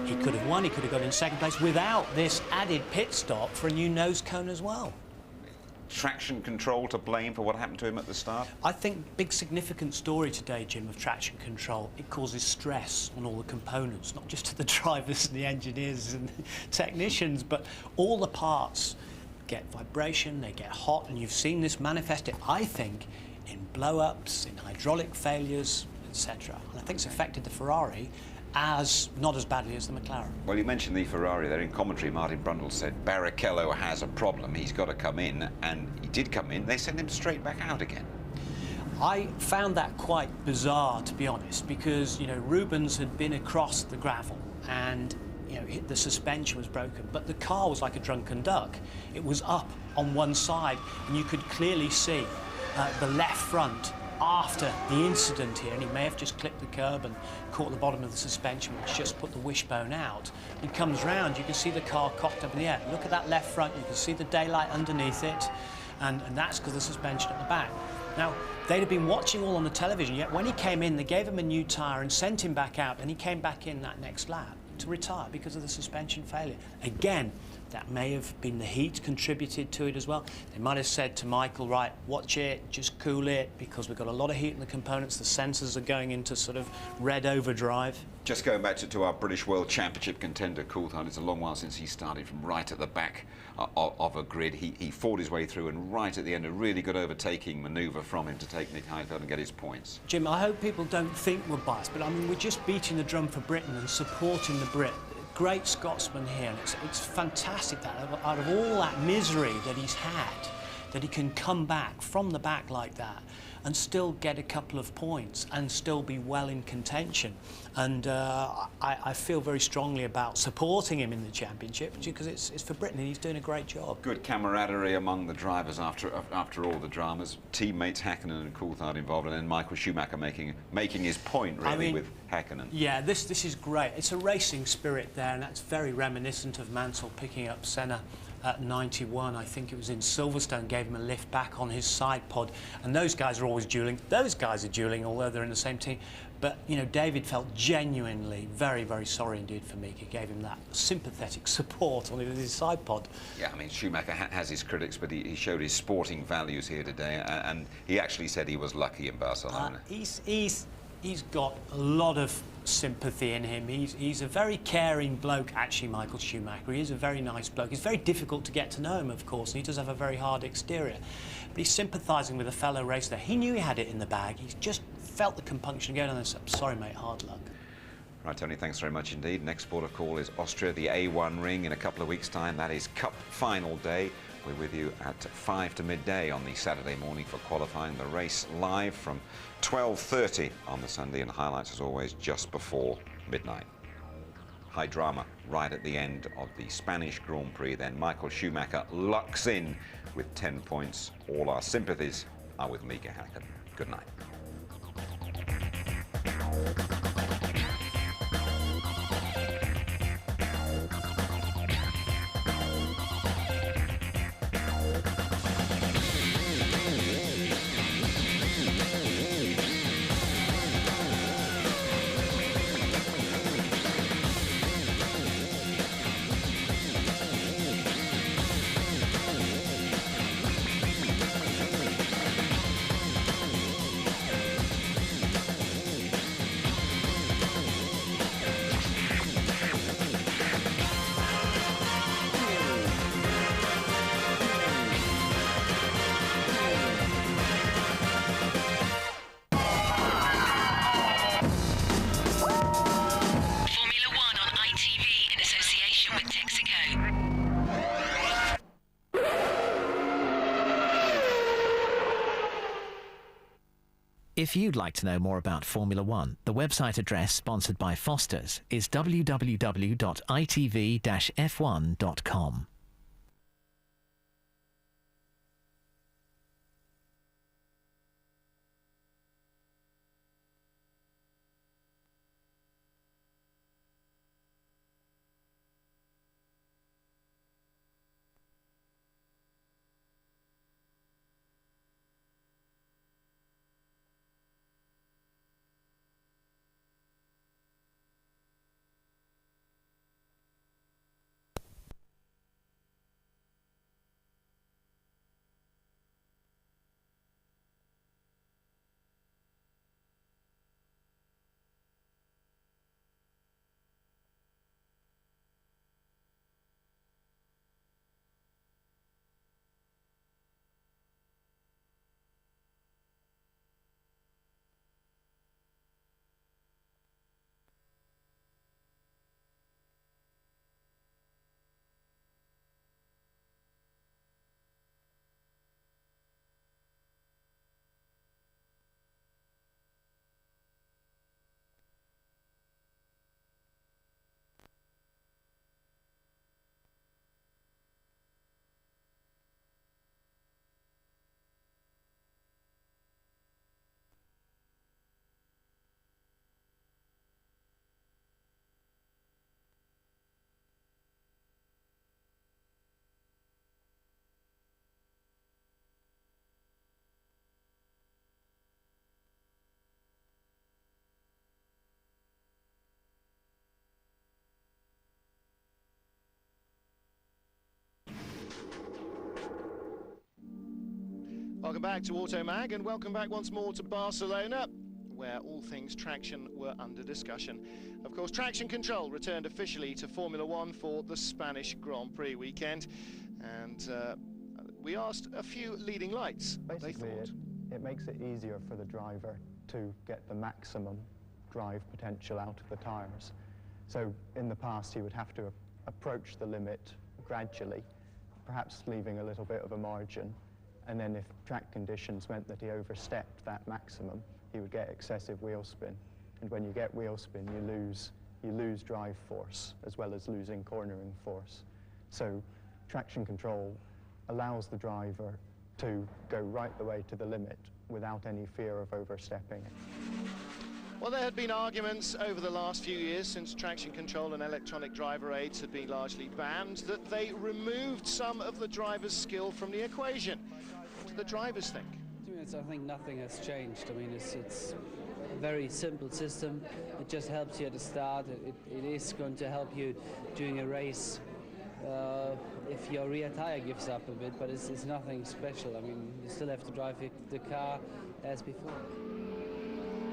he could have won, he could have got in 2nd place without this added pit stop for a new nose cone as well. Traction control to blame for what happened to him at the start? I think big significant story today, Jim, of traction control. It causes stress on all the components, not just to the drivers and the engineers and the technicians, but all the parts get vibration, they get hot, and you've seen this manifested, I think, in blow-ups, in hydraulic failures, etc. And I think it's affected the Ferrari not as badly as the McLaren. Well, you mentioned the Ferrari there. In commentary, Martin Brundle said Barrichello has a problem, he's got to come in, and he did come in. They sent him straight back out again. I found that quite bizarre, to be honest, because, you know, Rubens had been across the gravel and, you know, the suspension was broken, but the car was like a drunken duck. It was up on one side, and you could clearly see the left front after the incident here, and he may have just clipped the curb and caught the bottom of the suspension, which just put the wishbone out. He comes round, you can see the car cocked up in the air. Look at that left front, you can see the daylight underneath it, and that's because of the suspension at the back. Now, they'd have been watching all on the television, yet when he came in, they gave him a new tyre and sent him back out, and he came back in that next lap to retire because of the suspension failure. Again, that may have been the heat contributed to it as well. They might have said to Michael, right, watch it, just cool it, because we've got a lot of heat in the components. The sensors are going into sort of red overdrive. Just going back to our British World Championship contender, Coulthard, it's a long while since he started from right at the back of a grid. He fought his way through, and right at the end, a really good overtaking manoeuvre from him to take Nick Heidfeld and get his points. Jim, I hope people don't think we're biased, but I mean, we're just beating the drum for Britain and supporting the Brit. Great Scotsman here, and it's fantastic that out of all that misery that he's had, that he can come back from the back like that. and still get a couple of points and still be well in contention. And I feel very strongly about supporting him in the championship because it's for Britain and he's doing a great job. Good camaraderie among the drivers after all the dramas. Teammates Häkkinen and Coulthard involved, and then Michael Schumacher making his point really with Häkkinen. Yeah, this is great. It's a racing spirit there, and that's very reminiscent of Mansell picking up Senna at 91. I think it was in Silverstone, gave him a lift back on his side pod, and those guys are always duelling. Those guys are duelling, although they're in the same team. But, you know, David felt genuinely very, very sorry indeed for Mika, gave him that sympathetic support on his side pod. Yeah, I mean, Schumacher has his critics, but he showed his sporting values here today, and he actually said he was lucky in Barcelona. He's got a lot of sympathy in him. He's a very caring bloke, actually, Michael Schumacher. He is a very nice bloke. It's very difficult to get to know him, of course, and he does have a very hard exterior. But he's sympathising with a fellow racer. He knew he had it in the bag. He's just felt the compunction going on and said, sorry, mate, hard luck. Right, Tony, thanks very much indeed. Next port of call is Austria, the A1 ring in a couple of weeks' time. That is Cup final day. We're with you at 5 to midday on the Saturday morning for qualifying. The race live from 12:30 on the Sunday, and highlights as always just before midnight. High drama right at the end of the Spanish Grand Prix. Then Michael Schumacher lucks in with 10 points. All our sympathies are with Mika Häkkinen. Good night. If you'd like to know more about Formula One, the website address sponsored by Foster's is www.itv-f1.com. Welcome back to Automag, and welcome back once more to Barcelona, where all things traction were under discussion. Of course, traction control returned officially to Formula One for the Spanish Grand Prix weekend, and we asked a few leading lights what they thought. It makes it easier for the driver to get the maximum drive potential out of the tyres. So in the past he would have to approach the limit gradually, perhaps leaving a little bit of a margin, And then if track conditions meant that he overstepped that maximum, he would get excessive wheel spin. And when you get wheel spin, you lose drive force as well as losing cornering force. So traction control allows the driver to go right the way to the limit without any fear of overstepping it. Well, there had been arguments over the last few years since traction control and electronic driver aids had been largely banned that they removed some of the driver's skill from the equation. What do the drivers think? I think nothing has changed. I mean, it's a very simple system. It just helps you at the start. It is going to help you during a race if your rear tire gives up a bit, but it's nothing special. I mean, you still have to drive the car as before.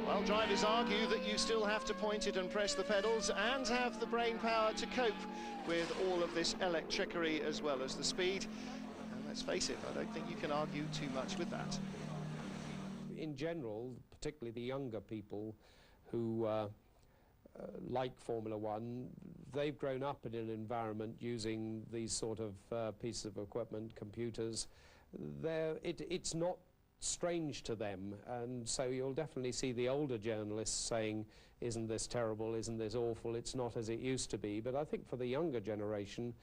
Well, drivers argue that you still have to point it and press the pedals and have the brain power to cope with all of this electricity as well as the speed. And let's face it, I don't think you can argue too much with that. In general, particularly the younger people who like Formula One, they've grown up in an environment using these sort of pieces of equipment, computers. It's not strange to them, and so you'll definitely see the older journalists saying, isn't this terrible, isn't this awful, it's not as it used to be. But I think for the younger generation,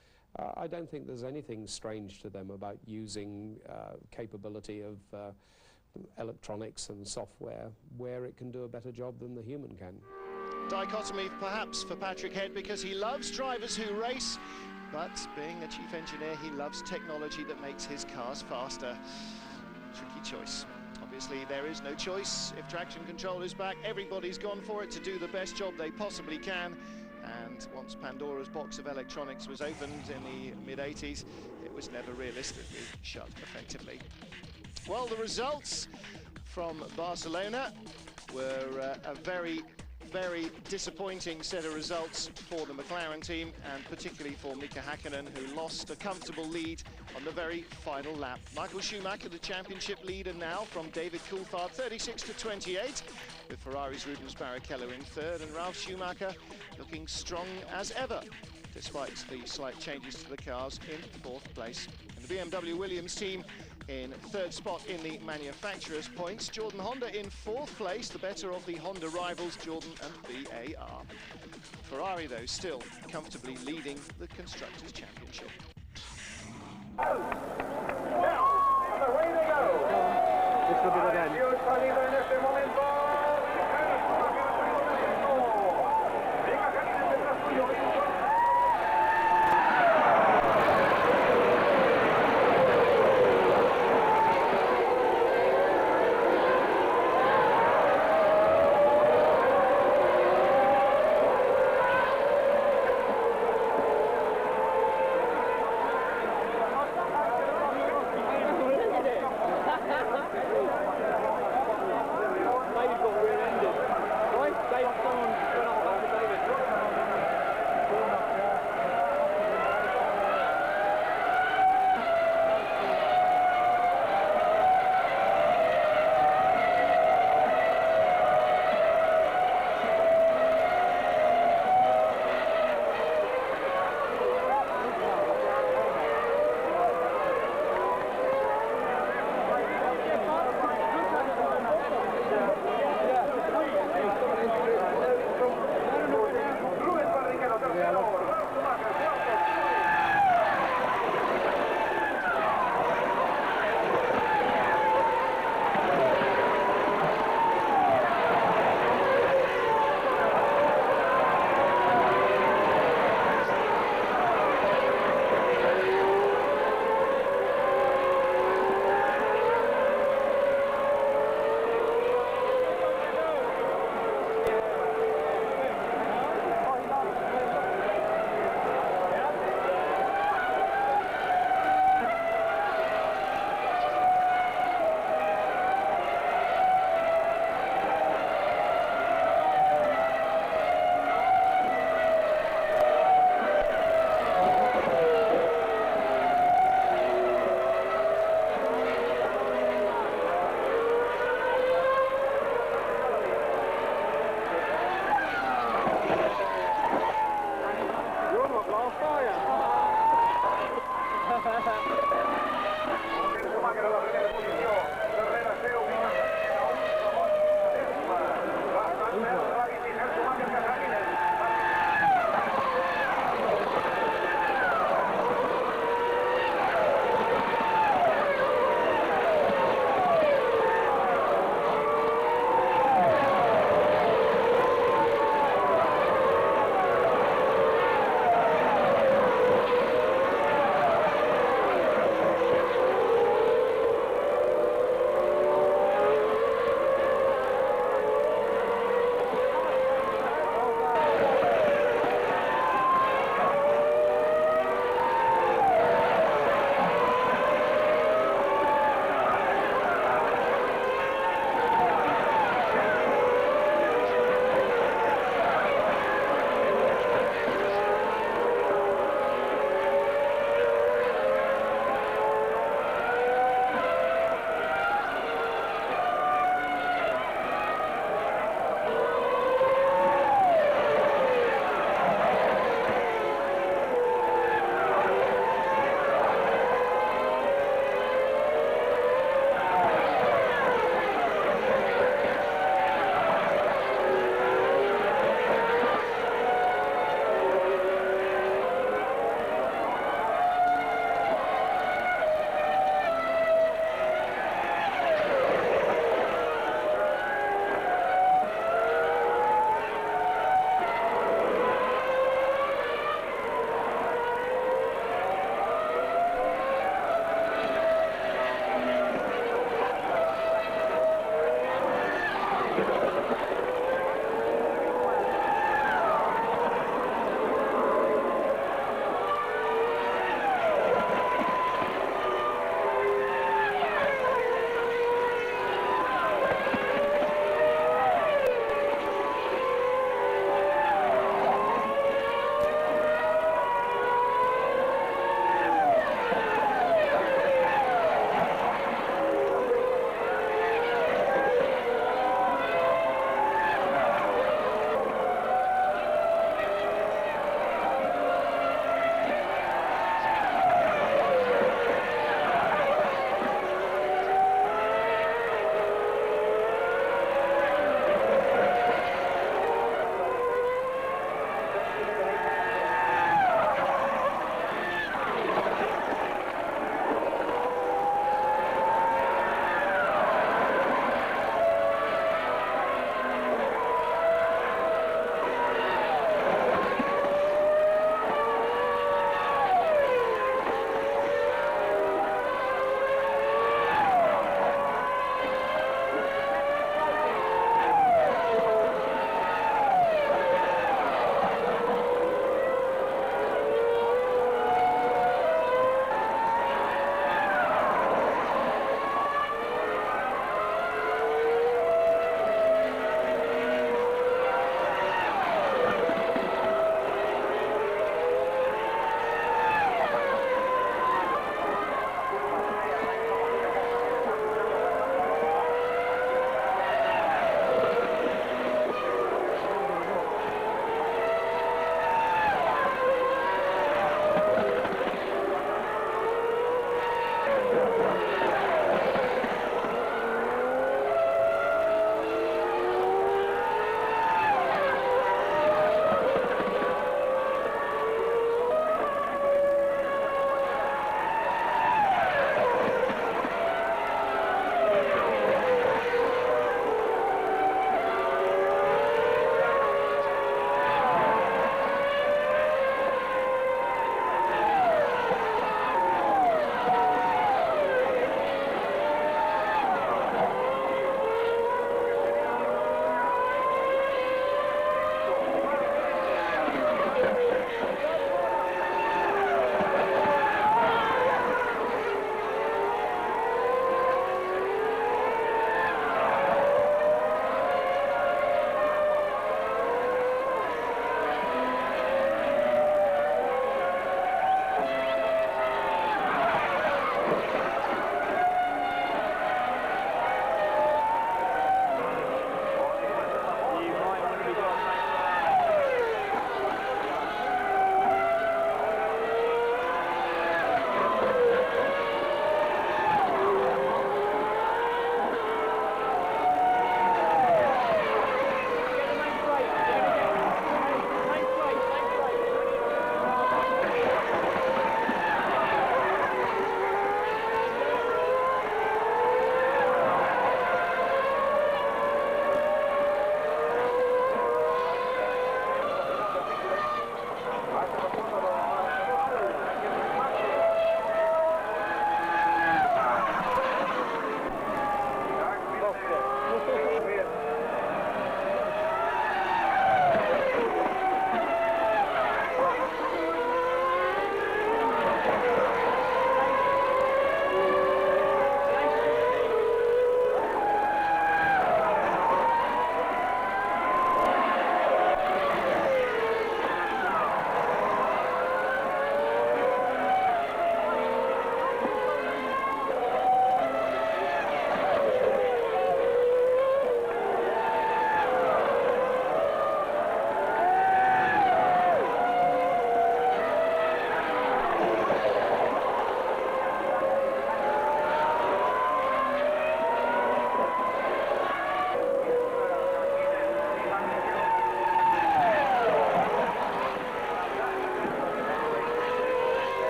I don't think there's anything strange to them about using capability of electronics and software where it can do a better job than the human can. Dichotomy perhaps for Patrick Head, because he loves drivers who race, but being a chief engineer, he loves technology that makes his cars faster. Tricky choice. Obviously there is no choice. If traction control is back, everybody's gone for it to do the best job they possibly can. And once Pandora's box of electronics was opened in the mid-80s, it was never realistically shut effectively. Well, the results from Barcelona were a very disappointing set of results for the McLaren team, and particularly for Mika Häkkinen, who lost a comfortable lead on the very final lap. Michael Schumacher, the championship leader now from David Coulthard, 36-28, with Ferrari's Rubens Barrichello in third, and Ralf Schumacher looking strong as ever, despite the slight changes to the cars, in fourth place. And the BMW Williams team in third spot in the manufacturer's points. Jordan Honda in fourth place, the better of the Honda rivals, Jordan and BAR. Ferrari, though, still comfortably leading the Constructors' Championship. And away they go. This will be the end.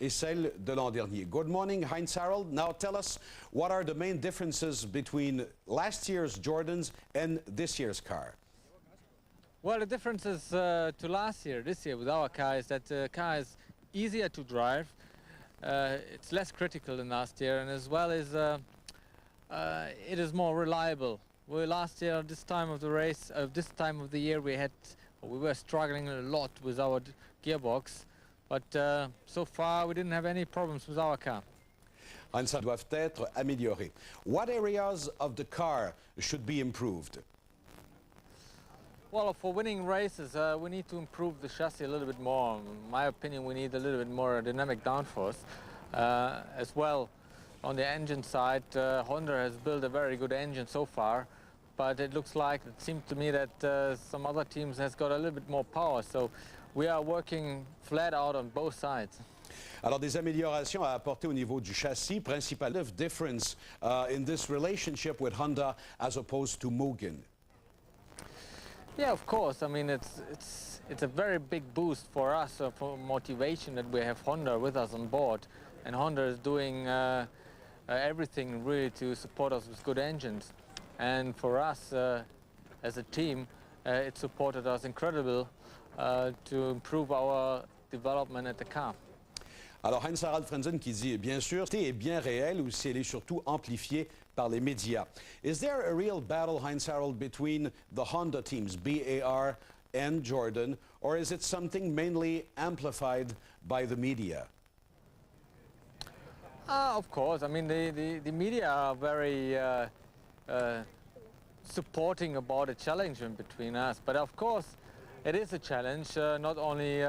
et celle de l'an dernier. Good morning, Heinz-Harald. Now tell us, what are the main differences between last year's Jordans and this year's car? Well, the differences to this year with our car is that the car is easier to drive. It's less critical than last year, and as well as it is more reliable. Last year, this time of the race, this time of the year, we were struggling a lot with our gearbox, but so far we didn't have any problems with our car. Ça doivent être améliorés. What areas of the car should be improved? Well, for winning races, we need to improve the chassis a little bit more. In my opinion, we need a little bit more dynamic downforce. As well, on the engine side, Honda has built a very good engine so far, but it seems to me that some other teams has got a little bit more power. So we are working flat out on both sides. Alors, des améliorations à apporter au niveau du châssis, principal difference in this relationship with Honda as opposed to Mugen. Yeah, of course. I mean, it's a very big boost for us, for motivation, that we have Honda with us on board, and Honda is doing everything really to support us with good engines. And for us, as a team, it supported us incredibly to improve our development at the car. Alors, Heinz-Harald Frentzen qui dit, bien sûr, est bien réelle ou si elle est surtout amplifiée par les médias. Is there a real battle, Heinz-Harald, between the Honda teams, BAR and Jordan, or is it something mainly amplified by the media? Of course. I mean, the media are very supporting about a challenge in between us. But of course, it is a challenge, not only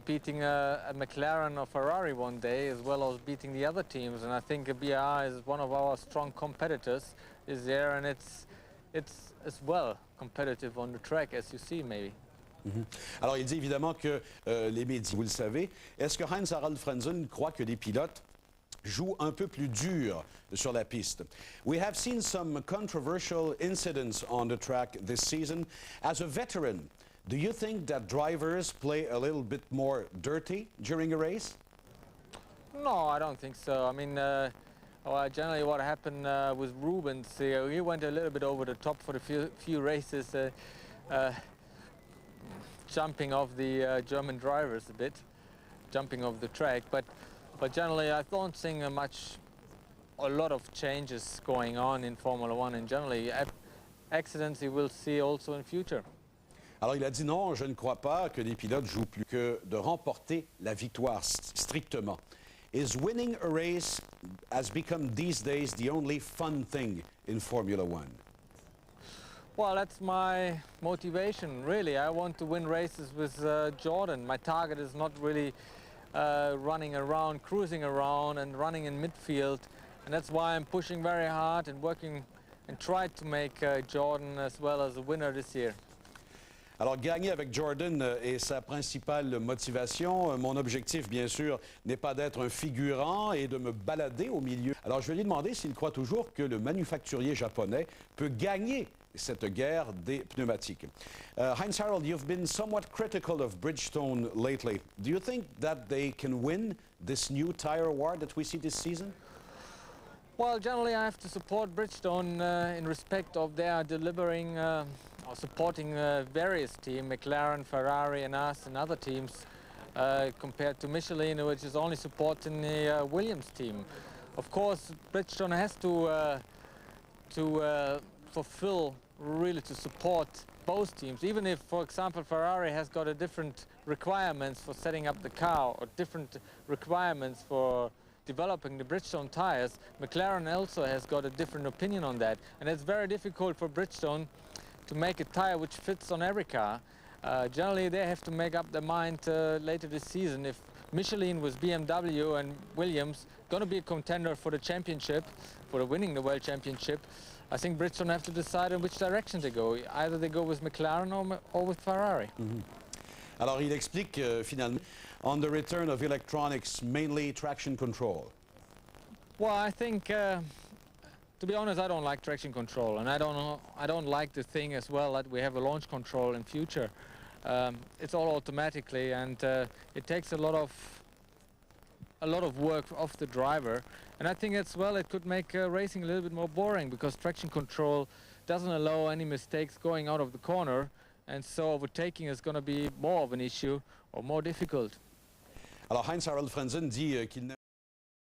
beating a McLaren or Ferrari one day, as well as beating the other teams. And I think BR is one of our strong competitors, is there, and it's as well competitive on the track, as you see, maybe. Alors, il dit évidemment que les médias, vous le savez, est-ce que Heinz-Harald Frentzen croit que les pilotes jouent un peu plus dur sur la piste? We have seen some controversial incidents on the track this season. As a veteran, do you think that drivers play a little bit more dirty during a race? No, I don't think so. I mean, generally what happened with Rubens, he went a little bit over the top for the few races, jumping off the German drivers a bit, jumping off the track. But generally, I don't think a lot of changes going on in Formula One, and generally accidents you will see also in future. Alors, il a dit non, je ne crois pas que les pilotes jouent plus que de remporter la victoire strictement. Is winning a race has become these days the only fun thing in Formula One? Well, that's my motivation, really. I want to win races with Jordan. My target is not really running around, cruising around and running in midfield. And that's why I'm pushing very hard and working and try to make Jordan as well as a winner this year. Alors, gagner avec Jordan est sa principale motivation. Mon objectif, bien sûr, n'est pas d'être un figurant et de me balader au milieu. Alors, je vais lui demander s'il croit toujours que le manufacturier japonais peut gagner cette guerre des pneumatiques. Heinz-Harald, you've been somewhat critical of Bridgestone lately. Do you think that they can win this new tire war that we see this season? Well, generally I have to support Bridgestone in respect of their delivering or supporting various teams, McLaren, Ferrari and us and other teams, compared to Michelin, which is only supporting the Williams team. Of course, Bridgestone has to fulfill, really to support both teams, even if, for example, Ferrari has got a different requirements for setting up the car or different requirements for developing the Bridgestone tires. McLaren also has got a different opinion on that, and it's very difficult for Bridgestone to make a tire which fits on every car. Generally, they have to make up their mind later this season if Michelin with BMW and Williams going to be a contender for the championship, for winning the World Championship. I think Bridgestone have to decide in which direction they go. Either they go with McLaren or with Ferrari. Alors, il explique finalement on the return of electronics, mainly traction control. Well, I think, to be honest, I don't like traction control, and I don't like the thing as well that we have a launch control in future. It's all automatically, and it takes a lot of a lot of work off the driver, and I think as well it could make racing a little bit more boring, because traction control doesn't allow any mistakes going out of the corner, and so overtaking is going to be more of an issue or more difficult. Alors Heinz-Harald Frentzen dit qu'il